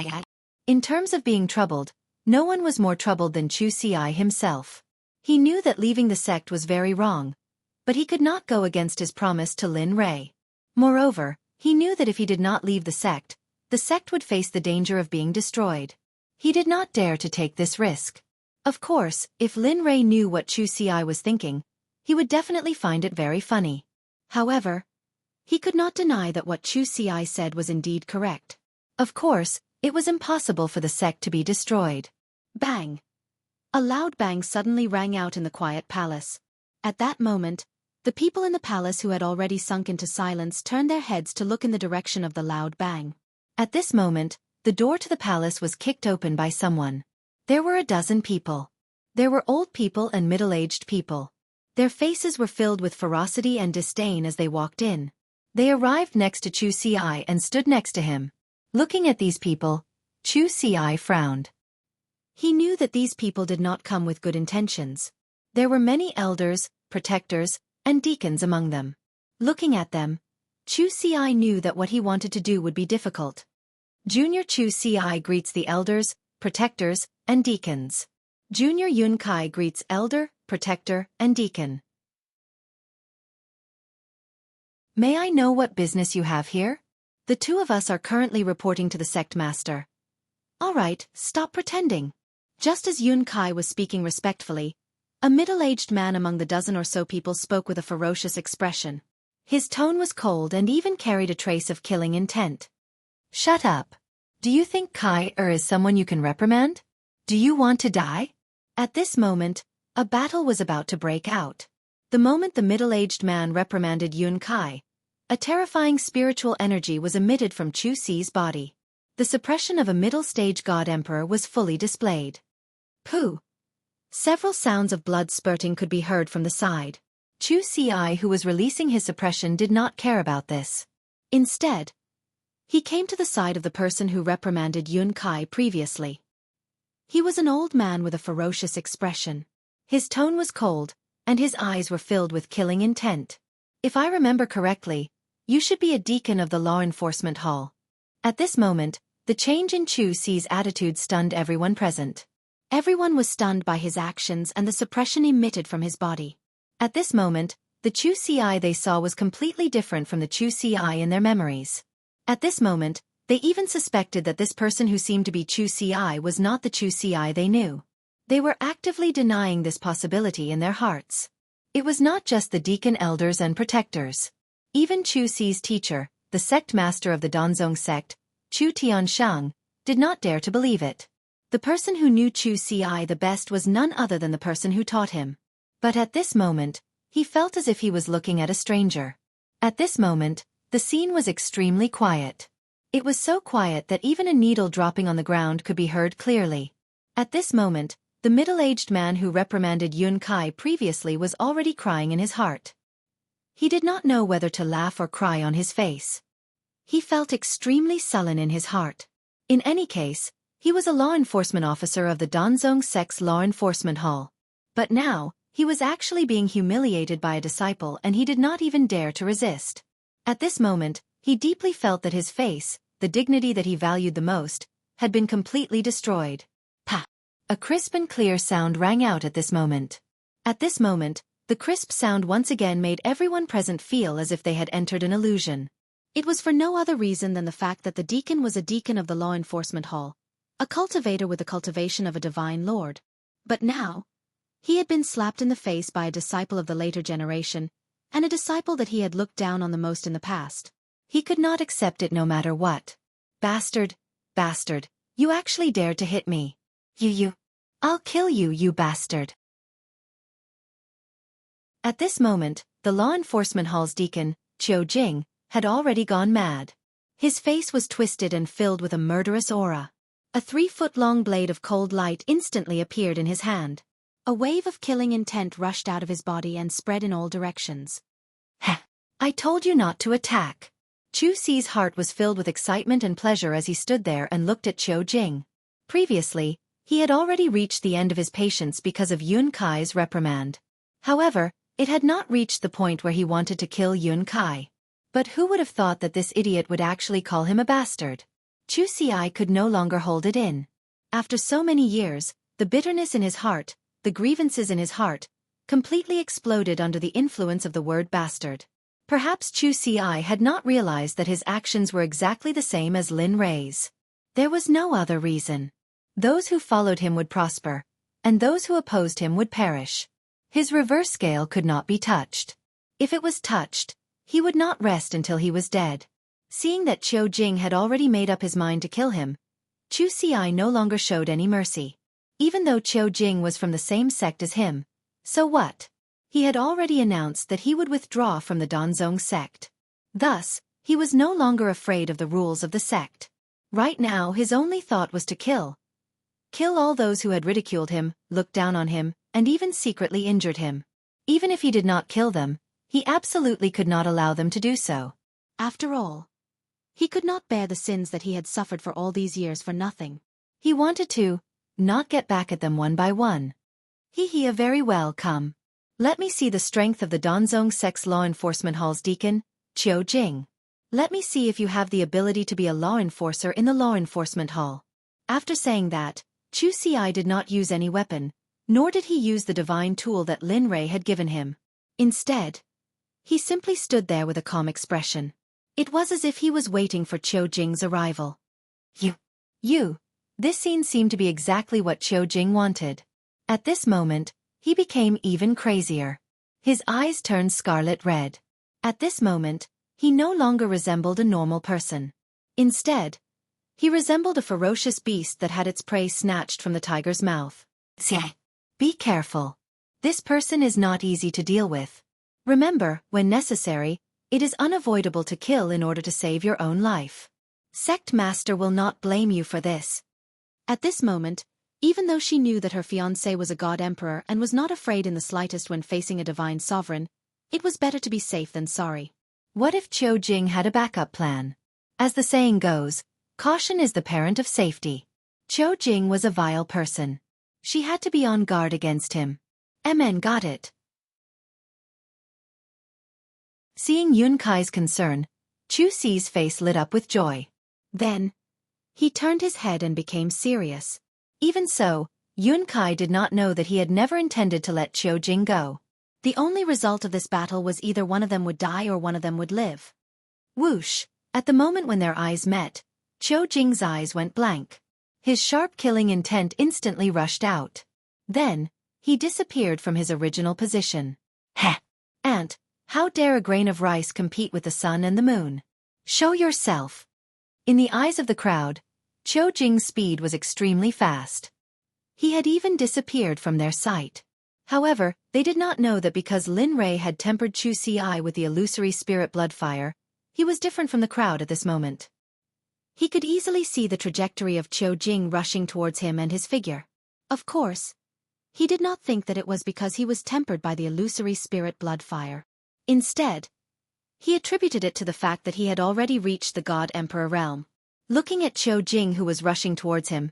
In terms of being troubled, no one was more troubled than Xueqi himself. He knew that leaving the sect was very wrong, but he could not go against his promise to Lin Rei. Moreover, he knew that if he did not leave the sect would face the danger of being destroyed. He did not dare to take this risk. Of course, if Lin Rei knew what Xueqi was thinking, he would definitely find it very funny. However, he could not deny that what Xueqi said was indeed correct. Of course, it was impossible for the sect to be destroyed. Bang! A loud bang suddenly rang out in the quiet palace. At that moment, the people in the palace who had already sunk into silence turned their heads to look in the direction of the loud bang. At this moment, the door to the palace was kicked open by someone. There were a dozen people. There were old people and middle-aged people. Their faces were filled with ferocity and disdain as they walked in. They arrived next to Xueqi and stood next to him. Looking at these people, Xueqi frowned. He knew that these people did not come with good intentions. There were many elders, protectors, and deacons among them. Looking at them, Xueqi knew that what he wanted to do would be difficult. Junior Xueqi greets the elders, protectors, and deacons. Junior Yun Kai greets elder, protector, and deacon. May I know what business you have here? The two of us are currently reporting to the sect master. All right, stop pretending. Just as Yun Kai was speaking respectfully, a middle-aged man among the dozen or so people spoke with a ferocious expression. His tone was cold and even carried a trace of killing intent. Shut up. Do you think Kai is someone you can reprimand? Do you want to die? At this moment, a battle was about to break out. The moment the middle-aged man reprimanded Yun Kai, a terrifying spiritual energy was emitted from Xueqi's body. The suppression of a middle-stage god-emperor was fully displayed. Pooh! Several sounds of blood spurting could be heard from the side. Xueqi, who was releasing his suppression, did not care about this. Instead, he came to the side of the person who reprimanded Yun Kai previously. He was an old man with a ferocious expression. His tone was cold, and his eyes were filled with killing intent. If I remember correctly, you should be a deacon of the law enforcement hall. At this moment, the change in Xueqi's attitude stunned everyone present. Everyone was stunned by his actions and the suppression emitted from his body. At this moment, the Xueqi they saw was completely different from the Xueqi in their memories. At this moment, they even suspected that this person who seemed to be Xueqi was not the Xueqi they knew. They were actively denying this possibility in their hearts. It was not just the deacon elders and protectors. Even Xueqi's teacher, the sect master of the Donzong sect, Chu Tianxiang, did not dare to believe it. The person who knew Xueqi the best was none other than the person who taught him. But at this moment, he felt as if he was looking at a stranger. At this moment, the scene was extremely quiet. It was so quiet that even a needle dropping on the ground could be heard clearly. At this moment, the middle-aged man who reprimanded Yun Kai previously was already crying in his heart. He did not know whether to laugh or cry on his face. He felt extremely sullen in his heart. In any case, he was a law enforcement officer of the Donzong sect's law enforcement hall. But now, he was actually being humiliated by a disciple and he did not even dare to resist. At this moment, he deeply felt that his face, the dignity that he valued the most, had been completely destroyed. Pa! A crisp and clear sound rang out at this moment. At this moment, the crisp sound once again made everyone present feel as if they had entered an illusion. It was for no other reason than the fact that the deacon was a deacon of the law enforcement hall, a cultivator with the cultivation of a divine lord. But now, he had been slapped in the face by a disciple of the later generation, and a disciple that he had looked down on the most in the past. He could not accept it no matter what. Bastard, bastard, you actually dared to hit me. You. I'll kill you, you bastard. At this moment, the law enforcement hall's deacon, Xueqi, had already gone mad. His face was twisted and filled with a murderous aura. A 3-foot-long blade of cold light instantly appeared in his hand. A wave of killing intent rushed out of his body and spread in all directions. Heh! I told you not to attack. Xueqi's heart was filled with excitement and pleasure as he stood there and looked at Xueqi. Previously, he had already reached the end of his patience because of Yun Kai's reprimand. However, it had not reached the point where he wanted to kill Yun Kai. But who would have thought that this idiot would actually call him a bastard? Xueqi could no longer hold it in. After so many years, the bitterness in his heart, the grievances in his heart, completely exploded under the influence of the word bastard. Perhaps Xueqi had not realized that his actions were exactly the same as Lin Rei's. There was no other reason. Those who followed him would prosper, and those who opposed him would perish. His reverse scale could not be touched. If it was touched, he would not rest until he was dead. Seeing that Xueqi had already made up his mind to kill him, Xueqi no longer showed any mercy. Even though Xueqi was from the same sect as him, so what? He had already announced that he would withdraw from the Donzong sect. Thus, he was no longer afraid of the rules of the sect. Right now his only thought was to kill. Kill all those who had ridiculed him, looked down on him, and even secretly injured him. Even if he did not kill them, he absolutely could not allow them to do so. After all, he could not bear the sins that he had suffered for all these years for nothing. He wanted to, not get back at them one by one. Very well, come. Let me see the strength of the Donzong sect's law enforcement hall's deacon, Xueqi. Let me see if you have the ability to be a law enforcer in the law enforcement hall. After saying that, Xueqi did not use any weapon, nor did he use the divine tool that Lin Rei had given him. Instead, he simply stood there with a calm expression. It was as if he was waiting for Xueqi's arrival. You. This scene seemed to be exactly what Xueqi wanted. At this moment, he became even crazier. His eyes turned scarlet red. At this moment, he no longer resembled a normal person. Instead, he resembled a ferocious beast that had its prey snatched from the tiger's mouth. Be careful. This person is not easy to deal with. Remember, when necessary, it is unavoidable to kill in order to save your own life. Sect Master will not blame you for this. At this moment, even though she knew that her fiancé was a god emperor and was not afraid in the slightest when facing a divine sovereign, it was better to be safe than sorry. What if Xueqi had a backup plan? As the saying goes, caution is the parent of safety. Xueqi was a vile person. She had to be on guard against him. MN got it. Seeing Yun Kai's concern, Xueqi's face lit up with joy. Then, he turned his head and became serious. Even so, Yun Kai did not know that he had never intended to let Xueqi go. The only result of this battle was either one of them would die or one of them would live. Whoosh! At the moment when their eyes met, Xueqi's eyes went blank. His sharp killing intent instantly rushed out. Then, he disappeared from his original position. Heh! Ant, how dare a grain of rice compete with the sun and the moon? Show yourself! In the eyes of the crowd, Xueqi's speed was extremely fast. He had even disappeared from their sight. However, they did not know that because Lin Rei had tempered Xueqi with the illusory spirit blood fire, he was different from the crowd at this moment. He could easily see the trajectory of Xueqi rushing towards him and his figure. Of course, he did not think that it was because he was tempered by the illusory spirit blood fire. Instead, he attributed it to the fact that he had already reached the God Emperor realm. Looking at Xueqi who was rushing towards him,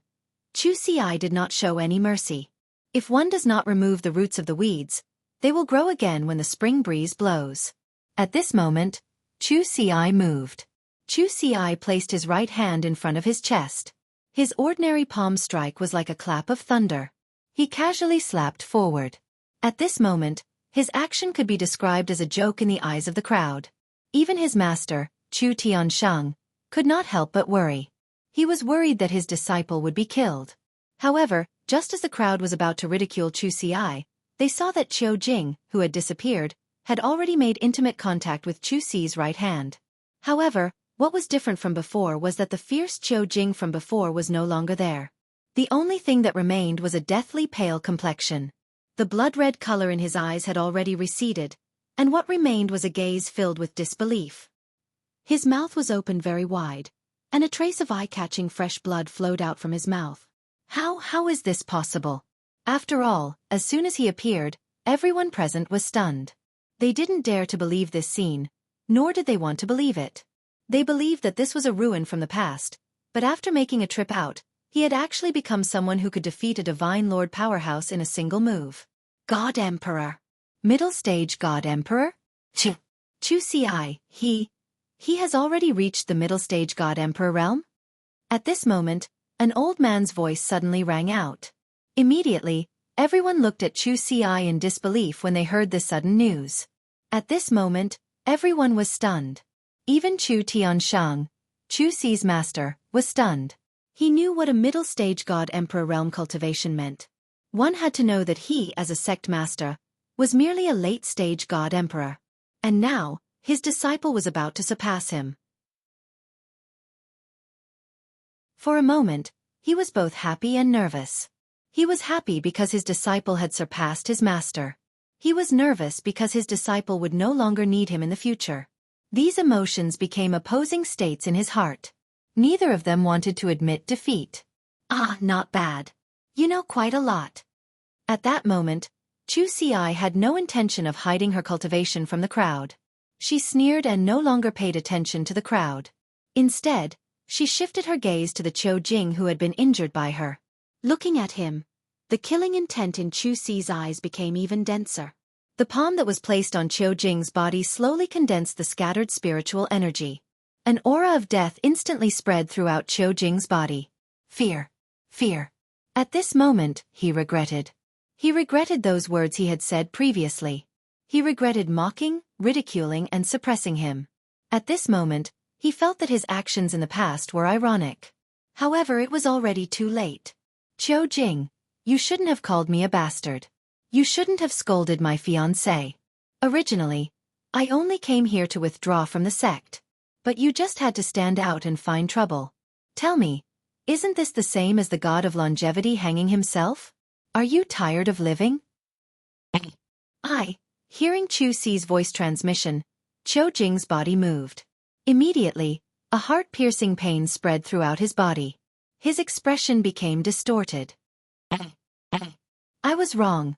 Xueqi did not show any mercy. If one does not remove the roots of the weeds, they will grow again when the spring breeze blows. At this moment, Xueqi moved. Xueqi placed his right hand in front of his chest. His ordinary palm strike was like a clap of thunder. He casually slapped forward. At this moment, his action could be described as a joke in the eyes of the crowd. Even his master, Chu Tianshang, could not help but worry. He was worried that his disciple would be killed. However, just as the crowd was about to ridicule Xueqi, they saw that Qiu Jing, who had disappeared, had already made intimate contact with Xueqi's right hand. However, what was different from before was that the fierce Qiu Jing from before was no longer there. The only thing that remained was a deathly pale complexion. The blood-red color in his eyes had already receded, and what remained was a gaze filled with disbelief. His mouth was opened very wide, and a trace of eye-catching fresh blood flowed out from his mouth. How is this possible? After all, as soon as he appeared, everyone present was stunned. They didn't dare to believe this scene, nor did they want to believe it. They believed that this was a ruin from the past, but after making a trip out, he had actually become someone who could defeat a Divine Lord powerhouse in a single move. God Emperor. Middle stage God Emperor? Xueqi, he has already reached the middle stage God Emperor realm? At this moment, an old man's voice suddenly rang out. Immediately, everyone looked at Xueqi in disbelief when they heard this sudden news. At this moment, everyone was stunned. Even Chu Tianshang, Xueqi's master, was stunned. He knew what a middle-stage God Emperor realm cultivation meant. One had to know that he, as a sect master, was merely a late-stage God Emperor. And now, his disciple was about to surpass him. For a moment, he was both happy and nervous. He was happy because his disciple had surpassed his master. He was nervous because his disciple would no longer need him in the future. These emotions became opposing states in his heart. Neither of them wanted to admit defeat. Not bad. You know quite a lot. At that moment, Xueqi had no intention of hiding her cultivation from the crowd. She sneered and no longer paid attention to the crowd. Instead, she shifted her gaze to the Qiu Jing who had been injured by her. Looking at him, the killing intent in Xueqi's eyes became even denser. The palm that was placed on Qiu Jing's body slowly condensed the scattered spiritual energy. An aura of death instantly spread throughout Qiu Jing's body. Fear. Fear. At this moment, he regretted. He regretted those words he had said previously. He regretted mocking, ridiculing and suppressing him. At this moment, he felt that his actions in the past were ironic. However, it was already too late. Qiu Jing, you shouldn't have called me a bastard. You shouldn't have scolded my fiancé. Originally, I only came here to withdraw from the sect. But you just had to stand out and find trouble. Tell me, isn't this the same as the god of longevity hanging himself? Are you tired of living? Hearing Xueqi's voice transmission, Qiu Jing's body moved. Immediately, a heart-piercing pain spread throughout his body. His expression became distorted. I was wrong.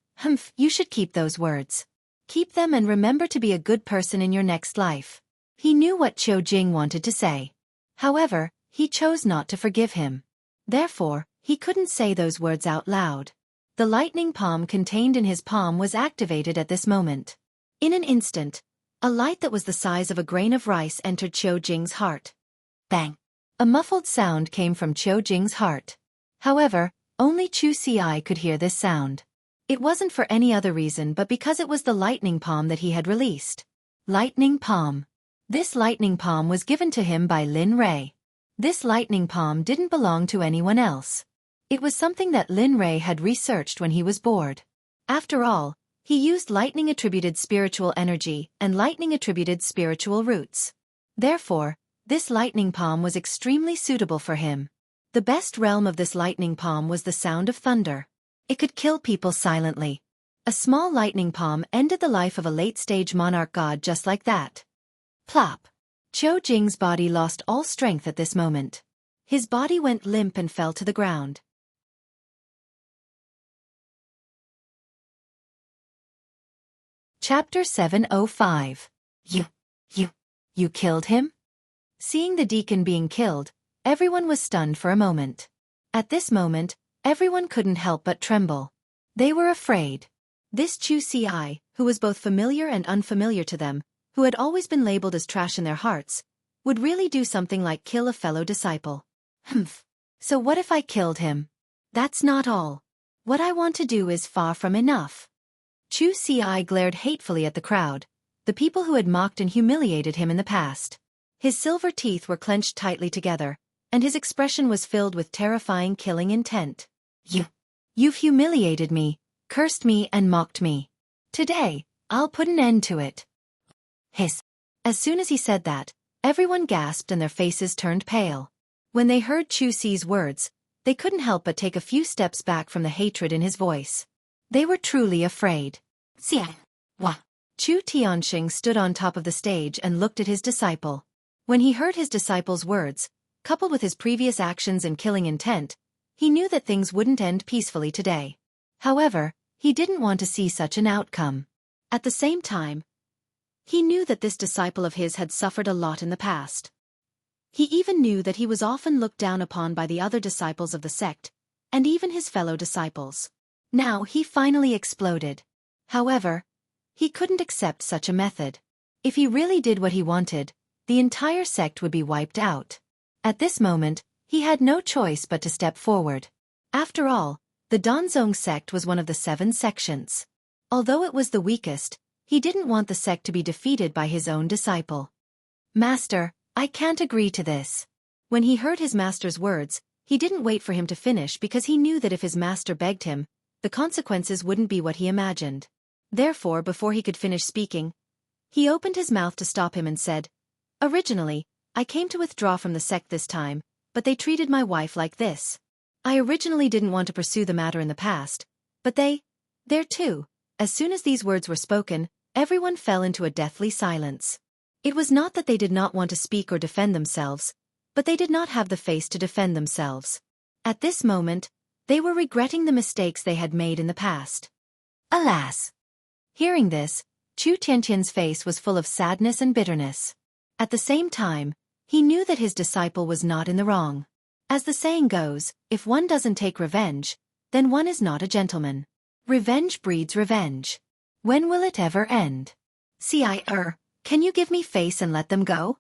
You should keep those words. Keep them and remember to be a good person in your next life. He knew what Qiu Jing wanted to say. However, he chose not to forgive him. Therefore, he couldn't say those words out loud. The lightning palm contained in his palm was activated at this moment. In an instant, a light that was the size of a grain of rice entered Qiu Jing's heart. Bang! A muffled sound came from Qiu Jing's heart. However, only Xueqi could hear this sound. It wasn't for any other reason but because it was the lightning palm that he had released. Lightning palm. This lightning palm was given to him by Lin Rei. This lightning palm didn't belong to anyone else. It was something that Lin Rei had researched when he was bored. After all, he used lightning-attributed spiritual energy and lightning-attributed spiritual roots. Therefore, this lightning palm was extremely suitable for him. The best realm of this lightning palm was the sound of thunder. It could kill people silently. A small lightning palm ended the life of a late-stage monarch god just like that. Plop! Qiu Jing's body lost all strength at this moment. His body went limp and fell to the ground. Chapter 705. You killed him? Seeing the deacon being killed, everyone was stunned for a moment. At this moment, everyone couldn't help but tremble. They were afraid. This Xueqi, who was both familiar and unfamiliar to them, who had always been labeled as trash in their hearts, would really do something like kill a fellow disciple. So what if I killed him? That's not all. What I want to do is far from enough. Xueqi glared hatefully at the crowd, the people who had mocked and humiliated him in the past. His silver teeth were clenched tightly together, and his expression was filled with terrifying killing intent. You've humiliated me, cursed me and mocked me. Today, I'll put an end to it. Hiss. As soon as he said that, everyone gasped and their faces turned pale. When they heard Xueqi's words, they couldn't help but take a few steps back from the hatred in his voice. They were truly afraid. Chu Tianxing stood on top of the stage and looked at his disciple. When he heard his disciple's words, coupled with his previous actions and killing intent, he knew that things wouldn't end peacefully today. However, he didn't want to see such an outcome. At the same time, he knew that this disciple of his had suffered a lot in the past. He even knew that he was often looked down upon by the other disciples of the sect, and even his fellow disciples. Now he finally exploded. However, he couldn't accept such a method. If he really did what he wanted, the entire sect would be wiped out. At this moment, he had no choice but to step forward. After all, the Donzong sect was one of the 7 sections. Although it was the weakest, he didn't want the sect to be defeated by his own disciple. Master, I can't agree to this. When he heard his master's words, he didn't wait for him to finish because he knew that if his master begged him, the consequences wouldn't be what he imagined. Therefore, before he could finish speaking, he opened his mouth to stop him and said, "Originally, I came to withdraw from the sect this time, but they treated my wife like this. I originally didn't want to pursue the matter in the past, but they're too." As soon as these words were spoken, everyone fell into a deathly silence. It was not that they did not want to speak or defend themselves, but they did not have the face to defend themselves. At this moment, they were regretting the mistakes they had made in the past. Alas! Hearing this, Chu Tiantian's face was full of sadness and bitterness. At the same time, he knew that his disciple was not in the wrong. As the saying goes, if one doesn't take revenge, then one is not a gentleman. Revenge breeds revenge. When will it ever end? Can you give me face and let them go?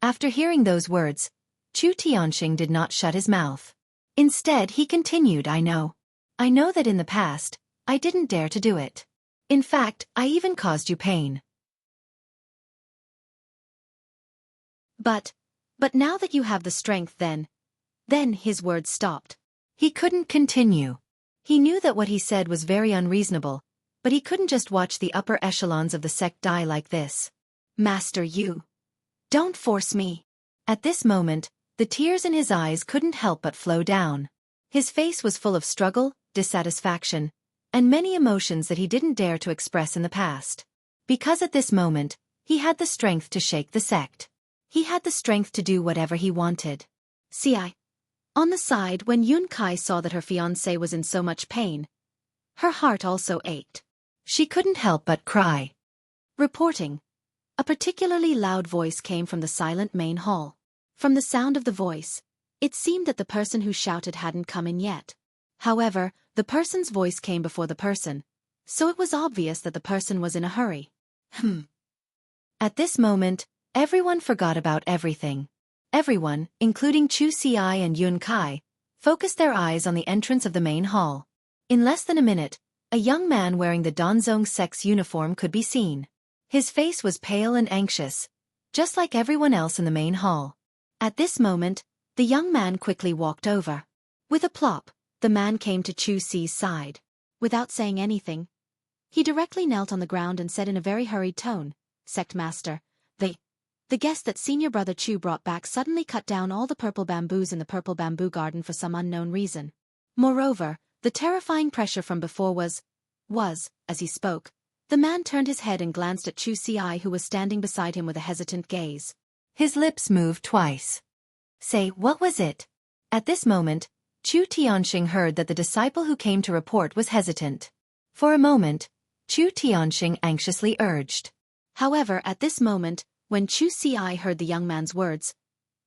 After hearing those words, Chu Tianxing did not shut his mouth. Instead, he continued, I know that in the past, I didn't dare to do it. In fact, I even caused you pain. But now that you have the strength then his words stopped. He couldn't continue. He knew that what he said was very unreasonable, but he couldn't just watch the upper echelons of the sect die like this. Master, you don't force me. At this moment, the tears in his eyes couldn't help but flow down. His face was full of struggle, dissatisfaction, and many emotions that he didn't dare to express in the past. Because at this moment, he had the strength to shake the sect. He had the strength to do whatever he wanted. On the side, when Yun Kai saw that her fiancé was in so much pain, her heart also ached. She couldn't help but cry. Reporting. A particularly loud voice came from the silent main hall. From the sound of the voice, it seemed that the person who shouted hadn't come in yet. However, the person's voice came before the person, so it was obvious that the person was in a hurry. At this moment, everyone forgot about everything. Everyone, including Xueqi and Yun Kai, focused their eyes on the entrance of the main hall. In less than a minute, a young man wearing the Donzong sect's uniform could be seen. His face was pale and anxious, just like everyone else in the main hall. At this moment, the young man quickly walked over. With a plop, the man came to Xueqi's side. Without saying anything, he directly knelt on the ground and said in a very hurried tone, "Sect Master, the guest that senior brother Chu brought back suddenly cut down all the purple bamboos in the purple bamboo garden for some unknown reason. Moreover, the terrifying pressure from before was, as he spoke, the man turned his head and glanced at Xueqi, who was standing beside him with a hesitant gaze. His lips moved twice. Say, what was it? At this moment, Chu Tianxing heard that the disciple who came to report was hesitant. For a moment, Chu Tianxing anxiously urged. However, at this moment, when Xueqi heard the young man's words,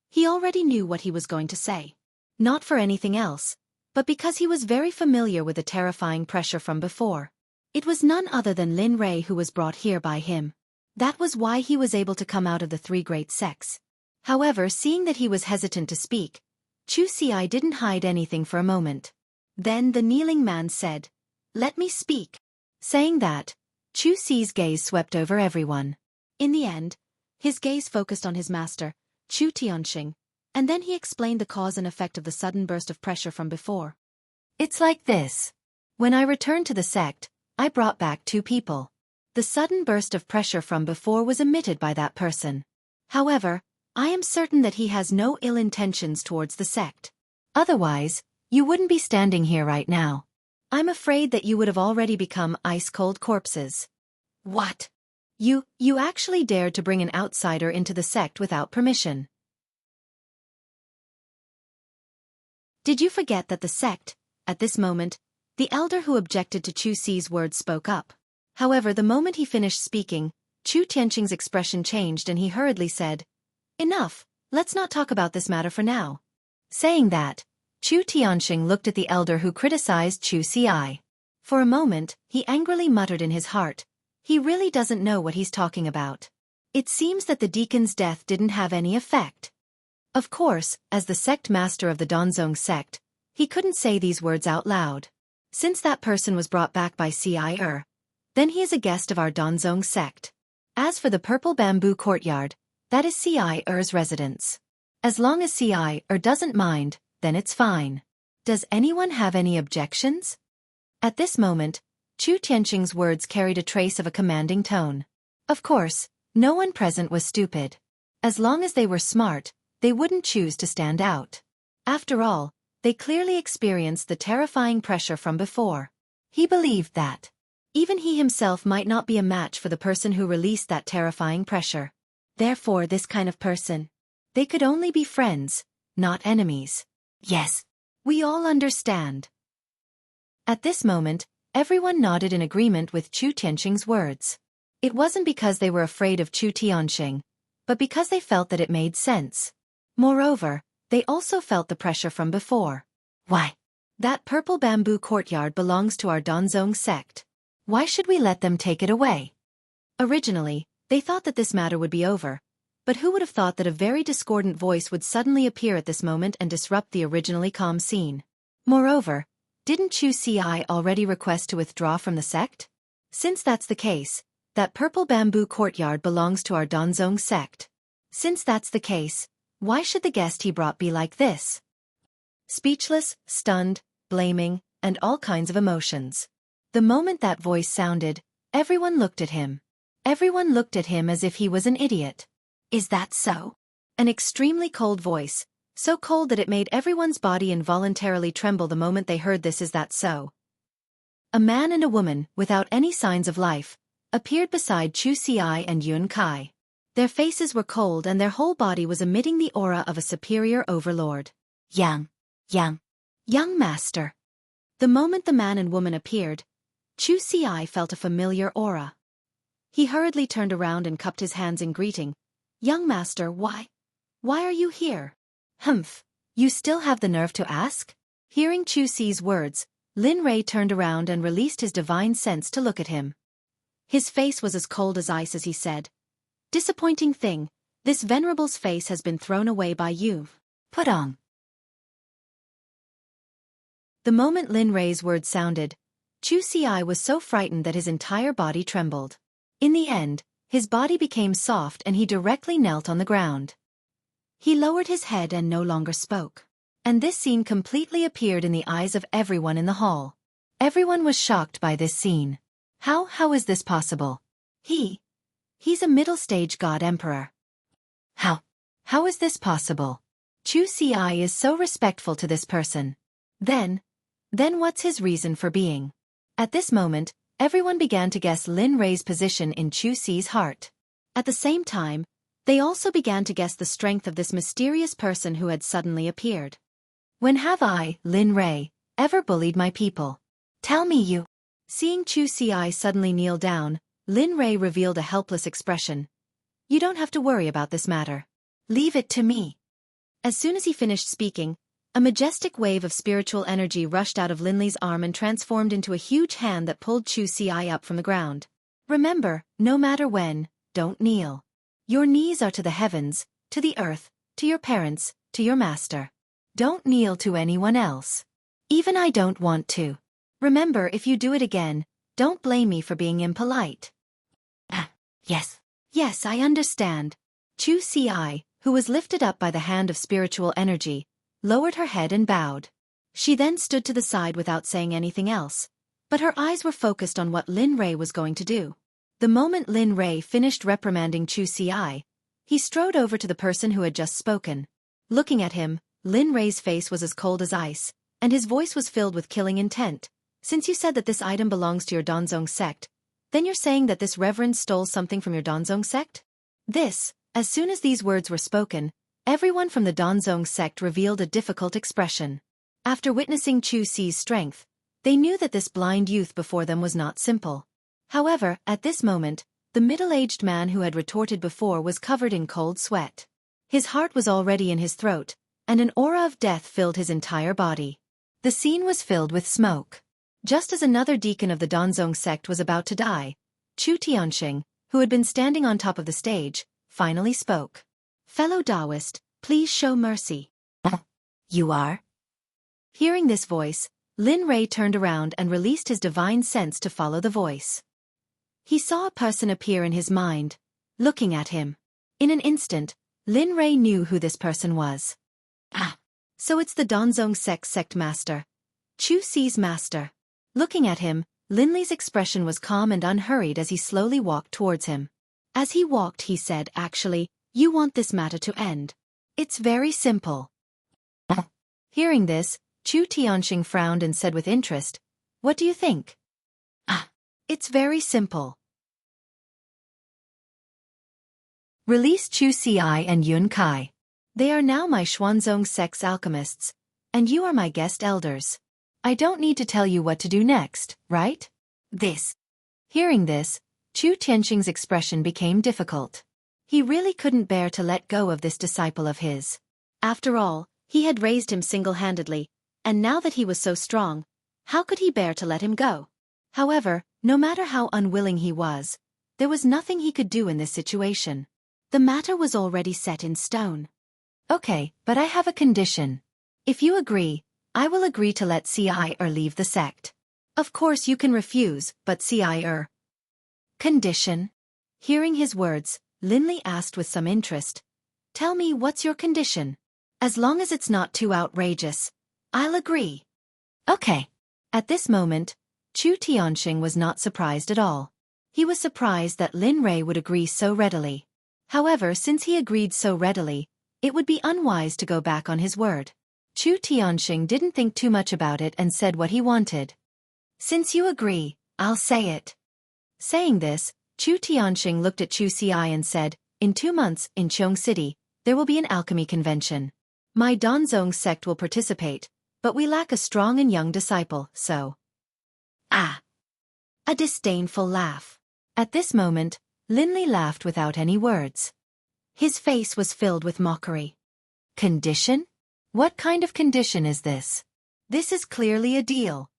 he already knew what he was going to say. Not for anything else, but because he was very familiar with the terrifying pressure from before. It was none other than Lin Rei who was brought here by him. That was why he was able to come out of the 3 great sects. However, seeing that he was hesitant to speak, Xueqi didn't hide anything for a moment. Then the kneeling man said, "Let me speak." Saying that, Xueqi's gaze swept over everyone. In the end, His gaze focused on his master, Chu Tianxing, and then he explained the cause and effect of the sudden burst of pressure from before. It's like this. When I returned to the sect, I brought back 2 people. The sudden burst of pressure from before was emitted by that person. However, I am certain that he has no ill intentions towards the sect. Otherwise, you wouldn't be standing here right now. I'm afraid that you would have already become ice-cold corpses. What? You actually dared to bring an outsider into the sect without permission. Did you forget that the sect, at this moment, the elder who objected to Chu Xi's words spoke up. However, the moment he finished speaking, Chu Tianxing's expression changed and he hurriedly said, "Enough, let's not talk about this matter for now." Saying that, Chu Tianxing looked at the elder who criticized Chu Xi. For a moment, he angrily muttered in his heart, he really doesn't know what he's talking about. It seems that the deacon's death didn't have any effect. Of course, as the sect master of the Donzong sect, he couldn't say these words out loud. Since that person was brought back by Ci, then he is a guest of our Donzong sect. As for the purple bamboo courtyard, that is Ci's residence. As long as Ci doesn't mind, then it's fine. Does anyone have any objections? At this moment, Chu Tianxing's words carried a trace of a commanding tone. Of course, no one present was stupid. As long as they were smart, they wouldn't choose to stand out. After all, they clearly experienced the terrifying pressure from before. He believed that even he himself might not be a match for the person who released that terrifying pressure. Therefore, this kind of person, they could only be friends, not enemies. Yes, we all understand. At this moment, everyone nodded in agreement with Chu Tianxing's words. It wasn't because they were afraid of Chu Tianxing, but because they felt that it made sense. Moreover, they also felt the pressure from before. Why? That purple bamboo courtyard belongs to our Donzong sect. Why should we let them take it away? Originally, they thought that this matter would be over, but who would have thought that a very discordant voice would suddenly appear at this moment and disrupt the originally calm scene? Moreover, didn't Chu Xi already request to withdraw from the sect? Since that's the case, that purple bamboo courtyard belongs to our Donzong sect. Since that's the case, why should the guest he brought be like this? Speechless, stunned, blaming, and all kinds of emotions. The moment that voice sounded, everyone looked at him. Everyone looked at him as if he was an idiot. Is that so? An extremely cold voice, so cold that it made everyone's body involuntarily tremble the moment they heard this. Is that so? A man and a woman, without any signs of life, appeared beside Chu Xi and Yun Kai. Their faces were cold and their whole body was emitting the aura of a superior overlord. Young master. The moment the man and woman appeared, Chu Xi felt a familiar aura. He hurriedly turned around and cupped his hands in greeting. Young master, why are you here? Humph, you still have the nerve to ask? Hearing Chu Xi's words, Lin Rei turned around and released his divine sense to look at him. His face was as cold as ice as he said, "Disappointing thing, this venerable's face has been thrown away by you. Put on." The moment Lin Rei's words sounded, Chu Xi was so frightened that his entire body trembled. In the end, his body became soft and he directly knelt on the ground. He lowered his head and no longer spoke. And this scene completely appeared in the eyes of everyone in the hall. Everyone was shocked by this scene. How is this possible? He's a middle-stage god-emperor. How is this possible? Chu Xi is so respectful to this person. Then what's his reason for being? At this moment, everyone began to guess Lin Rei's position in Chu Xi's heart. At the same time, they also began to guess the strength of this mysterious person who had suddenly appeared. When have I, Lin Rei, ever bullied my people? Tell me you. Seeing Chu Xi suddenly kneel down, Lin Rei revealed a helpless expression. You don't have to worry about this matter. Leave it to me. As soon as he finished speaking, a majestic wave of spiritual energy rushed out of Lin Li's arm and transformed into a huge hand that pulled Chu Xi up from the ground. Remember, no matter when, don't kneel. Your knees are to the heavens, to the earth, to your parents, to your master. Don't kneel to anyone else. Even I don't want to. Remember, if you do it again, don't blame me for being impolite. Yes, I understand. Xueqi, who was lifted up by the hand of spiritual energy, lowered her head and bowed. She then stood to the side without saying anything else, but her eyes were focused on what Lin Rei was going to do. The moment Lin Rei finished reprimanding Xueqi, he strode over to the person who had just spoken. Looking at him, Lin Rei's face was as cold as ice, and his voice was filled with killing intent. Since you said that this item belongs to your Donzong sect, then you're saying that this reverend stole something from your Donzong sect? As soon as these words were spoken, everyone from the Donzong sect revealed a difficult expression. After witnessing Xueqi's strength, they knew that this blind youth before them was not simple. However, at this moment, the middle-aged man who had retorted before was covered in cold sweat. His heart was already in his throat, and an aura of death filled his entire body. The scene was filled with smoke. Just as another deacon of the Donzong sect was about to die, Chu Tianxing, who had been standing on top of the stage, finally spoke. Fellow Taoist, please show mercy. You are? Hearing this voice, Lin Rei turned around and released his divine sense to follow the voice. He saw a person appear in his mind, looking at him. In an instant, Lin Rei knew who this person was. So it's the Donzong sect master. Xueqi's master. Looking at him, Lin Li's expression was calm and unhurried as he slowly walked towards him. As he walked, he said, "Actually, you want this matter to end. It's very simple." Hearing this, Chu Tianxing frowned and said with interest, "What do you think?" It's very simple. Release Xueqi and Yun Kai. They are now my Xuanzong sect's alchemists, and you are my guest elders. I don't need to tell you what to do next, right? Hearing this, Chu Tianxing's expression became difficult. He really couldn't bear to let go of this disciple of his. After all, he had raised him single-handedly, and now that he was so strong, how could he bear to let him go? However, no matter how unwilling he was, there was nothing he could do in this situation. The matter was already set in stone. Okay, but I have a condition. If you agree, I will agree to let Ci leave the sect. Of course you can refuse, but Ci Condition? Hearing his words, Lin Li asked with some interest. Tell me, what's your condition? As long as it's not too outrageous, I'll agree. Okay. At this moment, Chu Tianxing was not surprised at all. He was surprised that Lin Rei would agree so readily. However, since he agreed so readily, it would be unwise to go back on his word. Chu Tianxing didn't think too much about it and said what he wanted. Since you agree, I'll say it. Saying this, Chu Tianxing looked at Xueqi and said, in 2 months, in Chong City, there will be an alchemy convention. My Donzong sect will participate, but we lack a strong and young disciple, so... A disdainful laugh. At this moment, Lin Li laughed without any words. His face was filled with mockery. Condition? What kind of condition is this? This is clearly a deal.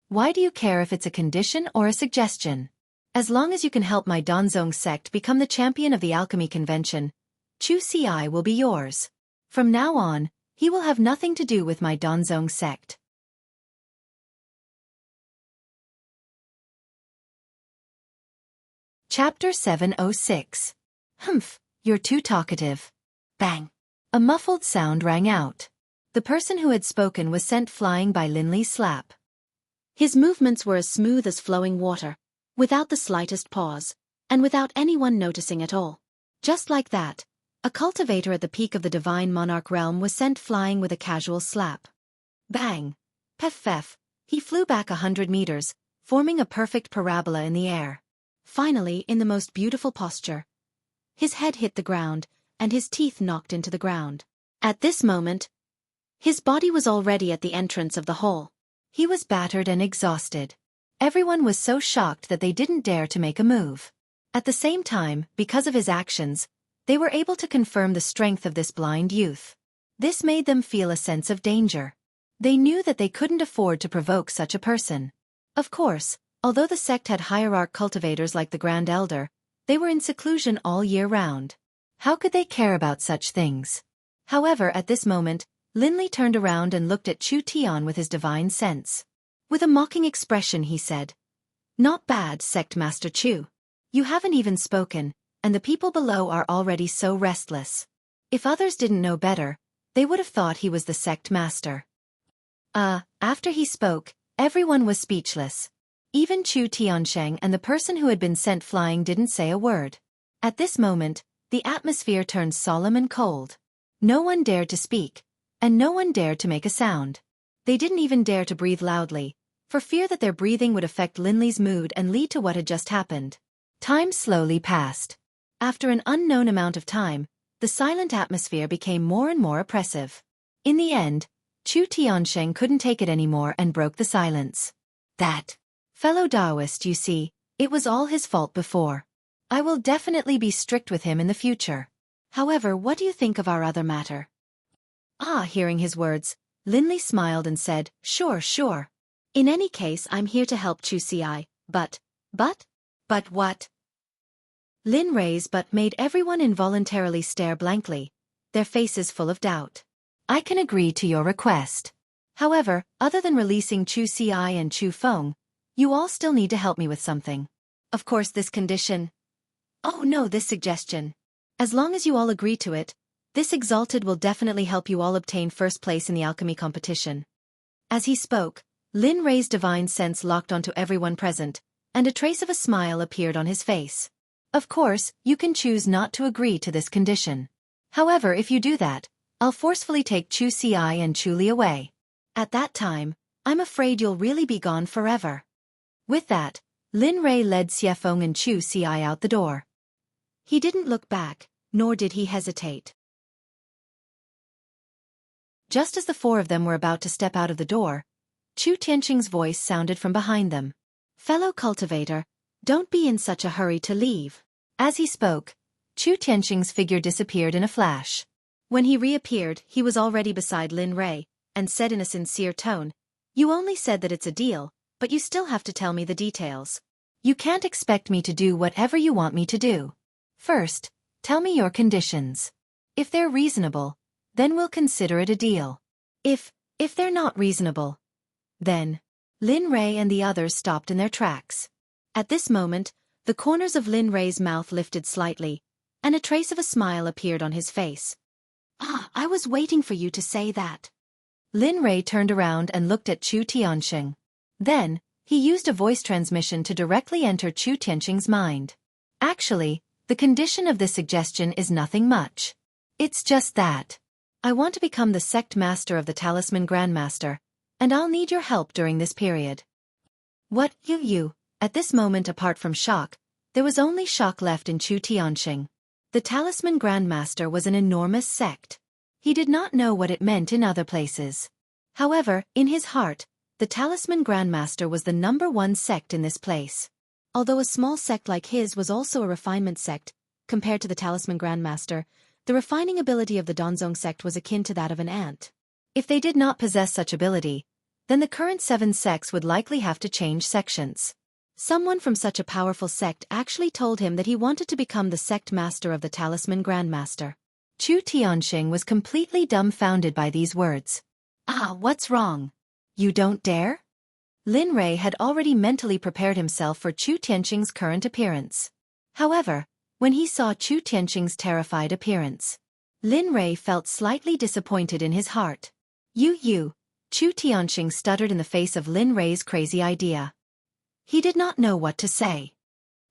Why do you care if it's a condition or a suggestion? As long as you can help my Donzong sect become the champion of the alchemy convention, Xueqi will be yours. From now on, he will have nothing to do with my Donzong sect. Chapter 706. Humph, you're too talkative. Bang. A muffled sound rang out. The person who had spoken was sent flying by Lin Li's slap. His movements were as smooth as flowing water, without the slightest pause, and without anyone noticing at all. Just like that, a cultivator at the peak of the divine monarch realm was sent flying with a casual slap. Bang! Pef! He flew back 100 meters, forming a perfect parabola in the air. Finally, in the most beautiful posture, his head hit the ground, and his teeth knocked into the ground. At this moment, his body was already at the entrance of the hole. He was battered and exhausted. Everyone was so shocked that they didn't dare to make a move. At the same time, because of his actions, they were able to confirm the strength of this blind youth. This made them feel a sense of danger. They knew that they couldn't afford to provoke such a person. Of course, although the sect had hierarch cultivators like the Grand Elder, they were in seclusion all year round. How could they care about such things? However, at this moment, Lin Li turned around and looked at Chu Tian with his divine sense. With a mocking expression he said, "Not bad, Sect Master Chu. You haven't even spoken, and the people below are already so restless. If others didn't know better, they would have thought he was the sect master. After he spoke, everyone was speechless. Even Chu Tiansheng and the person who had been sent flying didn't say a word. At this moment, the atmosphere turned solemn and cold. No one dared to speak, and no one dared to make a sound. They didn't even dare to breathe loudly, for fear that their breathing would affect Linley's mood and lead to what had just happened. Time slowly passed. After an unknown amount of time, the silent atmosphere became more and more oppressive. In the end, Chu Tiansheng couldn't take it anymore and broke the silence. That fellow Taoist, you see, it was all his fault before. I will definitely be strict with him in the future. However, what do you think of our other matter? Hearing his words, Linley smiled and said, Sure. In any case, I'm here to help Xueqi, but what? Lin Rei's but made everyone involuntarily stare blankly, their faces full of doubt. I can agree to your request. However, other than releasing Xueqi and Chu Feng, you all still need to help me with something. Of course, this condition. This suggestion. As long as you all agree to it, this Exalted will definitely help you all obtain first place in the alchemy competition. As he spoke, Lin Rei's divine sense locked onto everyone present, and a trace of a smile appeared on his face. Of course, you can choose not to agree to this condition. However, if you do that, I'll forcefully take Xueqi and Chu Li away. At that time, I'm afraid you'll really be gone forever. With that, Lin Rei led Xiefeng and Xueqi out the door. He didn't look back, nor did he hesitate. Just as the four of them were about to step out of the door, Chu Tianqing's voice sounded from behind them. Fellow cultivator, don't be in such a hurry to leave. As he spoke, Chu Tianqing's figure disappeared in a flash. When he reappeared, he was already beside Lin Rei, and said in a sincere tone, You only said that it's a deal, but you still have to tell me the details. You can't expect me to do whatever you want me to do. First, tell me your conditions. If they're reasonable, then we'll consider it a deal. If they're not reasonable, then... Lin Rei and the others stopped in their tracks. At this moment, the corners of Lin Rei's mouth lifted slightly, and a trace of a smile appeared on his face. I was waiting for you to say that. Lin Rei turned around and looked at Chu Tiansheng. Then, he used a voice transmission to directly enter Chu Tianqing's mind. Actually, the condition of this suggestion is nothing much. It's just that. I want to become the sect master of the Talisman Grandmaster, and I'll need your help during this period. What, you? At this moment, apart from shock, there was only shock left in Chu Tiansheng. The Talisman Grandmaster was an enormous sect. He did not know what it meant in other places. However, in his heart, the Talisman Grandmaster was the #1 sect in this place. Although a small sect like his was also a refinement sect, compared to the Talisman Grandmaster, the refining ability of the Donzong sect was akin to that of an ant. If they did not possess such ability, then the current 7 sects would likely have to change sections. Someone from such a powerful sect actually told him that he wanted to become the sect master of the Talisman Grandmaster. Chu Tiansheng was completely dumbfounded by these words. What's wrong? You don't dare? Lin Rei had already mentally prepared himself for Chu Tianqing's current appearance. However, when he saw Chu Tianqing's terrified appearance, Lin Rei felt slightly disappointed in his heart. Chu Tianqing stuttered in the face of Lin Rei's crazy idea. He did not know what to say.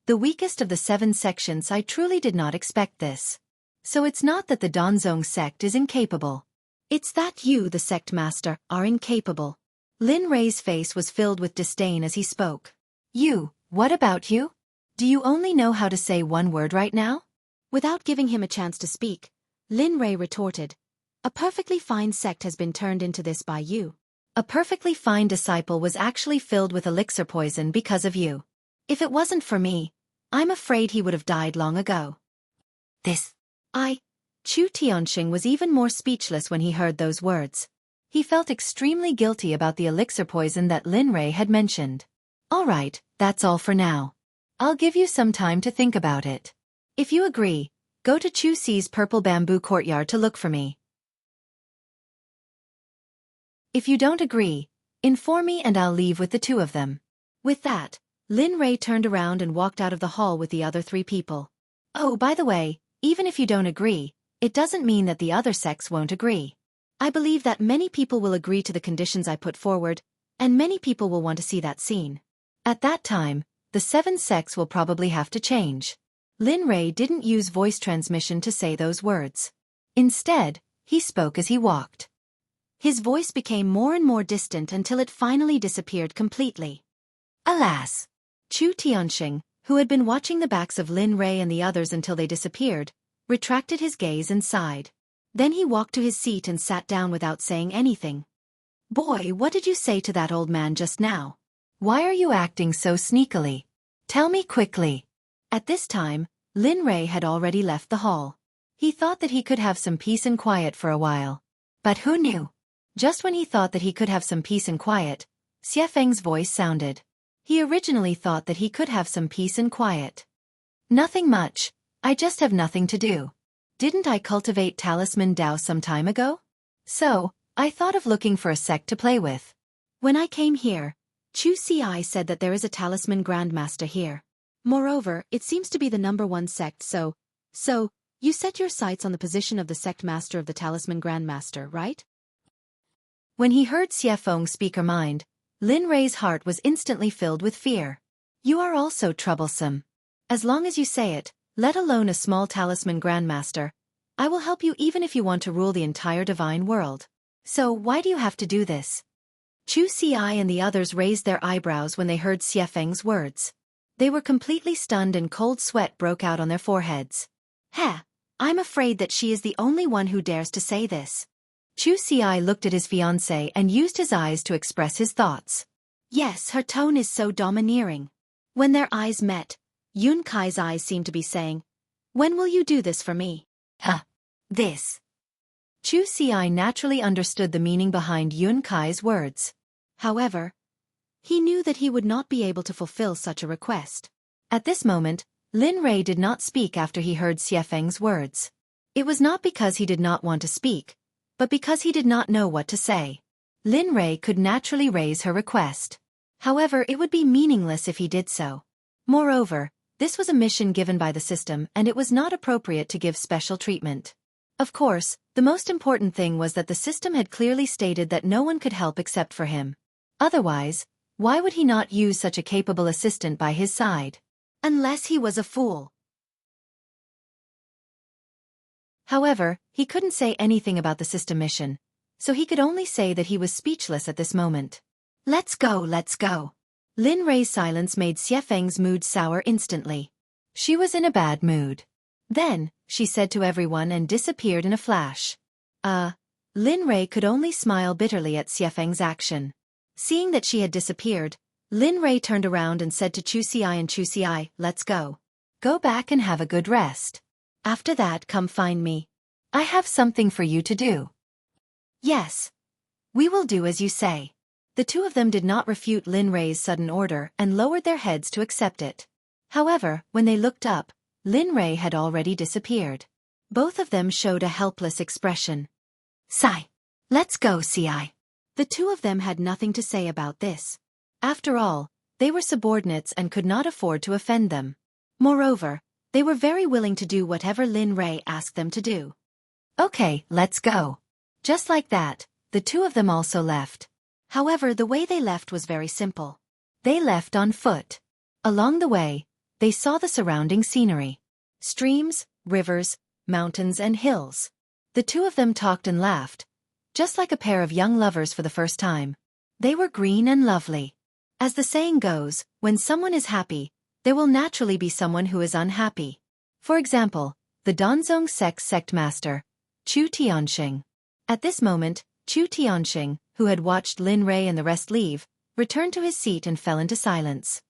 The weakest of the 7 sections. I truly did not expect this. So it's not that the Donzong sect is incapable. It's that you, the sect master, are incapable. Lin Rei's face was filled with disdain as he spoke. What about you? Do you only know how to say one word right now? Without giving him a chance to speak, Lin Rei retorted, A perfectly fine sect has been turned into this by you. A perfectly fine disciple was actually filled with elixir poison because of you. If it wasn't for me, I'm afraid he would have died long ago. Chu Tianqing was even more speechless when he heard those words. He felt extremely guilty about the elixir poison that Lin Rei had mentioned. Alright, that's all for now. I'll give you some time to think about it. If you agree, go to Chu Si's purple bamboo courtyard to look for me. If you don't agree, inform me and I'll leave with the 2 of them. With that, Lin Rei turned around and walked out of the hall with the other 3 people. Oh, by the way, even if you don't agree, it doesn't mean that the other sects won't agree. I believe that many people will agree to the conditions I put forward, and many people will want to see that scene. At that time, the 7 sects will probably have to change. Lin Rei didn't use voice transmission to say those words. Instead, he spoke as he walked. His voice became more and more distant until it finally disappeared completely. Alas! Chu Tianxing, who had been watching the backs of Lin Rei and the others until they disappeared, retracted his gaze and sighed. Then he walked to his seat and sat down without saying anything. Boy, what did you say to that old man just now? Why are you acting so sneakily? Tell me quickly. At this time, Lin Rei had already left the hall. He thought that he could have some peace and quiet for a while. But who knew? Just when he thought that he could have some peace and quiet, Xuefeng's voice sounded. He originally thought that he could have some peace and quiet. Nothing much, I just have nothing to do. Didn't I cultivate Talisman Dao some time ago? So, I thought of looking for a sect to play with. When I came here, Xueqi said that there is a Talisman Grandmaster here. Moreover, it seems to be the #1 sect, so, you set your sights on the position of the sect master of the Talisman Grandmaster, right? When he heard Xuefeng speak her mind, Lin Rei's heart was instantly filled with fear. You are also troublesome. As long as you say it, let alone a small Talisman Grandmaster, I will help you even if you want to rule the entire divine world. So why do you have to do this? Xueqi and the others raised their eyebrows when they heard Xuefeng's words. They were completely stunned and cold sweat broke out on their foreheads. I'm afraid that she is the only one who dares to say this. Xueqi looked at his fiancée and used his eyes to express his thoughts. Yes, her tone is so domineering. When their eyes met, Yun Kai's eyes seemed to be saying, "When will you do this for me?" This. Xueqi naturally understood the meaning behind Yun Kai's words. However, he knew that he would not be able to fulfill such a request. At this moment, Lin Rei did not speak after he heard Xuefeng's words. It was not because he did not want to speak, but because he did not know what to say. Lin Rei could naturally raise her request. However, it would be meaningless if he did so. Moreover, this was a mission given by the system and it was not appropriate to give special treatment. Of course, the most important thing was that the system had clearly stated that no one could help except for him. Otherwise, why would he not use such a capable assistant by his side? Unless he was a fool. However, he couldn't say anything about the system mission, so he could only say that he was speechless at this moment. Let's go, let's go. Lin Rei's silence made Xuefeng's mood sour instantly. She was in a bad mood. Then, she said to everyone and disappeared in a flash. Lin Rei could only smile bitterly at Xuefeng's action. Seeing that she had disappeared, Lin Rei turned around and said to Xueqi, let's go. Go back and have a good rest. After that, come find me. I have something for you to do. Yes. We will do as you say. The two of them did not refute Lin Rei's sudden order and lowered their heads to accept it. However, when they looked up, Lin Rei had already disappeared. Both of them showed a helpless expression. Sigh. Let's go, Ci. The two of them had nothing to say about this. After all, they were subordinates and could not afford to offend them. Moreover, they were very willing to do whatever Lin Rei asked them to do. Okay, let's go. Just like that, the two of them also left. However, the way they left was very simple. They left on foot. Along the way, they saw the surrounding scenery. Streams, rivers, mountains and hills. The two of them talked and laughed, just like a pair of young lovers for the first time. They were green and lovely. As the saying goes, when someone is happy, there will naturally be someone who is unhappy. For example, the Donzong sect master, Chu Tianxing. At this moment, Chu Tianxing, who had watched Lin Rei and the rest leave, returned to his seat and fell into silence.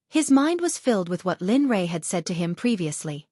His mind was filled with what Lin Rei had said to him previously.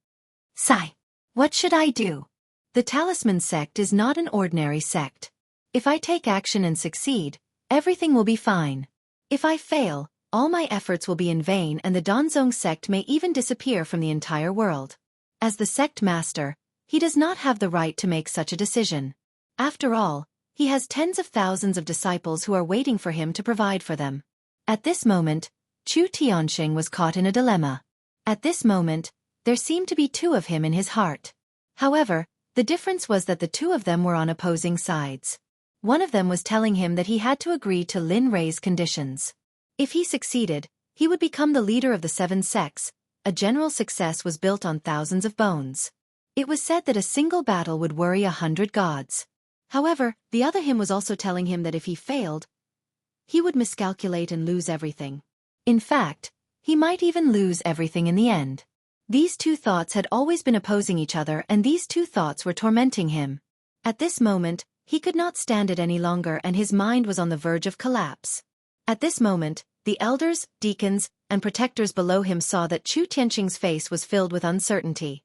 Sigh. What should I do? The Talisman sect is not an ordinary sect. If I take action and succeed, everything will be fine. If I fail, all my efforts will be in vain and the Donzong sect may even disappear from the entire world. As the sect master, he does not have the right to make such a decision. After all, he has tens of thousands of disciples who are waiting for him to provide for them. At this moment, Chu Tianxing was caught in a dilemma. At this moment, There seemed to be two of him in his heart. However, the difference was that the two of them were on opposing sides. One of them was telling him that he had to agree to Lin Rei's conditions. If he succeeded, he would become the leader of the 7 sects. A general success was built on thousands of bones. It was said that a single battle would worry 100 gods. However, the other him was also telling him that if he failed, he would miscalculate and lose everything. In fact, he might even lose everything in the end. These two thoughts had always been opposing each other, and these two thoughts were tormenting him. At this moment, he could not stand it any longer, and his mind was on the verge of collapse. At this moment, the elders, deacons, and protectors below him saw that Chu Tianqing's face was filled with uncertainty.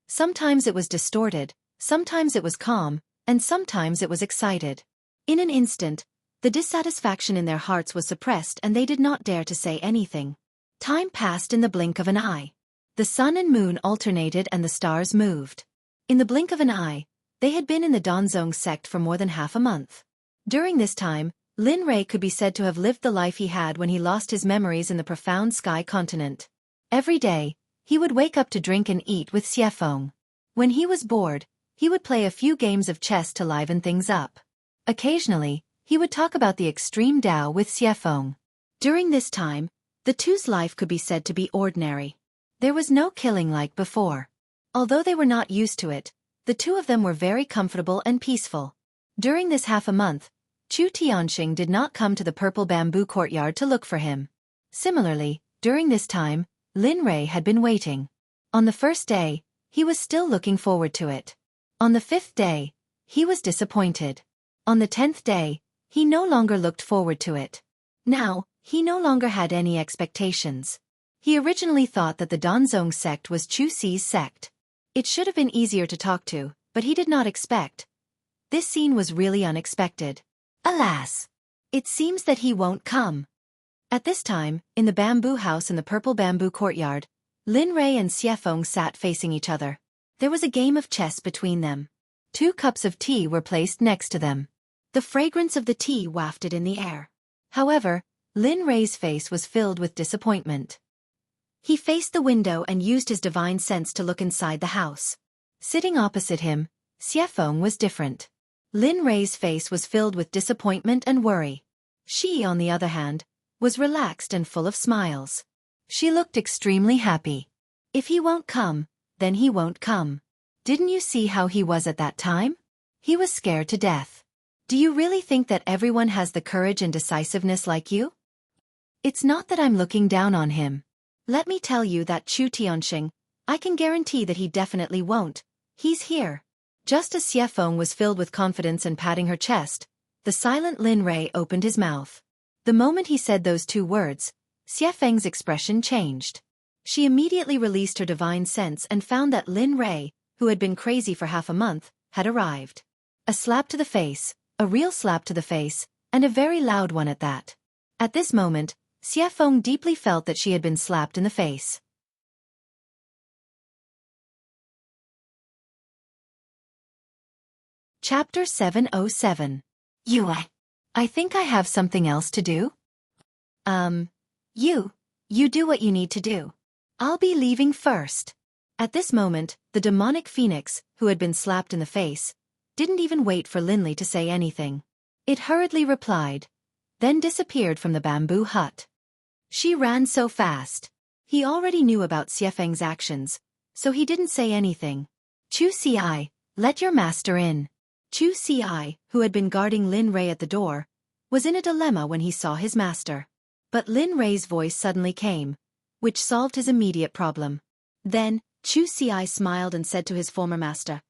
Sometimes it was distorted, sometimes it was calm, and sometimes it was excited. In an instant, the dissatisfaction in their hearts was suppressed, and they did not dare to say anything. Time passed in the blink of an eye. The sun and moon alternated and the stars moved. In the blink of an eye, they had been in the Donzong sect for more than half a month. During this time, Lin Rei could be said to have lived the life he had when he lost his memories in the profound sky continent. Every day, he would wake up to drink and eat with Xueqi. When he was bored, he would play a few games of chess to liven things up. Occasionally, he would talk about the extreme Tao with Xueqi. During this time, the two's life could be said to be ordinary. There was no killing like before. Although they were not used to it, the two of them were very comfortable and peaceful. During this half a month, Chu Tianqing did not come to the purple bamboo courtyard to look for him. Similarly, during this time, Lin Rei had been waiting. On the first day, he was still looking forward to it. On the 5th day, he was disappointed. On the 10th day, he no longer looked forward to it. Now, he no longer had any expectations. He originally thought that the Donzong sect was Chu Xi's sect. It should have been easier to talk to, but he did not expect. This scene was really unexpected. Alas! It seems that he won't come. At this time, in the bamboo house in the purple bamboo courtyard, Lin Rei and Xueqi sat facing each other. There was a game of chess between them. 2 cups of tea were placed next to them. The fragrance of the tea wafted in the air. However, Lin Rei's face was filled with disappointment. He faced the window and used his divine sense to look inside the house. Sitting opposite him, Xueqi was different. Lin Rei's face was filled with disappointment and worry. She, on the other hand, was relaxed and full of smiles. She looked extremely happy. If he won't come, then he won't come. Didn't you see how he was at that time? He was scared to death. Do you really think that everyone has the courage and decisiveness like you? It's not that I'm looking down on him. Let me tell you that Chu Tianqing, I can guarantee that he definitely won't. He's here. Just as Xueqi was filled with confidence and patting her chest, the silent Lin Rei opened his mouth. The moment he said those 2 words, Xueqi's expression changed. She immediately released her divine sense and found that Lin Rei, who had been crazy for half a month, had arrived. A slap to the face, a real slap to the face, and a very loud one at that. At this moment, Xueqi deeply felt that she had been slapped in the face. Chapter 707. I think I have something else to do. You do what you need to do. I'll be leaving first. At this moment, the demonic phoenix, who had been slapped in the face, didn't even wait for Linley to say anything. It hurriedly replied, then disappeared from the bamboo hut. She ran so fast. He already knew about Xueqi's actions, so he didn't say anything. Chu Xi, let your master in. Chu Xi, who had been guarding Lin Rei at the door, was in a dilemma when he saw his master. But Lin Rei's voice suddenly came, which solved his immediate problem. Then, Chu Xi smiled and said to his former master,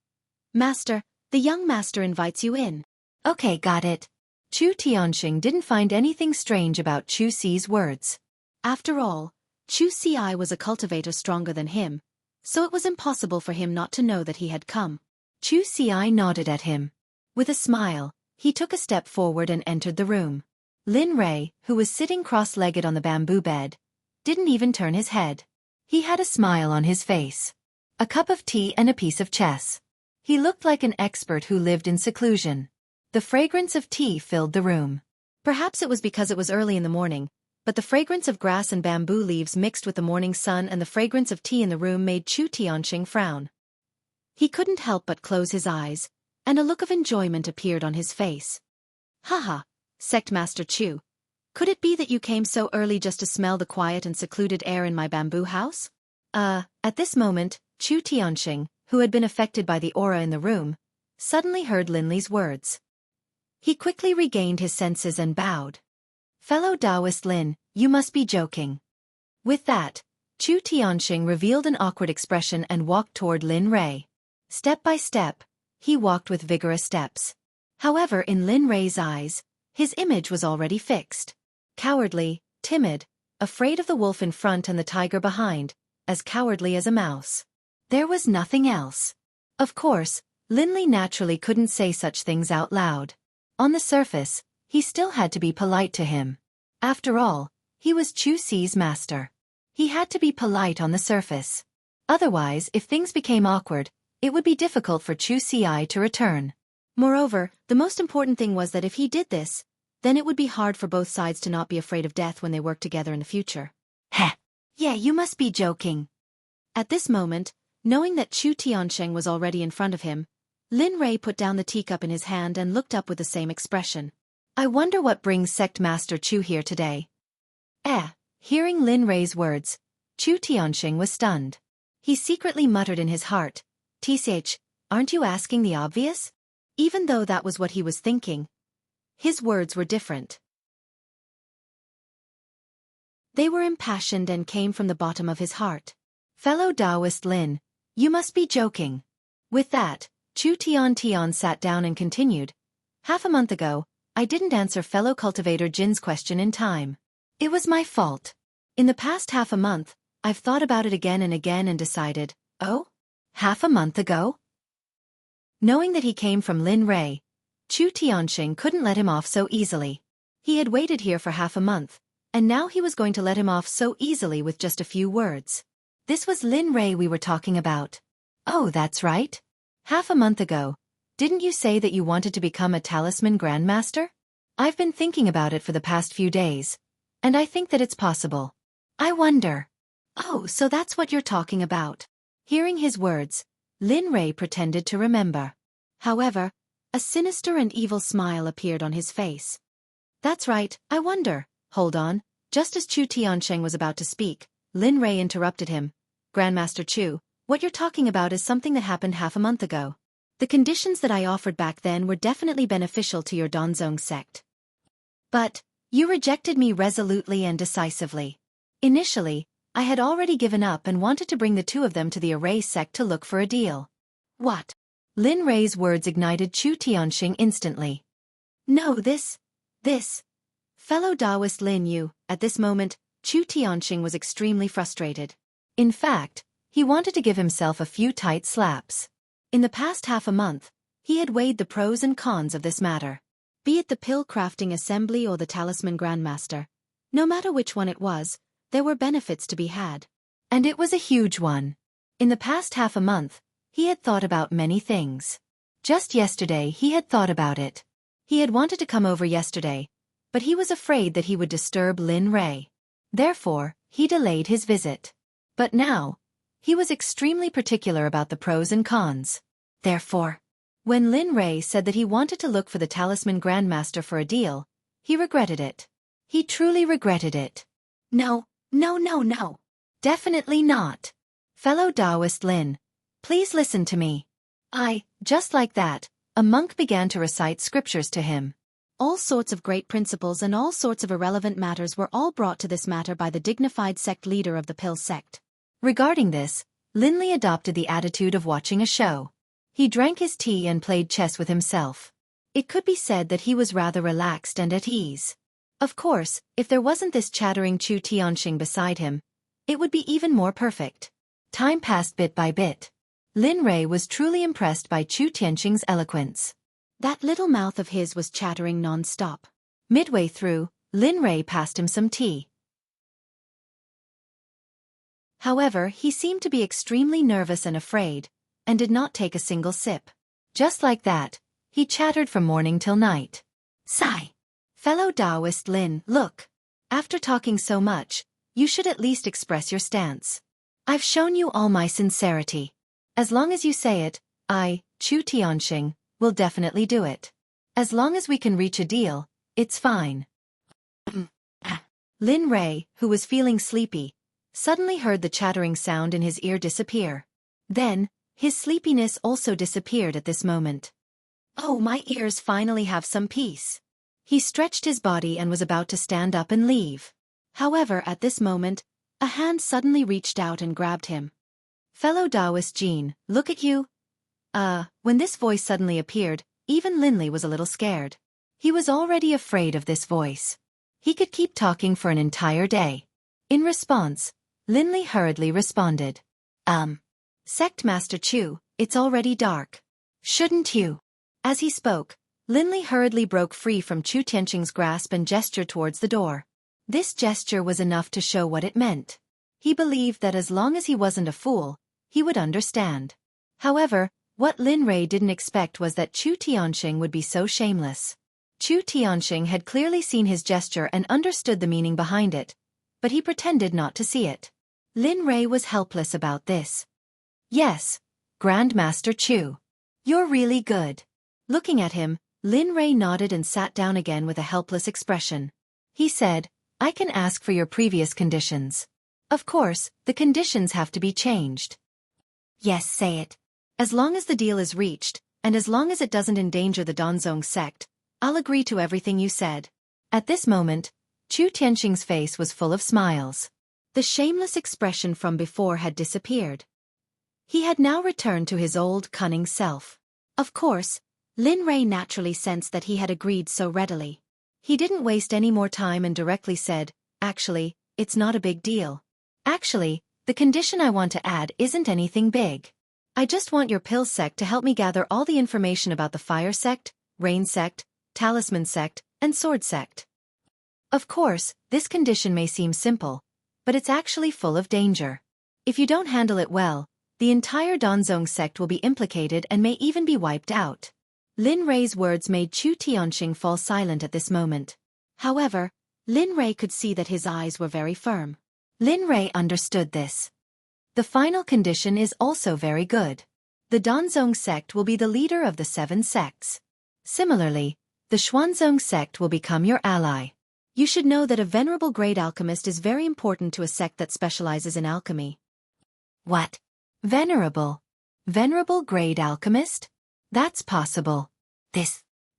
"Master, the young master invites you in." Okay, got it. Chu Tianqing didn't find anything strange about Chu Xi's words. After all, Chu Xi was a cultivator stronger than him, so it was impossible for him not to know that he had come. Chu Xi nodded at him. With a smile, he took a step forward and entered the room. Lin Rei, who was sitting cross-legged on the bamboo bed, didn't even turn his head. He had a smile on his face. A cup of tea and a piece of chess. He looked like an expert who lived in seclusion. The fragrance of tea filled the room. Perhaps it was because it was early in the morning, but the fragrance of grass and bamboo leaves mixed with the morning sun and the fragrance of tea in the room made Chu Tianxing frown. He couldn't help but close his eyes, and a look of enjoyment appeared on his face. Haha, Sect Master Chu. Could it be that you came so early just to smell the quiet and secluded air in my bamboo house? At this moment, Chu Tianxing, who had been affected by the aura in the room, suddenly heard Lin Li's words. He quickly regained his senses and bowed. Fellow Taoist Lin, you must be joking. With that, Chu Tianxing revealed an awkward expression and walked toward Lin Rei. Step by step, he walked with vigorous steps. However, in Lin Rei's eyes, his image was already fixed. Cowardly, timid, afraid of the wolf in front and the tiger behind, as cowardly as a mouse. There was nothing else. Of course, Lin Li naturally couldn't say such things out loud. On the surface, he still had to be polite to him. After all, he was Chu Xi's master. He had to be polite on the surface. Otherwise, if things became awkward, it would be difficult for Chu Xi to return. Moreover, the most important thing was that if he did this, then it would be hard for both sides to not be afraid of death when they work together in the future. Heh! Yeah, you must be joking. At this moment, knowing that Chu Tianxing was already in front of him, Lin Rei put down the teacup in his hand and looked up with the same expression. I wonder what brings Sect Master Chu here today. Hearing Lin Rei's words, Chu Tianxing was stunned. He secretly muttered in his heart, "Tch, aren't you asking the obvious?" Even though that was what he was thinking, his words were different. They were impassioned and came from the bottom of his heart. Fellow Taoist Lin, you must be joking. With that, Chu Tian sat down and continued. Half a month ago, I didn't answer fellow cultivator Jin's question in time. It was my fault. In the past half a month, I've thought about it again and decided, half a month ago? Knowing that he came from Lin Rei, Chu Tianxing couldn't let him off so easily. He had waited here for half a month, and now he was going to let him off so easily with just a few words. This was Lin Rei we were talking about. Oh, that's right. Half a month ago, didn't you say that you wanted to become a talisman grandmaster? I've been thinking about it for the past few days, and I think that it's possible. I wonder. Oh, so that's what you're talking about. Hearing his words, Lin Rei pretended to remember. However, a sinister and evil smile appeared on his face. That's right, I wonder. Hold on. Just as Chu Tianxing was about to speak, Lin Rei interrupted him. Grandmaster Chu, what you're talking about is something that happened half a month ago. The conditions that I offered back then were definitely beneficial to your Donzong sect. But, you rejected me resolutely and decisively. Initially, I had already given up and wanted to bring the two of them to the Array sect to look for a deal. What? Lin Rei's words ignited Chu Tianxing instantly. No, this. Fellow Taoist Lin Yu, at this moment, Chu Tianxing was extremely frustrated. In fact, he wanted to give himself a few tight slaps. In the past half a month, he had weighed the pros and cons of this matter. Be it the pill crafting assembly or the talisman grandmaster, no matter which one it was, there were benefits to be had. And it was a huge one. In the past half a month, he had thought about many things. Just yesterday he had thought about it. He had wanted to come over yesterday, but he was afraid that he would disturb Lin Rei. Therefore, he delayed his visit. But now, he was extremely particular about the pros and cons. Therefore, when Lin Rei said that he wanted to look for the talisman grandmaster for a deal, he regretted it. He truly regretted it. No. Definitely not. Fellow Taoist Lin, please listen to me. Just like that, a monk began to recite scriptures to him. All sorts of great principles and all sorts of irrelevant matters were all brought to this matter by the dignified sect leader of the Pill sect. Regarding this, Lin Li adopted the attitude of watching a show. He drank his tea and played chess with himself. It could be said that he was rather relaxed and at ease. Of course, if there wasn't this chattering Chu Tianxing beside him, it would be even more perfect. Time passed bit by bit. Lin Rei was truly impressed by Chu Tianxing's eloquence. That little mouth of his was chattering non-stop. Midway through, Lin Rei passed him some tea. However, he seemed to be extremely nervous and afraid, and did not take a single sip. Just like that, he chattered from morning till night. Sigh. Fellow Taoist Lin, look. After talking so much, you should at least express your stance. I've shown you all my sincerity. As long as you say it, I, Chu Tianxing, will definitely do it. As long as we can reach a deal, it's fine. Lin Rei, who was feeling sleepy, suddenly heard the chattering sound in his ear disappear. Then, his sleepiness also disappeared at this moment. Oh, my ears finally have some peace. He stretched his body and was about to stand up and leave. However, at this moment, a hand suddenly reached out and grabbed him. Fellow Taoist Jean, look at you. When this voice suddenly appeared, even Linley was a little scared. He was already afraid of this voice. He could keep talking for an entire day. In response, Linley hurriedly responded. Sect Master Chu, it's already dark. Shouldn't you? As he spoke, Linley hurriedly broke free from Chu Tianxing's grasp and gestured towards the door. This gesture was enough to show what it meant. He believed that as long as he wasn't a fool, he would understand. However, what Lin Rei didn't expect was that Chu Tianxing would be so shameless. Chu Tianxing had clearly seen his gesture and understood the meaning behind it, but he pretended not to see it. Lin Rei was helpless about this. Yes, Grandmaster Chu. You're really good. Looking at him, Lin Rei nodded and sat down again with a helpless expression. He said, I can ask for your previous conditions. Of course, the conditions have to be changed. Yes, say it. As long as the deal is reached, and as long as it doesn't endanger the Donzong sect, I'll agree to everything you said. At this moment, Chu Tianxing's face was full of smiles. The shameless expression from before had disappeared. He had now returned to his old cunning self. Of course, Lin Rei naturally sensed that he had agreed so readily. He didn't waste any more time and directly said, actually, it's not a big deal. Actually, the condition I want to add isn't anything big. I just want your pill sect to help me gather all the information about the fire sect, rain sect, talisman sect, and sword sect. Of course, this condition may seem simple, but it's actually full of danger. If you don't handle it well, the entire Donzong sect will be implicated and may even be wiped out. Lin Rei's words made Chu Tianxing fall silent at this moment. However, Lin Rei could see that his eyes were very firm. Lin Rei understood this. The final condition is also very good. The Donzong sect will be the leader of the 7 sects. Similarly, the Xuanzong sect will become your ally. You should know that a venerable great alchemist is very important to a sect that specializes in alchemy. What? Venerable? Venerable great alchemist? That's possible.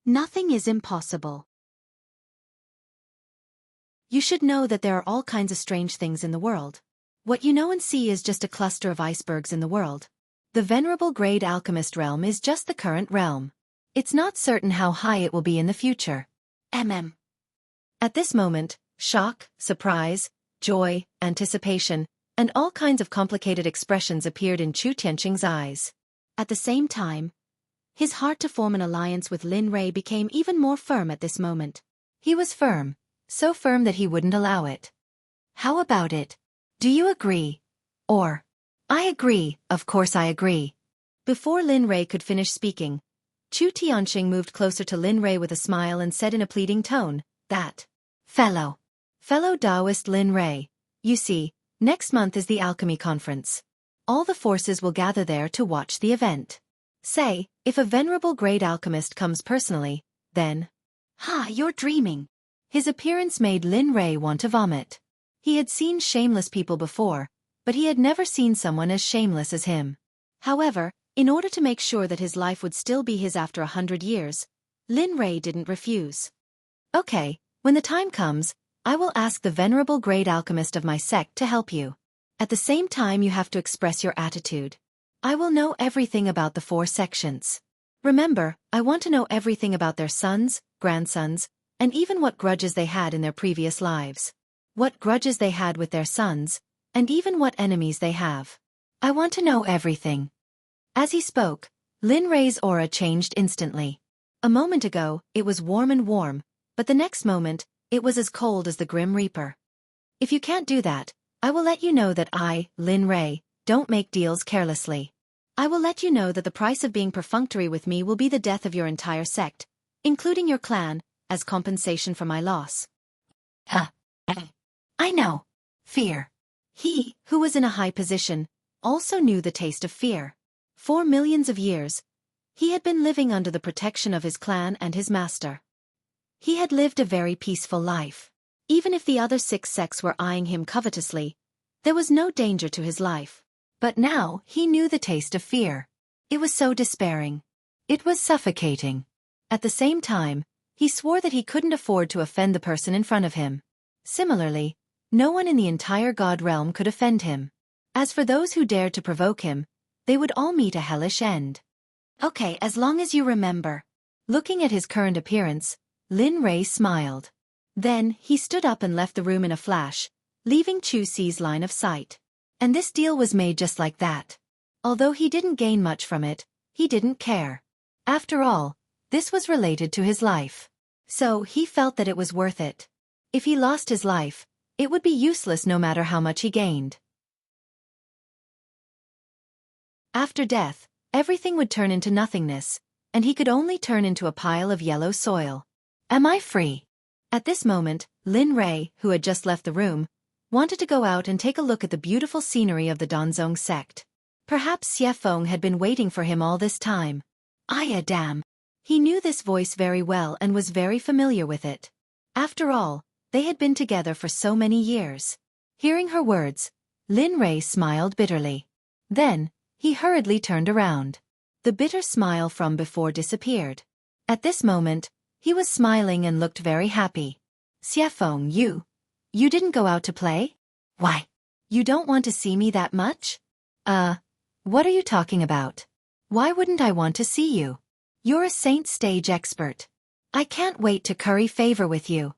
Nothing is impossible. You should know that there are all kinds of strange things in the world. What you know and see is just a cluster of icebergs in the world. The venerable grade alchemist realm is just the current realm. It's not certain how high it will be in the future. At this moment, shock, surprise, joy, anticipation, and all kinds of complicated expressions appeared in Chu Tianxing's eyes. At the same time, his heart to form an alliance with Lin Rei became even more firm at this moment. He was firm, so firm that he wouldn't allow it. How about it? Do you agree? Or, I agree, of course I agree. Before Lin Rei could finish speaking, Chu Tianxing moved closer to Lin Rei with a smile and said in a pleading tone, that, Fellow Taoist Lin Rei, you see, next month is the alchemy conference. All the forces will gather there to watch the event. Say, if a venerable great alchemist comes personally, then... you're dreaming. His appearance made Lin Rei want to vomit. He had seen shameless people before, but he had never seen someone as shameless as him. However, in order to make sure that his life would still be his after 100 years, Lin Rei didn't refuse. Okay, when the time comes, I will ask the venerable great alchemist of my sect to help you. At the same time you have to express your attitude. I will know everything about the 4 sections. Remember, I want to know everything about their sons, grandsons, and even what grudges they had in their previous lives. What grudges they had with their sons, and even what enemies they have. I want to know everything. As he spoke, Lin Rei's aura changed instantly. A moment ago, it was warm, but the next moment, it was as cold as the Grim Reaper. If you can't do that, I will let you know that I, Lin Rei, don't make deals carelessly. I will let you know that the price of being perfunctory with me will be the death of your entire sect, including your clan, as compensation for my loss. I know. Fear. He, who was in a high position, also knew the taste of fear. For millions of years, he had been living under the protection of his clan and his master. He had lived a very peaceful life. Even if the other 6 sects were eyeing him covetously, there was no danger to his life. But now he knew the taste of fear. It was so despairing. It was suffocating. At the same time, he swore that he couldn't afford to offend the person in front of him. Similarly, no one in the entire god realm could offend him. As for those who dared to provoke him, they would all meet a hellish end. Okay, as long as you remember. Looking at his current appearance, Lin Rei smiled. Then, he stood up and left the room in a flash, leaving Xueqi's line of sight. And this deal was made just like that. Although he didn't gain much from it, he didn't care. After all, this was related to his life. So he felt that it was worth it. If he lost his life, it would be useless no matter how much he gained. After death, everything would turn into nothingness, and he could only turn into a pile of yellow soil. Am I free? At this moment, Lin Rei, who had just left the room, wanted to go out and take a look at the beautiful scenery of the Donzong sect. Perhaps Xuefeng had been waiting for him all this time. Damn. He knew this voice very well and was very familiar with it. After all, they had been together for so many years. Hearing her words, Lin Rei smiled bitterly. Then, he hurriedly turned around. The bitter smile from before disappeared. At this moment, he was smiling and looked very happy. Xuefeng, you didn't go out to play? Why? You don't want to see me that much? What are you talking about? Why wouldn't I want to see you? You're a saint stage expert. I can't wait to curry favor with you.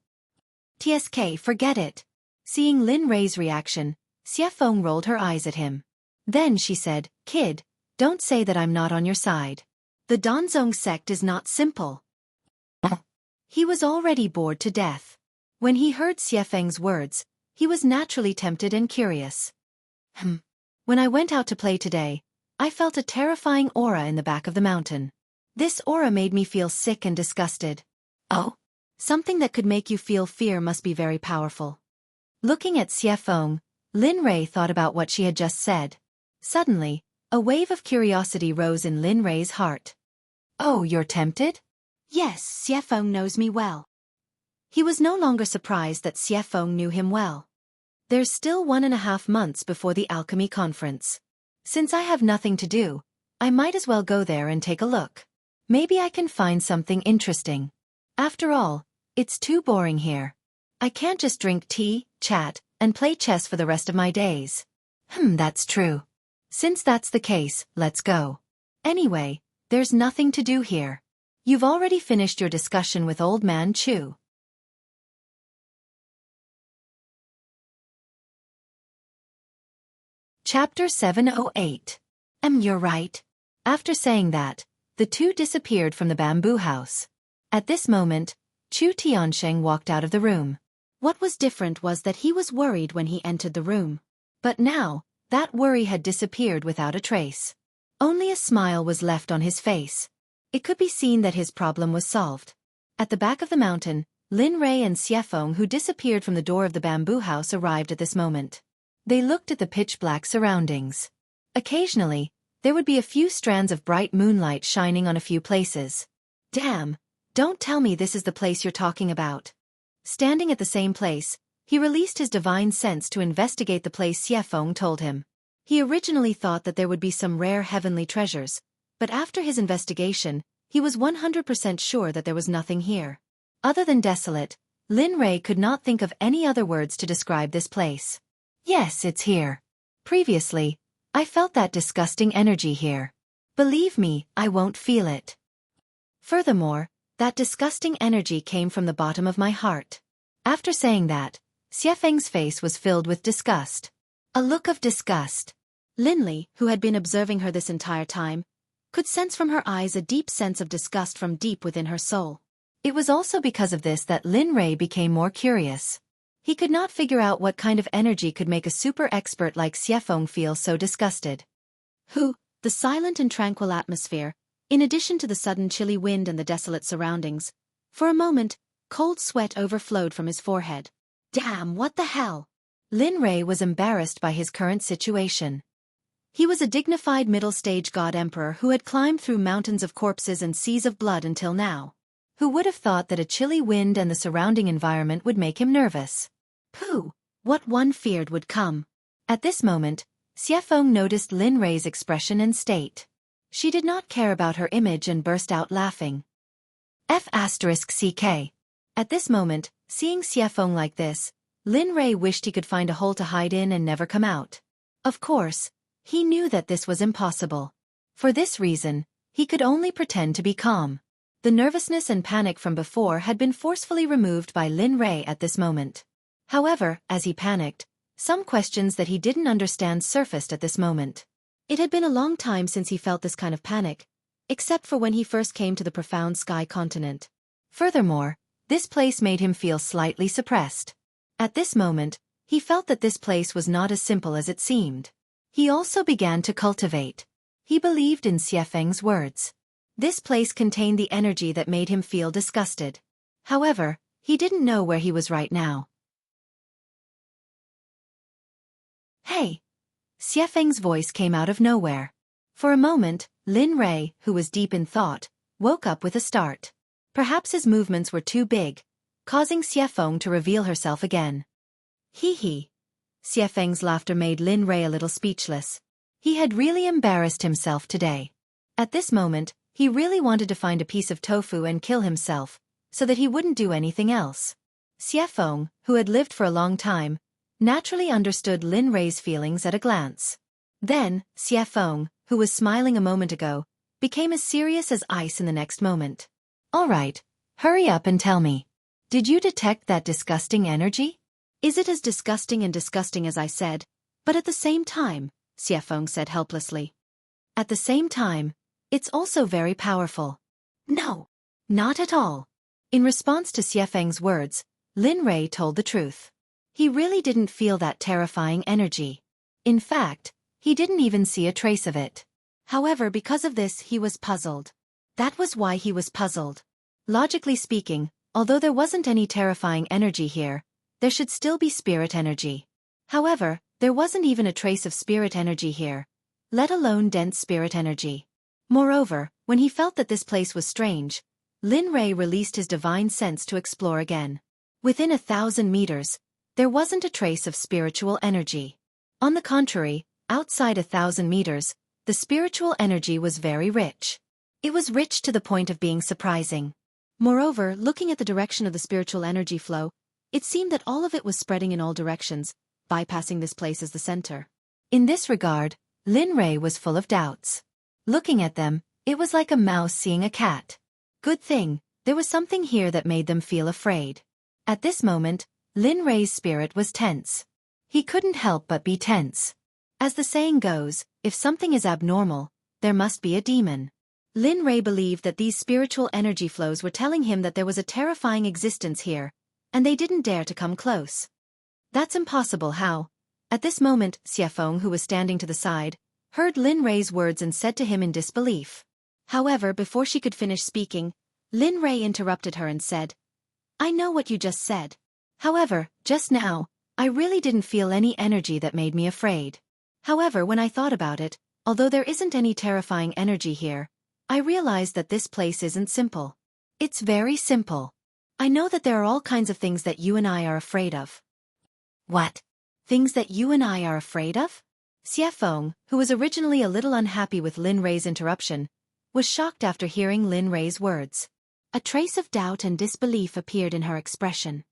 TSK, forget it. Seeing Lin Rei's reaction, Xuefeng rolled her eyes at him. Then she said, Kid, don't say that I'm not on your side. The Donzong sect is not simple. He was already bored to death. When he heard Xuefeng's words, he was naturally tempted and curious. When I went out to play today, I felt a terrifying aura in the back of the mountain. This aura made me feel sick and disgusted. Oh? Something that could make you feel fear must be very powerful. Looking at Xuefeng, Lin Rei thought about what she had just said. Suddenly, a wave of curiosity rose in Lin Rei's heart. Oh, you're tempted? Yes, Xuefeng knows me well. He was no longer surprised that Xuefeng knew him well. There's still 1.5 months before the alchemy conference. Since I have nothing to do, I might as well go there and take a look. Maybe I can find something interesting. After all, it's too boring here. I can't just drink tea, chat, and play chess for the rest of my days. That's true. Since that's the case, let's go. Anyway, there's nothing to do here. You've already finished your discussion with Old Man Chu. Chapter 708. You're right. After saying that, the two disappeared from the bamboo house. At this moment, Chu Tiansheng walked out of the room. What was different was that he was worried when he entered the room. But now, that worry had disappeared without a trace. Only a smile was left on his face. It could be seen that his problem was solved. At the back of the mountain, Lin Rei and Xuefeng, who disappeared from the door of the bamboo house, arrived at this moment. They looked at the pitch-black surroundings. Occasionally, there would be a few strands of bright moonlight shining on a few places. Damn, don't tell me this is the place you're talking about. Standing at the same place, he released his divine sense to investigate the place Xuefeng told him. He originally thought that there would be some rare heavenly treasures, but after his investigation, he was 100% sure that there was nothing here. Other than desolate, Lin Rei could not think of any other words to describe this place. Yes, it's here. Previously, I felt that disgusting energy here. Believe me, I won't feel it. Furthermore, that disgusting energy came from the bottom of my heart. After saying that, Xuefeng's face was filled with disgust. A look of disgust. Linli, who had been observing her this entire time, could sense from her eyes a deep sense of disgust from deep within her soul. It was also because of this that Lin Rei became more curious. He could not figure out what kind of energy could make a super expert like Xuefeng feel so disgusted. The silent and tranquil atmosphere, in addition to the sudden chilly wind and the desolate surroundings. For a moment, cold sweat overflowed from his forehead. Damn, what the hell? Lin Rei was embarrassed by his current situation. He was a dignified middle-stage god emperor who had climbed through mountains of corpses and seas of blood until now. Who would have thought that a chilly wind and the surrounding environment would make him nervous? Pooh, what one feared would come. At this moment, Xueqi noticed Lin Rei's expression and state. She did not care about her image and burst out laughing. F***CK. At this moment, seeing Xueqi like this, Lin Rei wished he could find a hole to hide in and never come out. Of course, he knew that this was impossible. For this reason, he could only pretend to be calm. The nervousness and panic from before had been forcefully removed by Lin Rei at this moment. However, as he panicked, some questions that he didn't understand surfaced at this moment. It had been a long time since he felt this kind of panic, except for when he first came to the profound sky continent. Furthermore, this place made him feel slightly suppressed. At this moment, he felt that this place was not as simple as it seemed. He also began to cultivate. He believed in Xueqi's words. This place contained the energy that made him feel disgusted. However, he didn't know where he was right now. Hey! Xueqi's voice came out of nowhere. For a moment, Lin Rei, who was deep in thought, woke up with a start. Perhaps his movements were too big, causing Xueqi to reveal herself again. Hee hee. Xueqi's laughter made Lin Rei a little speechless. He had really embarrassed himself today. At this moment, he really wanted to find a piece of tofu and kill himself, so that he wouldn't do anything else. Xueqi, who had lived for a long time, naturally understood Lin Rei's feelings at a glance. Then, Xueqi, who was smiling a moment ago, became as serious as ice in the next moment. All right, hurry up and tell me. Did you detect that disgusting energy? Is it as disgusting as I said, but at the same time, Xueqi said helplessly. At the same time, it's also very powerful. No, not at all. In response to Xueqi's words, Lin Rei told the truth. He really didn't feel that terrifying energy. In fact, he didn't even see a trace of it. However, because of this, he was puzzled. That was why he was puzzled. Logically speaking, although there wasn't any terrifying energy here, there should still be spirit energy. However, there wasn't even a trace of spirit energy here, let alone dense spirit energy. Moreover, when he felt that this place was strange, Lin Rei released his divine sense to explore again. Within 1,000 meters, there wasn't a trace of spiritual energy. On the contrary, outside 1,000 meters, the spiritual energy was very rich. It was rich to the point of being surprising. Moreover, looking at the direction of the spiritual energy flow, it seemed that all of it was spreading in all directions, bypassing this place as the center. In this regard, Lin Rei was full of doubts. Looking at them, it was like a mouse seeing a cat. Good thing, there was something here that made them feel afraid. At this moment, Lin Rei's spirit was tense. He couldn't help but be tense. As the saying goes, if something is abnormal, there must be a demon. Lin Rei believed that these spiritual energy flows were telling him that there was a terrifying existence here, and they didn't dare to come close. That's impossible. How? At this moment, Xueqi, who was standing to the side, heard Lin Rei's words and said to him in disbelief. However, before she could finish speaking, Lin Rei interrupted her and said, I know what you just said. However, just now, I really didn't feel any energy that made me afraid. However, when I thought about it, although there isn't any terrifying energy here, I realized that this place isn't simple. It's very simple. I know that there are all kinds of things that you and I are afraid of. What? Things that you and I are afraid of? Xueqi, who was originally a little unhappy with Lin Rei's interruption, was shocked after hearing Lin Rei's words. A trace of doubt and disbelief appeared in her expression.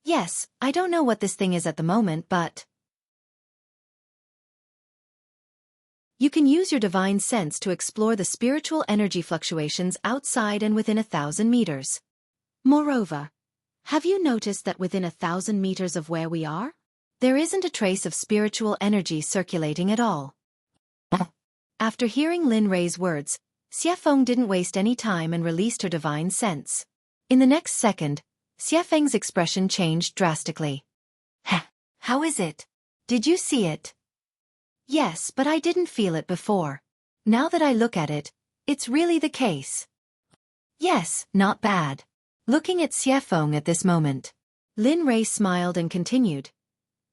Yes, I don't know what this thing is at the moment, but you can use your divine sense to explore the spiritual energy fluctuations outside and within 1,000 meters. Moreover, have you noticed that within 1,000 meters of where we are, there isn't a trace of spiritual energy circulating at all? After hearing Lin Rei's words, Xueqi didn't waste any time and released her divine sense. In the next second, Xueqi's expression changed drastically. How is it? Did you see it? Yes, but I didn't feel it before. Now that I look at it, it's really the case. Yes, not bad. Looking at Xueqi at this moment, Lin Rei smiled and continued.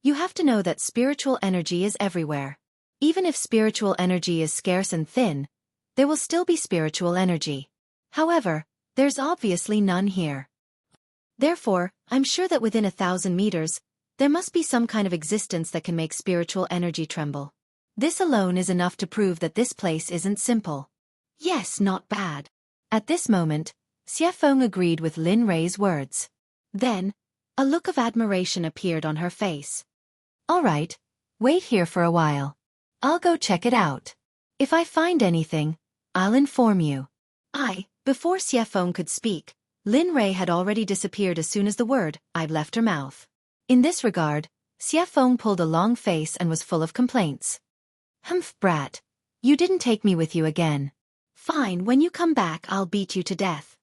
You have to know that spiritual energy is everywhere. Even if spiritual energy is scarce and thin, there will still be spiritual energy. However, there's obviously none here. Therefore, I'm sure that within 1,000 meters, there must be some kind of existence that can make spiritual energy tremble. This alone is enough to prove that this place isn't simple. Yes, not bad. At this moment, Xueqi agreed with Lin Rei's words. Then, a look of admiration appeared on her face. All right, wait here for a while. I'll go check it out. If I find anything, I'll inform you. Before Xueqi could speak, Lin Rei had already disappeared as soon as the word "I've" left her mouth. In this regard, Xueqi pulled a long face and was full of complaints. Humph, brat. You didn't take me with you again. Fine, when you come back I'll beat you to death.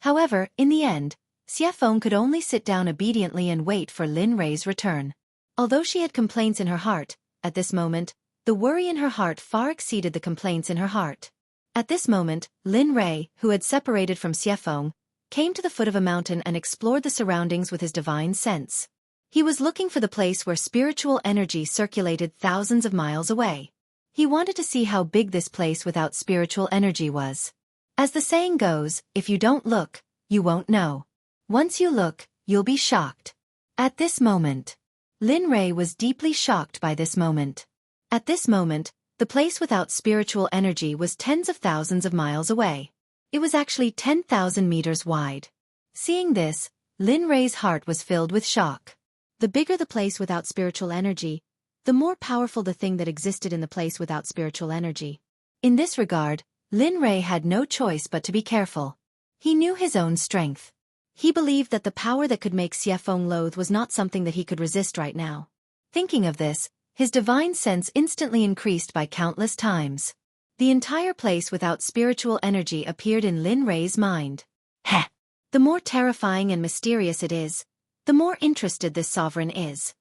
However, in the end, Xueqi could only sit down obediently and wait for Lin Rei's return. Although she had complaints in her heart, at this moment, the worry in her heart far exceeded the complaints in her heart. At this moment, Lin Rei, who had separated from Xueqi, came to the foot of a mountain and explored the surroundings with his divine sense. He was looking for the place where spiritual energy circulated thousands of miles away. He wanted to see how big this place without spiritual energy was. As the saying goes, if you don't look, you won't know. Once you look, you'll be shocked. At this moment, Lin Rei was deeply shocked by this moment. At this moment, the place without spiritual energy was tens of thousands of miles away. It was actually 10,000 meters wide. Seeing this, Lin Rei's heart was filled with shock. The bigger the place without spiritual energy, the more powerful the thing that existed in the place without spiritual energy. In this regard, Lin Rei had no choice but to be careful. He knew his own strength. He believed that the power that could make Xueqi loathe was not something that he could resist right now. Thinking of this, his divine sense instantly increased by countless times. The entire place without spiritual energy appeared in Lin Rei's mind. Heh! The more terrifying and mysterious it is, the more interested this sovereign is.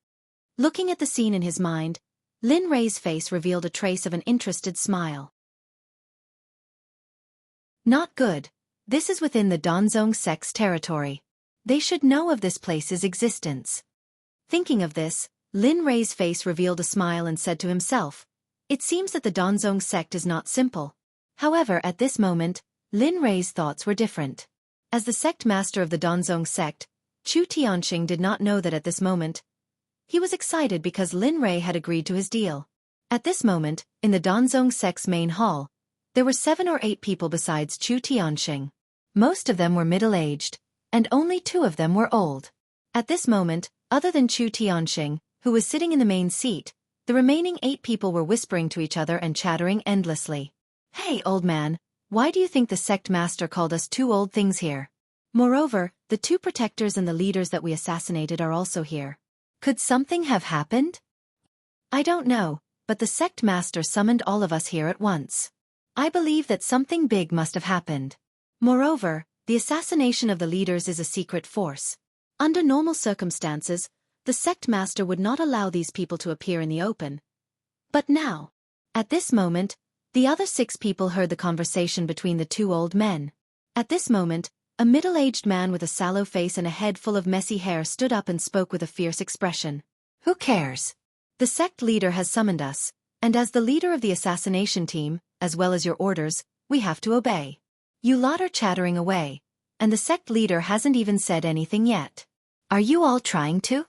Looking at the scene in his mind, Lin Rei's face revealed a trace of an interested smile. Not good. This is within the Donzong Sect's territory. They should know of this place's existence. Thinking of this, Lin Rei's face revealed a smile and said to himself, it seems that the Donzong Sect is not simple. However, at this moment, Lin Rei's thoughts were different. As the sect master of the Donzong Sect, Chu Tianxing did not know that at this moment. He was excited because Lin Rei had agreed to his deal. At this moment, in the Donzong Sect's main hall, there were 7 or 8 people besides Chu Tianxing. Most of them were middle-aged, and only 2 of them were old. At this moment, other than Chu Tianxing, who was sitting in the main seat, the remaining 8 people were whispering to each other and chattering endlessly. Hey, old man, why do you think the sect master called us 2 old things here? Moreover, the 2 protectors and the leaders that we assassinated are also here. Could something have happened? I don't know, but the sect master summoned all of us here at once. I believe that something big must have happened. Moreover, the assassination of the leaders is a secret force. Under normal circumstances, the sect master would not allow these people to appear in the open. But now, at this moment, the other 6 people heard the conversation between the 2 old men. At this moment, a middle-aged man with a sallow face and a head full of messy hair stood up and spoke with a fierce expression. Who cares? The sect leader has summoned us, and as the leader of the assassination team, as well as your orders, we have to obey. You lot are chattering away, and the sect leader hasn't even said anything yet. Are you all trying to?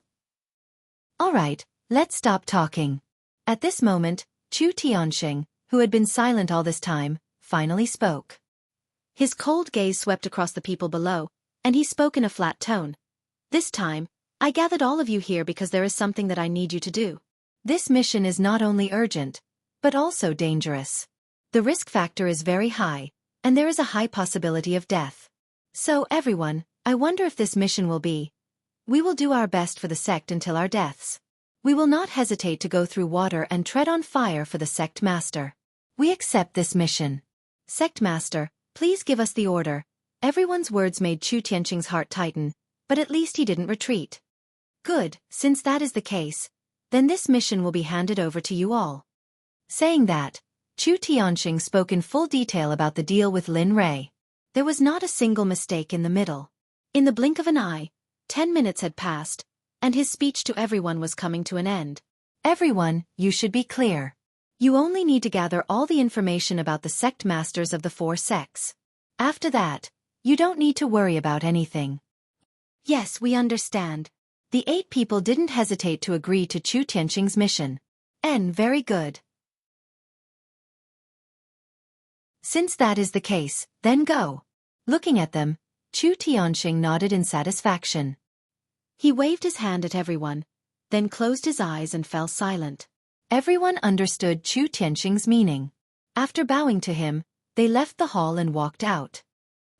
All right, let's stop talking. At this moment, Chu Tianxing, who had been silent all this time, finally spoke. His cold gaze swept across the people below, and he spoke in a flat tone. This time, I gathered all of you here because there is something that I need you to do. This mission is not only urgent, but also dangerous. The risk factor is very high, and there is a high possibility of death. So everyone, I wonder if this mission will be. We will do our best for the sect until our deaths. We will not hesitate to go through water and tread on fire for the sect master. We accept this mission. Sect master, please give us the order. Everyone's words made Chu Tianxing's heart tighten, but at least he didn't retreat. Good, since that is the case, then this mission will be handed over to you all. Saying that, Chu Tianxing spoke in full detail about the deal with Lin Rei. There was not a single mistake in the middle. In the blink of an eye, 10 minutes had passed, and his speech to everyone was coming to an end. Everyone, you should be clear. You only need to gather all the information about the sect masters of the 4 sects. After that, you don't need to worry about anything. Yes, we understand. The 8 people didn't hesitate to agree to Chu Tianqing's mission. Very good. Since that is the case, then go. Looking at them, Chu Tianqing nodded in satisfaction. He waved his hand at everyone, then closed his eyes and fell silent. Everyone understood Chu Tianqing's meaning. After bowing to him, they left the hall and walked out.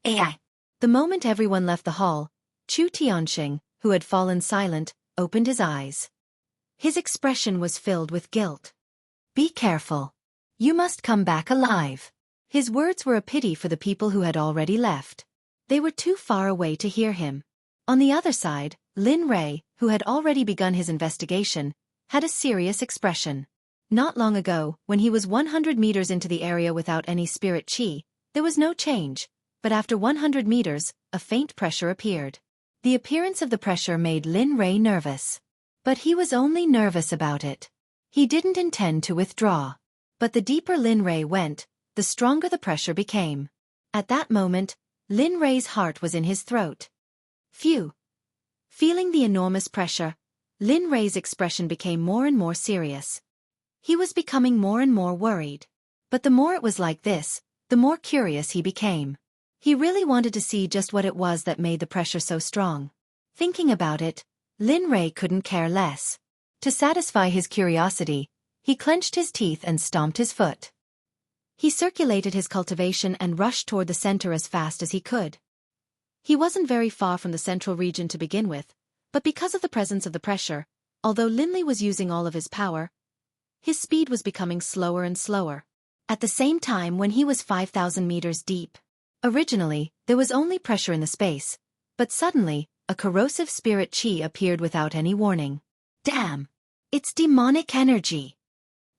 The moment everyone left the hall, Chu Tianqing, who had fallen silent, opened his eyes. His expression was filled with guilt. Be careful. You must come back alive. His words were a pity for the people who had already left. They were too far away to hear him. On the other side, Lin Rei, who had already begun his investigation, had a serious expression. Not long ago, when he was 100 meters into the area without any spirit chi, there was no change, but after 100 meters, a faint pressure appeared. The appearance of the pressure made Lin Rei nervous. But he was only nervous about it. He didn't intend to withdraw. But the deeper Lin Rei went, the stronger the pressure became. At that moment, Lin Rei's heart was in his throat. Phew! Feeling the enormous pressure, Lin Rei's expression became more and more serious. He was becoming more and more worried. But the more it was like this, the more curious he became. He really wanted to see just what it was that made the pressure so strong. Thinking about it, Lin Rei couldn't care less. To satisfy his curiosity, he clenched his teeth and stomped his foot. He circulated his cultivation and rushed toward the center as fast as he could. He wasn't very far from the central region to begin with, but because of the presence of the pressure, although Lin Li was using all of his power, his speed was becoming slower and slower. At the same time when he was 5,000 meters deep. Originally, there was only pressure in the space, but suddenly, a corrosive spirit chi appeared without any warning. Damn! It's demonic energy!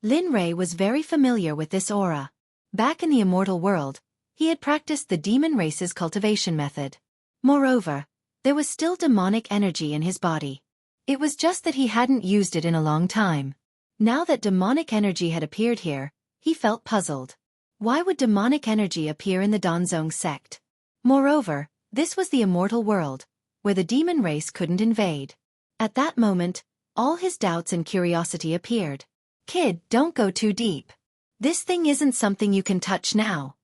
Lin Rei was very familiar with this aura. Back in the immortal world, he had practiced the demon race's cultivation method. Moreover, there was still demonic energy in his body. It was just that he hadn't used it in a long time. Now that demonic energy had appeared here, he felt puzzled. Why would demonic energy appear in the Donzong sect? Moreover, this was the immortal world, where the demon race couldn't invade. At that moment, all his doubts and curiosity appeared. Kid, don't go too deep. This thing isn't something you can touch now.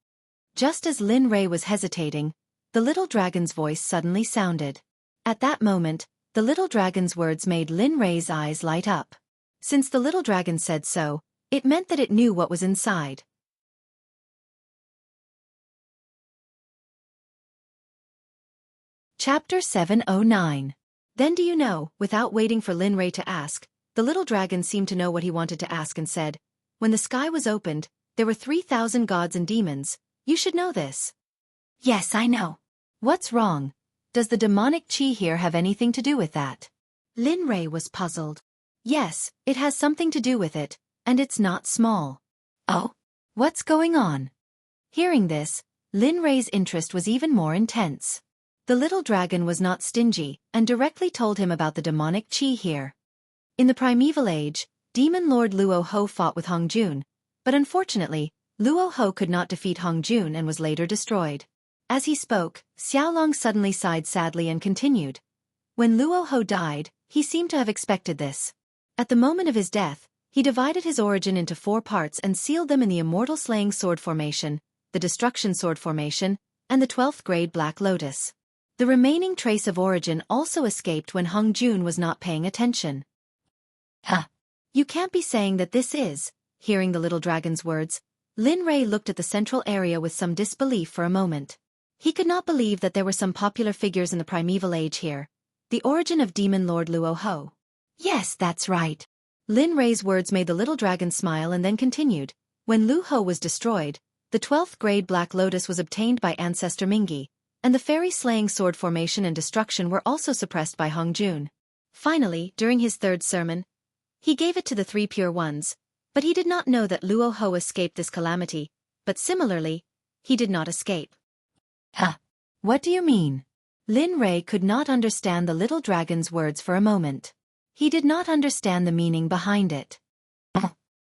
Just as Lin Rei was hesitating, the little dragon's voice suddenly sounded. At that moment, the little dragon's words made Lin Rei's eyes light up. Since the little dragon said so, it meant that it knew what was inside. Chapter 709. Then do you know, without waiting for Lin Rei to ask, the little dragon seemed to know what he wanted to ask and said, when the sky was opened, there were 3,000 gods and demons. You should know this. Yes, I know. What's wrong? Does the demonic chi here have anything to do with that? Lin Rei was puzzled. Yes, it has something to do with it, and it's not small. Oh? What's going on? Hearing this, Lin Rei's interest was even more intense. The little dragon was not stingy, and directly told him about the demonic chi here. In the primeval age, Demon Lord Luo Ho fought with Hong Jun, but unfortunately, Luo Ho could not defeat Hong Jun and was later destroyed. As he spoke, Xiaolong suddenly sighed sadly and continued. When Luo Ho died, he seemed to have expected this. At the moment of his death, he divided his origin into 4 parts and sealed them in the Immortal Slaying Sword Formation, the Destruction Sword Formation, and the 12th grade Black Lotus. The remaining trace of origin also escaped when Hong Jun was not paying attention. Huh. You can't be saying that this is. Hearing the little dragon's words, Lin Rei looked at the central area with some disbelief for a moment. He could not believe that there were some popular figures in the primeval age here. The origin of Demon Lord Luo Ho. Yes, that's right. Lin Rei's words made the little dragon smile and then continued. When Lu Ho was destroyed, the 12th grade Black Lotus was obtained by Ancestor Mingi, and the Fairy Slaying Sword Formation and Destruction were also suppressed by Hong Jun. Finally, during his 3rd sermon, he gave it to the 3 pure ones, but he did not know that Luo Ho escaped this calamity, but similarly, he did not escape. Huh. What do you mean? Lin Rei could not understand the little dragon's words for a moment. He did not understand the meaning behind it.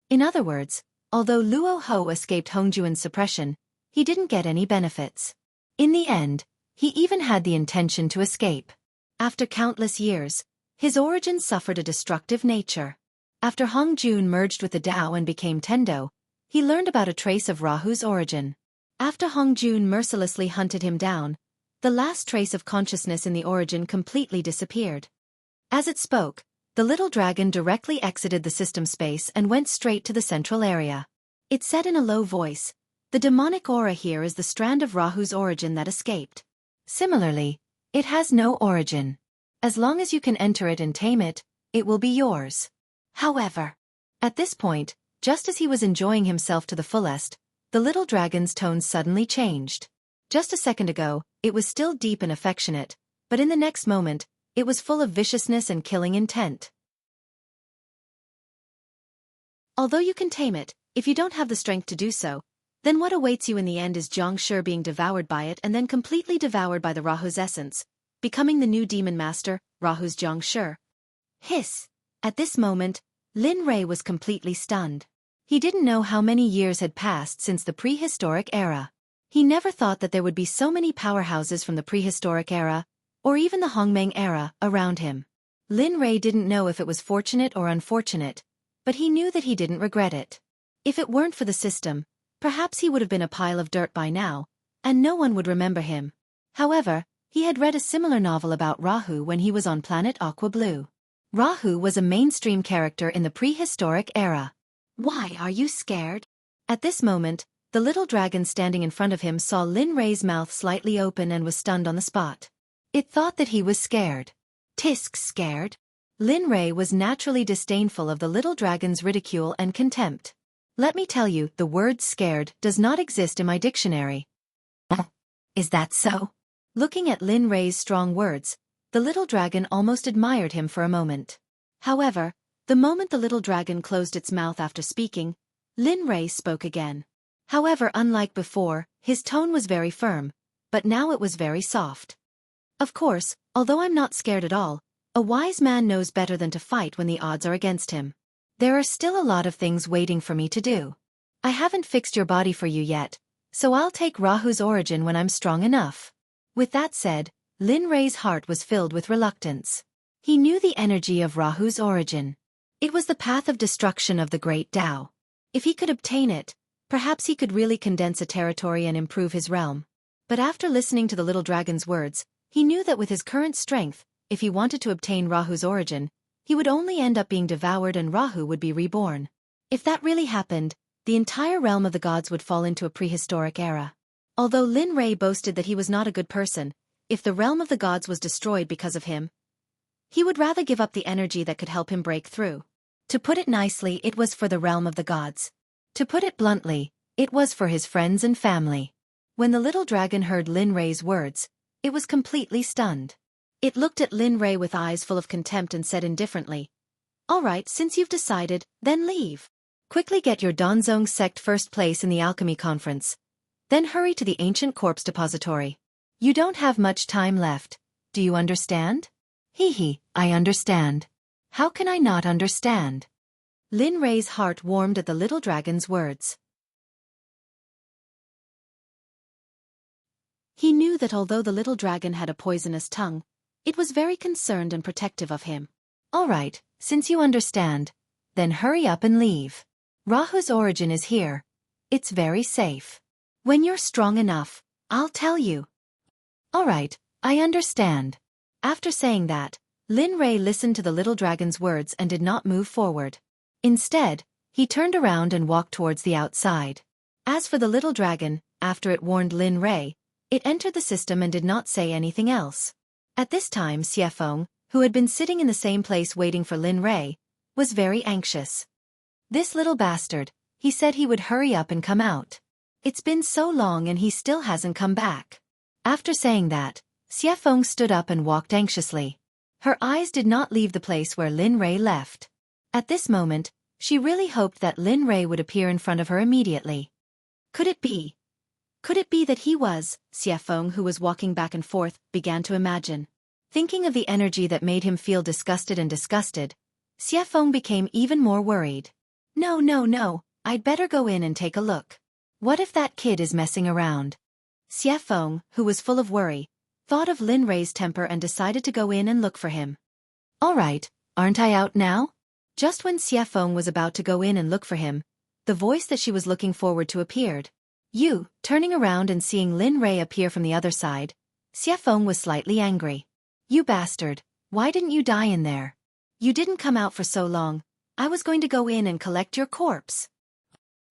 In other words, although Luo Ho escaped Hongjuan's suppression, he didn't get any benefits. In the end, he even had the intention to escape. After countless years, his origin suffered a destructive nature. After Hongjun merged with the Dao and became Tendo, he learned about a trace of Rahu's origin. After Hongjun mercilessly hunted him down, the last trace of consciousness in the origin completely disappeared. As it spoke, the little dragon directly exited the system space and went straight to the central area. It said in a low voice, "The demonic aura here is the strand of Rahu's origin that escaped. Similarly, it has no origin. As long as you can enter it and tame it, it will be yours." However, at this point, just as he was enjoying himself to the fullest, the little dragon's tone suddenly changed. Just a second ago, it was still deep and affectionate, but in the next moment, it was full of viciousness and killing intent. Although you can tame it, if you don't have the strength to do so, then what awaits you in the end is Zhongshi being devoured by it and then completely devoured by the Rahu's essence, becoming the new demon master, Rahu's Zhongshi. Hiss! At this moment, Lin Rei was completely stunned. He didn't know how many years had passed since the prehistoric era. He never thought that there would be so many powerhouses from the prehistoric era, or even the Hongmeng era, around him. Lin Rei didn't know if it was fortunate or unfortunate, but he knew that he didn't regret it. If it weren't for the system, perhaps he would have been a pile of dirt by now, and no one would remember him. However, he had read a similar novel about Rahu when he was on planet Aqua Blue. Rahu was a mainstream character in the prehistoric era. Why are you scared? At this moment, the little dragon standing in front of him saw Lin Rei's mouth slightly open and was stunned on the spot. It thought that he was scared. Tisk scared? Lin Rei was naturally disdainful of the little dragon's ridicule and contempt. Let me tell you, the word scared does not exist in my dictionary. Is that so? Looking at Lin Rei's strong words, the little dragon almost admired him for a moment. However, the moment the little dragon closed its mouth after speaking, Lin Rei spoke again. However, unlike before, his tone was very firm, but now it was very soft. Of course, although I'm not scared at all, a wise man knows better than to fight when the odds are against him. There are still a lot of things waiting for me to do. I haven't fixed your body for you yet, so I'll take Rahu's origin when I'm strong enough. With that said, Lin Rei's heart was filled with reluctance. He knew the energy of Rahu's origin. It was the path of destruction of the great Tao. If he could obtain it, perhaps he could really condense a territory and improve his realm. But after listening to the little dragon's words, he knew that with his current strength, if he wanted to obtain Rahu's origin, he would only end up being devoured and Rahu would be reborn. If that really happened, the entire realm of the gods would fall into a prehistoric era. Although Lin Rei boasted that he was not a good person, if the realm of the gods was destroyed because of him, he would rather give up the energy that could help him break through. To put it nicely, it was for the realm of the gods. To put it bluntly, it was for his friends and family. When the little dragon heard Lin Rei's words, it was completely stunned. It looked at Lin Rei with eyes full of contempt and said indifferently, "All right, since you've decided, then leave. Quickly get your Donzong Sect first place in the alchemy conference. Then hurry to the ancient corpse depository. You don't have much time left. Do you understand?" Hee, I understand. How can I not understand? Lin Rei's heart warmed at the little dragon's words. He knew that although the little dragon had a poisonous tongue, it was very concerned and protective of him. All right, since you understand, then hurry up and leave. Rahu's origin is here. It's very safe. When you're strong enough, I'll tell you. All right, I understand. After saying that, Lin Rei listened to the little dragon's words and did not move forward. Instead, he turned around and walked towards the outside. As for the little dragon, after it warned Lin Rei, it entered the system and did not say anything else. At this time Xueqi, who had been sitting in the same place waiting for Lin Rei, was very anxious. This little bastard, he said he would hurry up and come out. It's been so long and he still hasn't come back. After saying that, Xueqi stood up and walked anxiously. Her eyes did not leave the place where Lin Rei left. At this moment, she really hoped that Lin Rei would appear in front of her immediately. Could it be? Could it be that he was, Xueqi, who was walking back and forth, began to imagine. Thinking of the energy that made him feel disgusted and disgusted, Xueqi became even more worried. No, no, no, I'd better go in and take a look. What if that kid is messing around? Xueqi, who was full of worry, thought of Lin Rei's temper and decided to go in and look for him. All right, aren't I out now? Just when Xueqi was about to go in and look for him, the voice that she was looking forward to appeared. Turning around and seeing Lin Rei appear from the other side, Xueqi was slightly angry. You bastard, why didn't you die in there? You didn't come out for so long, I was going to go in and collect your corpse.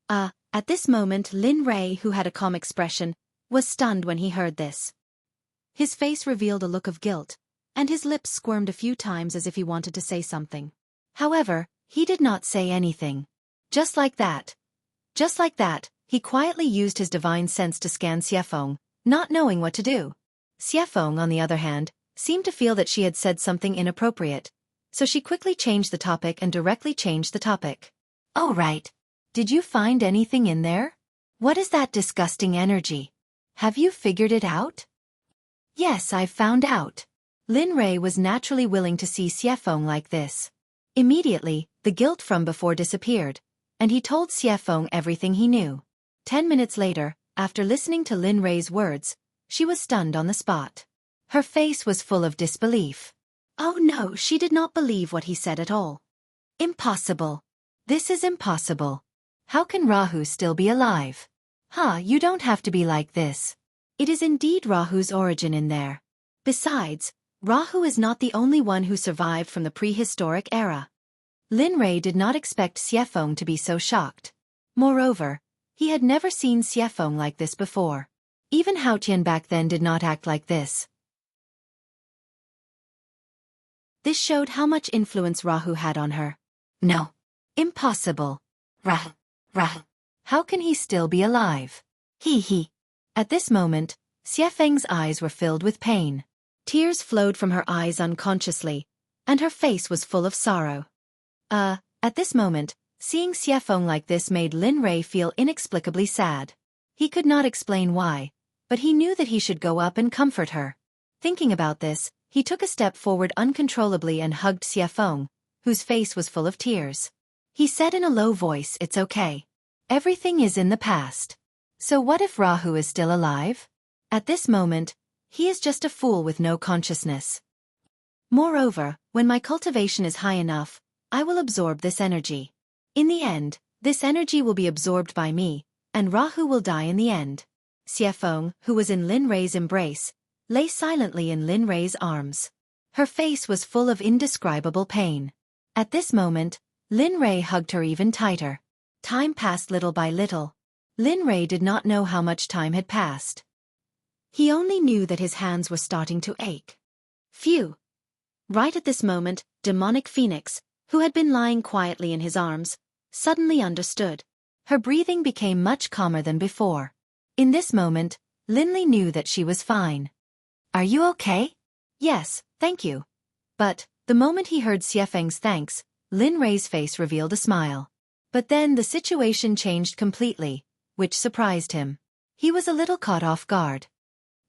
At this moment Lin Rei, who had a calm expression, was stunned when he heard this. His face revealed a look of guilt, and his lips squirmed a few times as if he wanted to say something. However, he did not say anything. Just like that, he quietly used his divine sense to scan Xueqi, not knowing what to do. Xueqi, on the other hand, seemed to feel that she had said something inappropriate, so she quickly changed the topic and directly changed the topic. Oh right. Did you find anything in there? What is that disgusting energy? Have you figured it out? Yes, I've found out. Lin Rei was naturally willing to see Xueqi like this. Immediately, the guilt from before disappeared, and he told Xueqi everything he knew. 10 minutes later, after listening to Lin Rei's words, she was stunned on the spot. Her face was full of disbelief. Oh no, she did not believe what he said at all. Impossible. This is impossible. How can Rahu still be alive? You don't have to be like this. It is indeed Rahu's origin in there. Besides, Rahu is not the only one who survived from the prehistoric era. Lin Rei did not expect Xueqi to be so shocked. Moreover, he had never seen Xueqi like this before. Even Hao Tian back then did not act like this. This showed how much influence Rahu had on her. No. Impossible. Rahu. How can he still be alive? He. At this moment, Xueqi's eyes were filled with pain. Tears flowed from her eyes unconsciously, and her face was full of sorrow. At this moment, seeing Xueqi like this made Lin Rei feel inexplicably sad. He could not explain why, but he knew that he should go up and comfort her. Thinking about this, he took a step forward uncontrollably and hugged Xueqi, whose face was full of tears. He said in a low voice, "It's okay. Everything is in the past. So what if Rahu is still alive? At this moment, he is just a fool with no consciousness. Moreover, when my cultivation is high enough, I will absorb this energy. In the end, this energy will be absorbed by me, and Rahu will die in the end." Xueqi, who was in Lin Rei's embrace, lay silently in Lin Rei's arms. Her face was full of indescribable pain. At this moment, Lin Rei hugged her even tighter. Time passed little by little. Lin Rei did not know how much time had passed. He only knew that his hands were starting to ache. Phew! Right at this moment, demonic Phoenix, who had been lying quietly in his arms, suddenly understood. Her breathing became much calmer than before. In this moment, Linley knew that she was fine. "Are you okay?" "Yes, thank you." But, the moment he heard Xueqi's thanks, Lin Rei's face revealed a smile. But then the situation changed completely, which surprised him. He was a little caught off guard.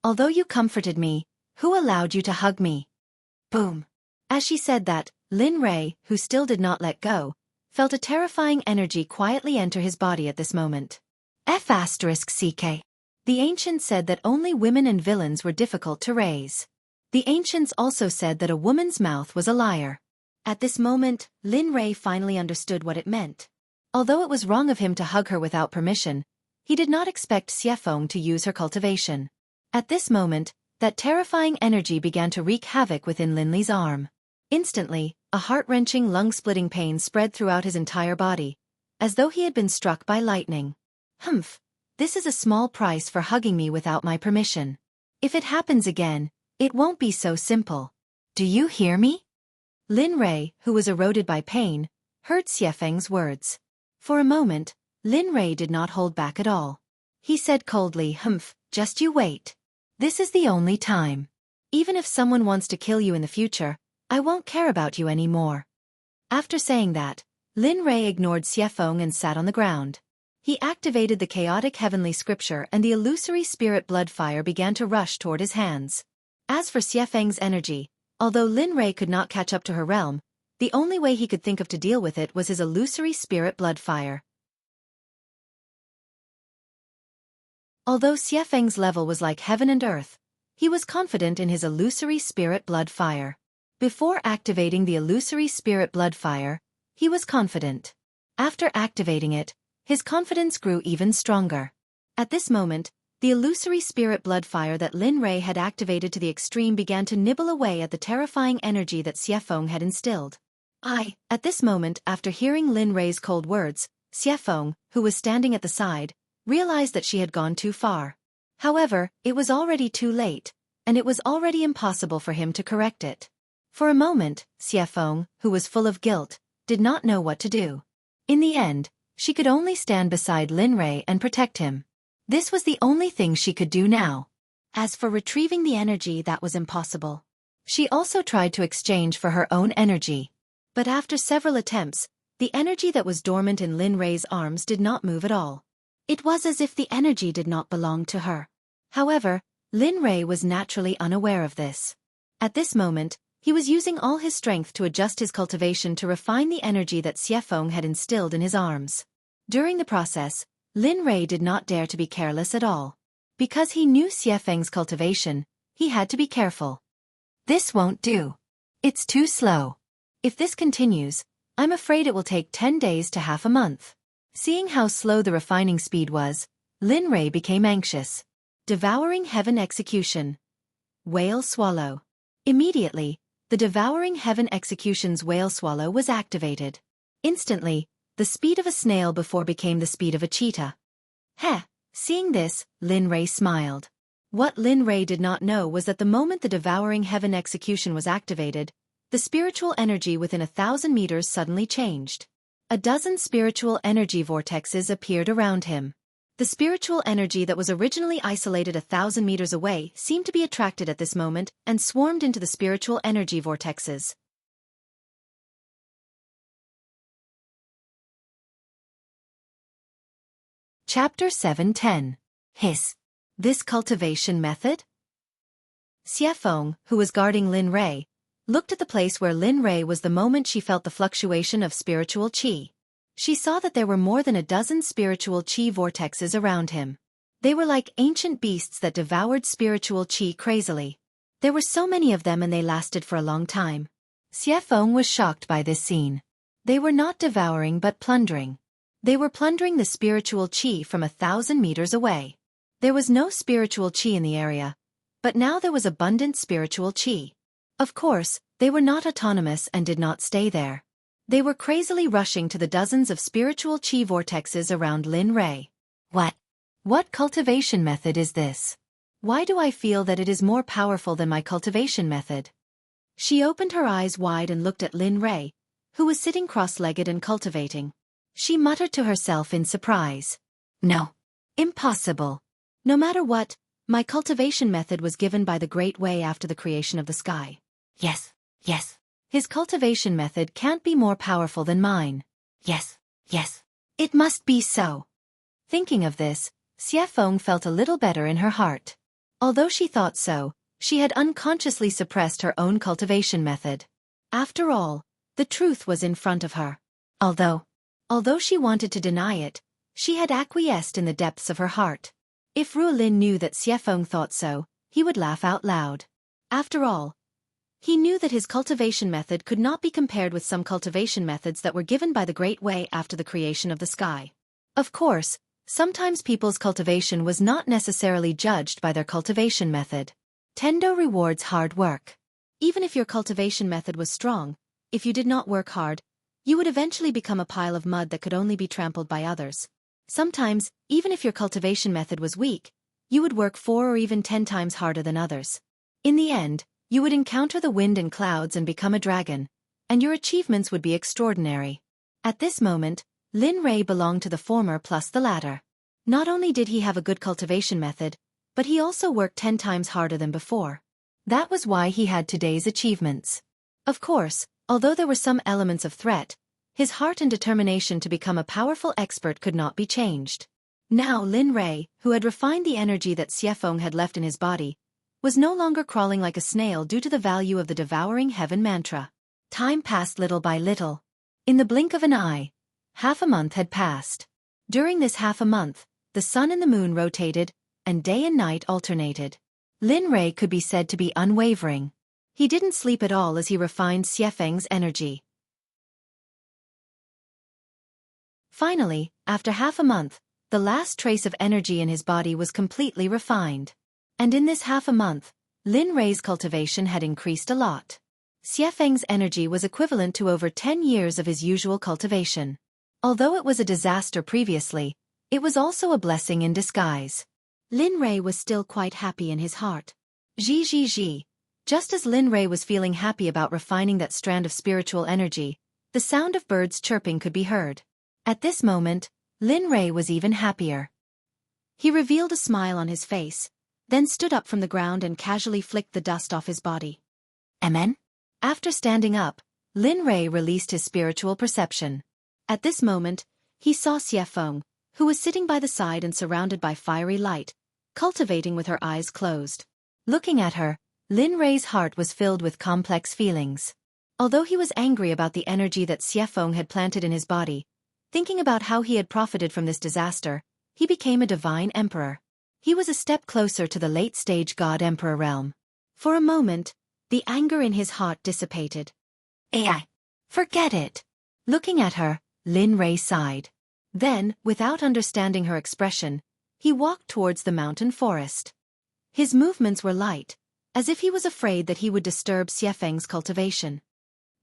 "Although you comforted me, who allowed you to hug me?" Boom! As she said that, Lin Rei, who still did not let go, felt a terrifying energy quietly enter his body at this moment. F***CK. The ancients said that only women and villains were difficult to raise. The ancients also said that a woman's mouth was a liar. At this moment, Lin Rei finally understood what it meant. Although it was wrong of him to hug her without permission, he did not expect Xueqi to use her cultivation. At this moment, that terrifying energy began to wreak havoc within Linley's arm. Instantly, a heart-wrenching lung-splitting pain spread throughout his entire body, as though he had been struck by lightning. "Humph! This is a small price for hugging me without my permission. If it happens again, it won't be so simple. Do you hear me?" Lin Rei, who was eroded by pain, heard Xueqi's words. For a moment, Lin Rei did not hold back at all. He said coldly, "Humph, just you wait. This is the only time. Even if someone wants to kill you in the future, I won't care about you anymore." After saying that, Lin Rei ignored Xueqi and sat on the ground. He activated the chaotic heavenly scripture and the illusory spirit blood fire began to rush toward his hands. As for Xiefeng's energy, although Lin Rei could not catch up to her realm, the only way he could think of to deal with it was his illusory spirit blood fire. Although Xiefeng's level was like heaven and earth, he was confident in his illusory spirit blood fire. Before activating the illusory spirit blood fire, he was confident. After activating it, his confidence grew even stronger. At this moment, the illusory spirit blood fire that Lin Rei had activated to the extreme began to nibble away at the terrifying energy that Xiefeng had instilled. At this moment, after hearing Lin Rei's cold words, Xiefeng, who was standing at the side, realized that she had gone too far. However, it was already too late, and it was already impossible for him to correct it. For a moment, Xiefeng, who was full of guilt, did not know what to do. In the end, she could only stand beside Lin Rei and protect him. This was the only thing she could do now. As for retrieving the energy, that was impossible. She also tried to exchange for her own energy. But after several attempts, the energy that was dormant in Lin Rei's arms did not move at all. It was as if the energy did not belong to her. However, Lin Rei was naturally unaware of this. At this moment, he was using all his strength to adjust his cultivation to refine the energy that Xiefeng had instilled in his arms. During the process, Lin Rei did not dare to be careless at all. Because he knew Xiefeng's cultivation, he had to be careful. This won't do. It's too slow. If this continues, I'm afraid it will take 10 days to half a month. Seeing how slow the refining speed was, Lin Rei became anxious. Devouring Heaven Execution. Whale Swallow. Immediately, the Devouring Heaven Execution's whale swallow was activated. Instantly, the speed of a snail before became the speed of a cheetah. Seeing this, Lin Rei smiled. What Lin Rei did not know was that the moment the Devouring Heaven Execution was activated, the spiritual energy within 1,000 meters suddenly changed. A dozen spiritual energy vortexes appeared around him. The spiritual energy that was originally isolated 1,000 meters away seemed to be attracted at this moment and swarmed into the spiritual energy vortexes. Chapter 7:10. Hiss. This cultivation method? Xiefeng, who was guarding Lin Rei, looked at the place where Lin Rei was the moment she felt the fluctuation of spiritual qi. She saw that there were more than a dozen spiritual qi vortexes around him. They were like ancient beasts that devoured spiritual qi crazily. There were so many of them and they lasted for a long time. Xiefeng was shocked by this scene. They were not devouring but plundering. They were plundering the spiritual qi from 1,000 meters away. There was no spiritual qi in the area, but now there was abundant spiritual qi. Of course, they were not autonomous and did not stay there. They were crazily rushing to the dozens of spiritual qi vortexes around Lin Rei. What cultivation method is this? Why do I feel that it is more powerful than my cultivation method? She opened her eyes wide and looked at Lin Rei, who was sitting cross-legged and cultivating. She muttered to herself in surprise. No. Impossible. No matter what, my cultivation method was given by the Great Way after the creation of the sky. Yes. His cultivation method can't be more powerful than mine. Yes. It must be so. Thinking of this, Xiefeng felt a little better in her heart. Although she thought so, she had unconsciously suppressed her own cultivation method. After all, the truth was in front of her. Although she wanted to deny it, she had acquiesced in the depths of her heart. If Ruolin knew that Xiefeng thought so, he would laugh out loud. After all, he knew that his cultivation method could not be compared with some cultivation methods that were given by the Great Way after the creation of the sky. Of course, sometimes people's cultivation was not necessarily judged by their cultivation method. Tendo rewards hard work. Even if your cultivation method was strong, if you did not work hard, you would eventually become a pile of mud that could only be trampled by others. Sometimes, even if your cultivation method was weak, you would work 4 or even 10 times harder than others. In the end, you would encounter the wind and clouds and become a dragon, and your achievements would be extraordinary. At this moment, Lin Rei belonged to the former plus the latter. Not only did he have a good cultivation method, but he also worked 10 times harder than before. That was why he had today's achievements. Of course, although there were some elements of threat, His heart and determination to become a powerful expert could not be changed. Now Lin Rei, who had refined the energy that Xuefeng had left in his body, was no longer crawling like a snail due to the value of the devouring heaven mantra. Time passed little by little. In the blink of an eye, half a month had passed. During this half a month, the sun and the moon rotated, and day and night alternated. Lin Rei could be said to be unwavering. He didn't sleep at all as he refined Xuefeng's energy. Finally, after half a month, the last trace of energy in his body was completely refined. And in this half a month, Lin Rei's cultivation had increased a lot. Xuefeng's energy was equivalent to over 10 years of his usual cultivation. Although it was a disaster previously, it was also a blessing in disguise. Lin Rei was still quite happy in his heart. Ji. Just as Lin Rei was feeling happy about refining that strand of spiritual energy, the sound of birds chirping could be heard. At this moment, Lin Rei was even happier. He revealed a smile on his face, then stood up from the ground and casually flicked the dust off his body. Amen? After standing up, Lin Rei released his spiritual perception. At this moment, he saw Xuefeng, who was sitting by the side and surrounded by fiery light, cultivating with her eyes closed. Looking at her, Lin Rei's heart was filled with complex feelings. Although he was angry about the energy that Xuefeng had planted in his body, thinking about how he had profited from this disaster, he became a divine emperor. He was a step closer to the late-stage God-Emperor realm. For a moment, the anger in his heart dissipated. AI. Forget it. Looking at her, Lin Rei sighed. Then, without understanding her expression, he walked towards the mountain forest. His movements were light, as if he was afraid that he would disturb Xuefeng's cultivation.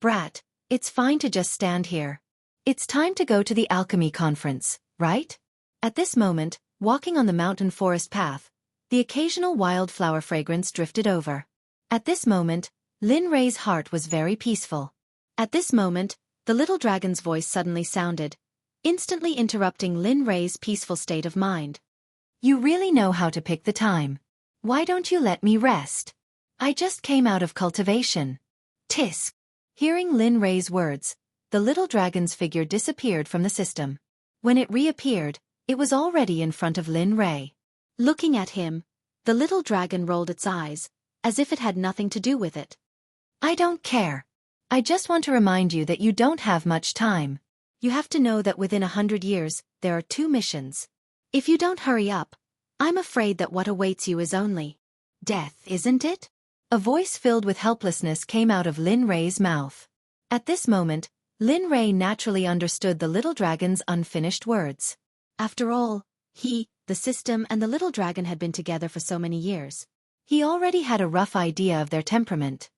Brat, it's fine to just stand here. It's time to go to the alchemy conference, right? At this moment, walking on the mountain forest path, the occasional wildflower fragrance drifted over. At this moment, Lin Rei's heart was very peaceful. At this moment, the little dragon's voice suddenly sounded, instantly interrupting Lin Rei's peaceful state of mind. You really know how to pick the time. Why don't you let me rest? I just came out of cultivation. Tisk. Hearing Lin Rei's words, the little dragon's figure disappeared from the system. When it reappeared, it was already in front of Lin Rei. Looking at him, the little dragon rolled its eyes, as if it had nothing to do with it. I don't care. I just want to remind you that you don't have much time. You have to know that within 100 years, there are 2 missions. If you don't hurry up, I'm afraid that what awaits you is only death, isn't it? A voice filled with helplessness came out of Lin Rei's mouth. At this moment, Lin Rei naturally understood the little dragon's unfinished words. After all, he, the system and the little dragon had been together for so many years. He already had a rough idea of their temperament.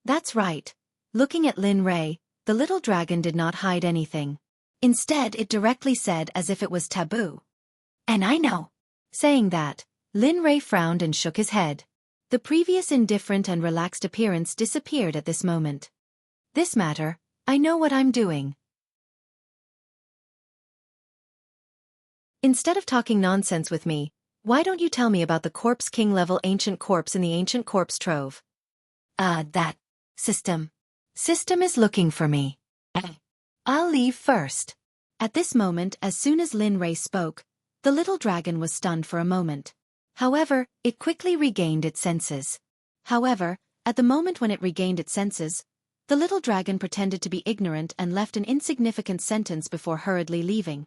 That's right. Looking at Lin Rei, the little dragon did not hide anything. Instead, it directly said as if it was taboo. And I know. Saying that, Lin Rei frowned and shook his head. The previous indifferent and relaxed appearance disappeared at this moment. This matter, I know what I'm doing. Instead of talking nonsense with me, why don't you tell me about the Corpse King level ancient corpse in the ancient corpse trove? That system. System is looking for me. I'll leave first. At this moment, as soon as Lin Rei spoke, the little dragon was stunned for a moment. However, it quickly regained its senses. However, at the moment when it regained its senses, the little dragon pretended to be ignorant and left an insignificant sentence before hurriedly leaving.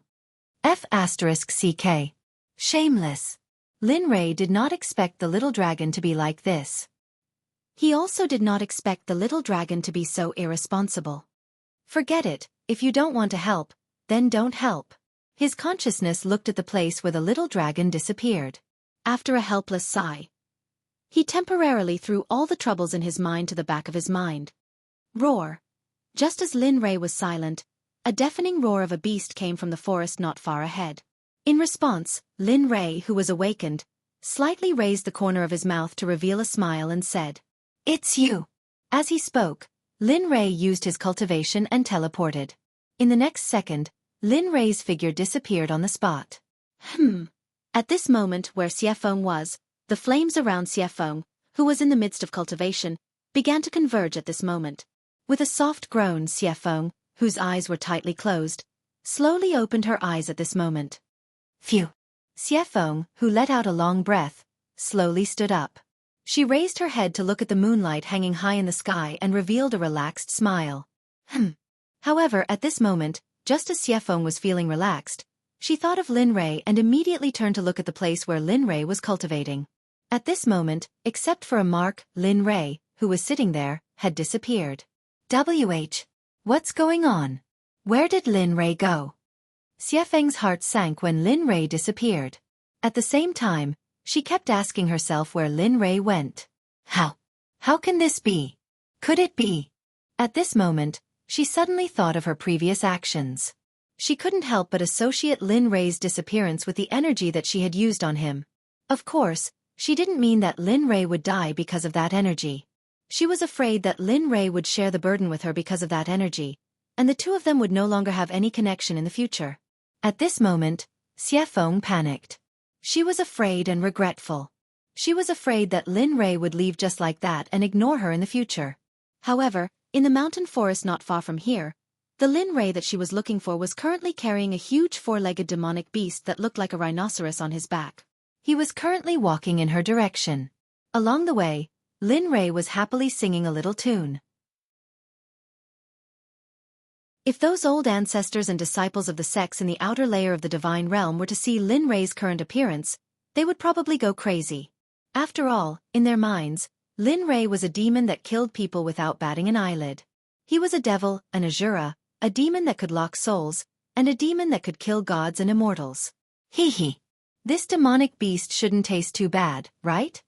F***CK. Shameless. Lin Rei did not expect the little dragon to be like this. He also did not expect the little dragon to be so irresponsible. Forget it, if you don't want to help, then don't help. His consciousness looked at the place where the little dragon disappeared. After a helpless sigh, he temporarily threw all the troubles in his mind to the back of his mind. Roar. Just as Lin Rei was silent, a deafening roar of a beast came from the forest not far ahead. In response, Lin Rei, who was awakened, slightly raised the corner of his mouth to reveal a smile and said, "It's you." As he spoke, Lin Rei used his cultivation and teleported. In the next second, Lin Rei's figure disappeared on the spot. At this moment where Xuefeng was, the flames around Xuefeng, who was in the midst of cultivation, began to converge at this moment. With a soft groan, Xuefeng, whose eyes were tightly closed, slowly opened her eyes at this moment. Phew. Xueqi, who let out a long breath, slowly stood up. She raised her head to look at the moonlight hanging high in the sky and revealed a relaxed smile. However, at this moment, just as Xueqi was feeling relaxed, she thought of Lin Rei and immediately turned to look at the place where Lin Rei was cultivating. At this moment, except for embark, Lin Rei, who was sitting there, had disappeared. What's going on? Where did Lin Rei go? Xueqi's heart sank when Lin Rei disappeared. At the same time, she kept asking herself where Lin Rei went. How can this be? Could it be? At this moment, she suddenly thought of her previous actions. She couldn't help but associate Lin Rei's disappearance with the energy that she had used on him. Of course, she didn't mean that Lin Rei would die because of that energy. She was afraid that Lin Rei would share the burden with her because of that energy, and the two of them would no longer have any connection in the future. At this moment, Xueqi panicked. She was afraid and regretful. She was afraid that Lin Rei would leave just like that and ignore her in the future. However, in the mountain forest not far from here, the Lin Rei that she was looking for was currently carrying a huge four-legged demonic beast that looked like a rhinoceros on his back. He was currently walking in her direction. Along the way, Lin Rei was happily singing a little tune. If those old ancestors and disciples of the sects in the outer layer of the divine realm were to see Lin Rei's current appearance, they would probably go crazy. After all, in their minds, Lin Rei was a demon that killed people without batting an eyelid. He was a devil, an Asura, a demon that could lock souls, and a demon that could kill gods and immortals. This demonic beast shouldn't taste too bad, right?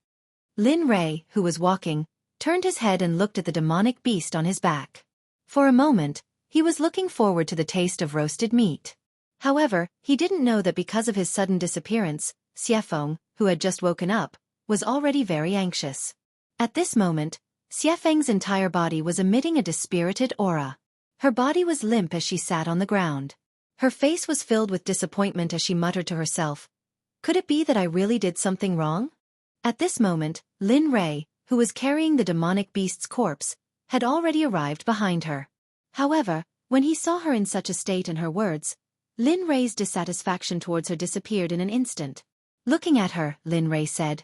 Lin Rei, who was walking, turned his head and looked at the demonic beast on his back. For a moment, he was looking forward to the taste of roasted meat. However, he didn't know that because of his sudden disappearance, Xueqi, who had just woken up, was already very anxious. At this moment, Xueqi's entire body was emitting a dispirited aura. Her body was limp as she sat on the ground. Her face was filled with disappointment as she muttered to herself, "Could it be that I really did something wrong?" At this moment, Lin Rei, who was carrying the demonic beast's corpse, had already arrived behind her. However, when he saw her in such a state and her words, Lin Rei's dissatisfaction towards her disappeared in an instant. Looking at her, Lin Rei said,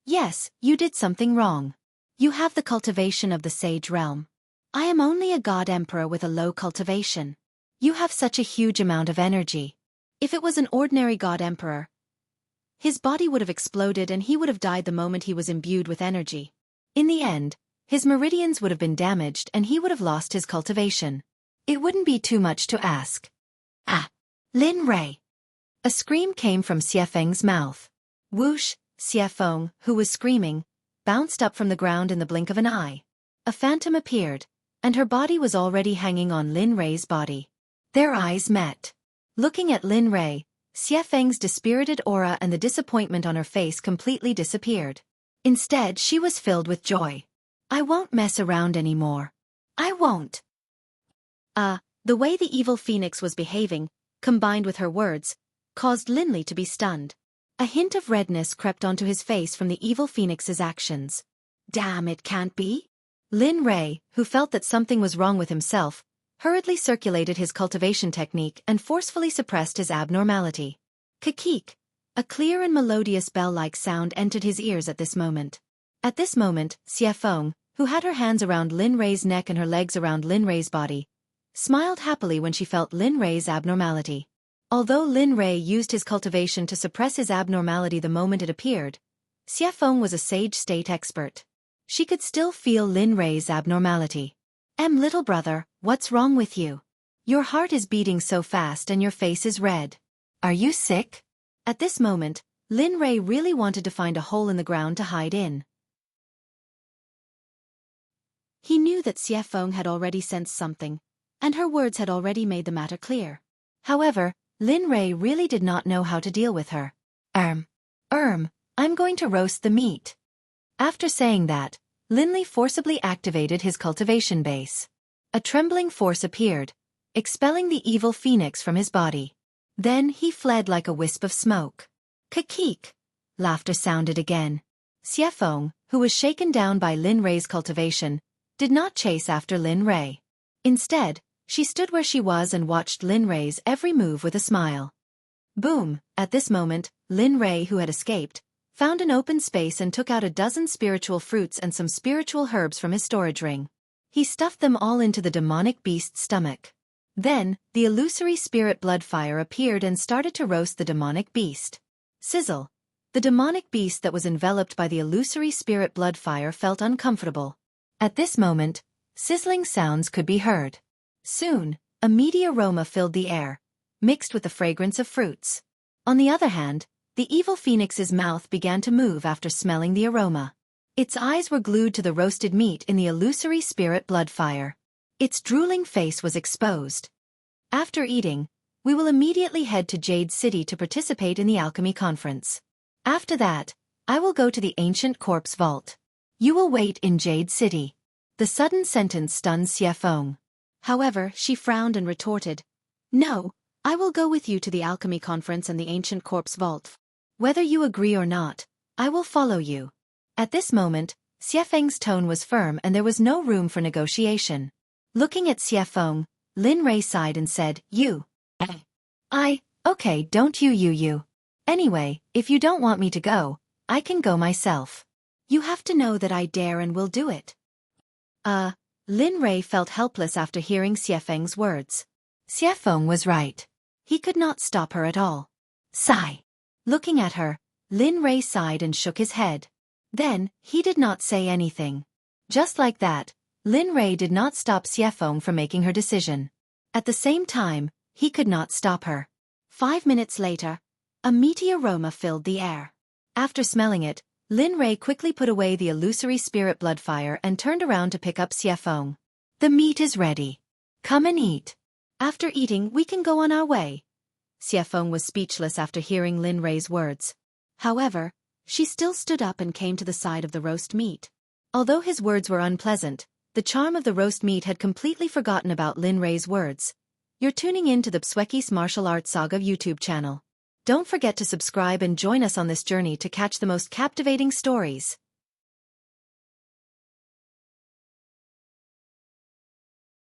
"Yes, you did something wrong. You have the cultivation of the sage realm. I am only a god emperor with a low cultivation. You have such a huge amount of energy. If it was an ordinary god emperor, his body would have exploded and he would have died the moment he was imbued with energy. In the end, his meridians would have been damaged and he would have lost his cultivation. It wouldn't be too much to ask." Lin Rei. A scream came from Xueqi's mouth. Whoosh, Xueqi, who was screaming, bounced up from the ground in the blink of an eye. A phantom appeared, and her body was already hanging on Lin Rei's body. Their eyes met. Looking at Lin Rei, Xueqi's dispirited aura and the disappointment on her face completely disappeared. Instead, she was filled with joy. "I won't mess around anymore. I won't." The way the evil phoenix was behaving, combined with her words, caused Linley to be stunned. A hint of redness crept onto his face from the evil phoenix's actions. "Damn, it can't be." Lin Rei, who felt that something was wrong with himself, hurriedly circulated his cultivation technique and forcefully suppressed his abnormality. Kikik, a clear and melodious bell-like sound entered his ears at this moment. At this moment, Xueqi, who had her hands around Lin Rei's neck and her legs around Lin Rei's body, smiled happily when she felt Lin Rei's abnormality. Although Lin Rei used his cultivation to suppress his abnormality the moment it appeared, Xueqi was a sage state expert. She could still feel Lin Rei's abnormality. Little brother, what's wrong with you? Your heart is beating so fast and your face is red. Are you sick?" At this moment, Lin Rei really wanted to find a hole in the ground to hide in. He knew that Xueqi had already sensed something, and her words had already made the matter clear. However, Lin Rei really did not know how to deal with her. I'm going to roast the meat." After saying that, Linley forcibly activated his cultivation base. A trembling force appeared, expelling the evil phoenix from his body. Then he fled like a wisp of smoke. "Kikik!" Laughter sounded again. Xueqi, who was shaken down by Lin Rei's cultivation, did not chase after Lin Rei. Instead, She stood where she was and watched Lin Rei's every move with a smile. Boom! At this moment, Lin Rei, who had escaped, found an open space and took out a dozen spiritual fruits and some spiritual herbs from his storage ring. He stuffed them all into the demonic beast's stomach. Then, the illusory spirit bloodfire appeared and started to roast the demonic beast. Sizzle! The demonic beast that was enveloped by the illusory spirit bloodfire felt uncomfortable. At this moment, sizzling sounds could be heard. Soon, a meaty aroma filled the air, mixed with the fragrance of fruits. On the other hand, the evil phoenix's mouth began to move after smelling the aroma. Its eyes were glued to the roasted meat in the illusory spirit bloodfire. Its drooling face was exposed. After eating, we will immediately head to Jade City to participate in the alchemy conference. After that, I will go to the ancient corpse vault. You will wait in Jade City. The sudden sentence stunned Xueqi. However, she frowned and retorted, "No, I will go with you to the alchemy conference and the ancient corpse vault. Whether you agree or not, I will follow you." At this moment, Xueqi's tone was firm and there was no room for negotiation. Looking at Xueqi, Lin Rei sighed and said, Okay, don't you. Anyway, if you don't want me to go, I can go myself." "You have to know that I dare and will do it." Lin Rei felt helpless after hearing Xueqi's words. Xueqi was right. He could not stop her at all. Sigh. Looking at her, Lin Rei sighed and shook his head. Then, he did not say anything. Just like that, Lin Rei did not stop Xueqi from making her decision. At the same time, he could not stop her. 5 minutes later, a meaty aroma filled the air. After smelling it, Lin Rei quickly put away the illusory spirit bloodfire and turned around to pick up Xueqi. "The meat is ready. Come and eat. After eating, we can go on our way." Xueqi was speechless after hearing Lin Rei's words. However, she still stood up and came to the side of the roast meat. Although his words were unpleasant, the charm of the roast meat had completely forgotten about Lin Rei's words. You're tuning in to the Xueqi's Martial Arts Saga YouTube channel. Don't forget to subscribe and join us on this journey to catch the most captivating stories.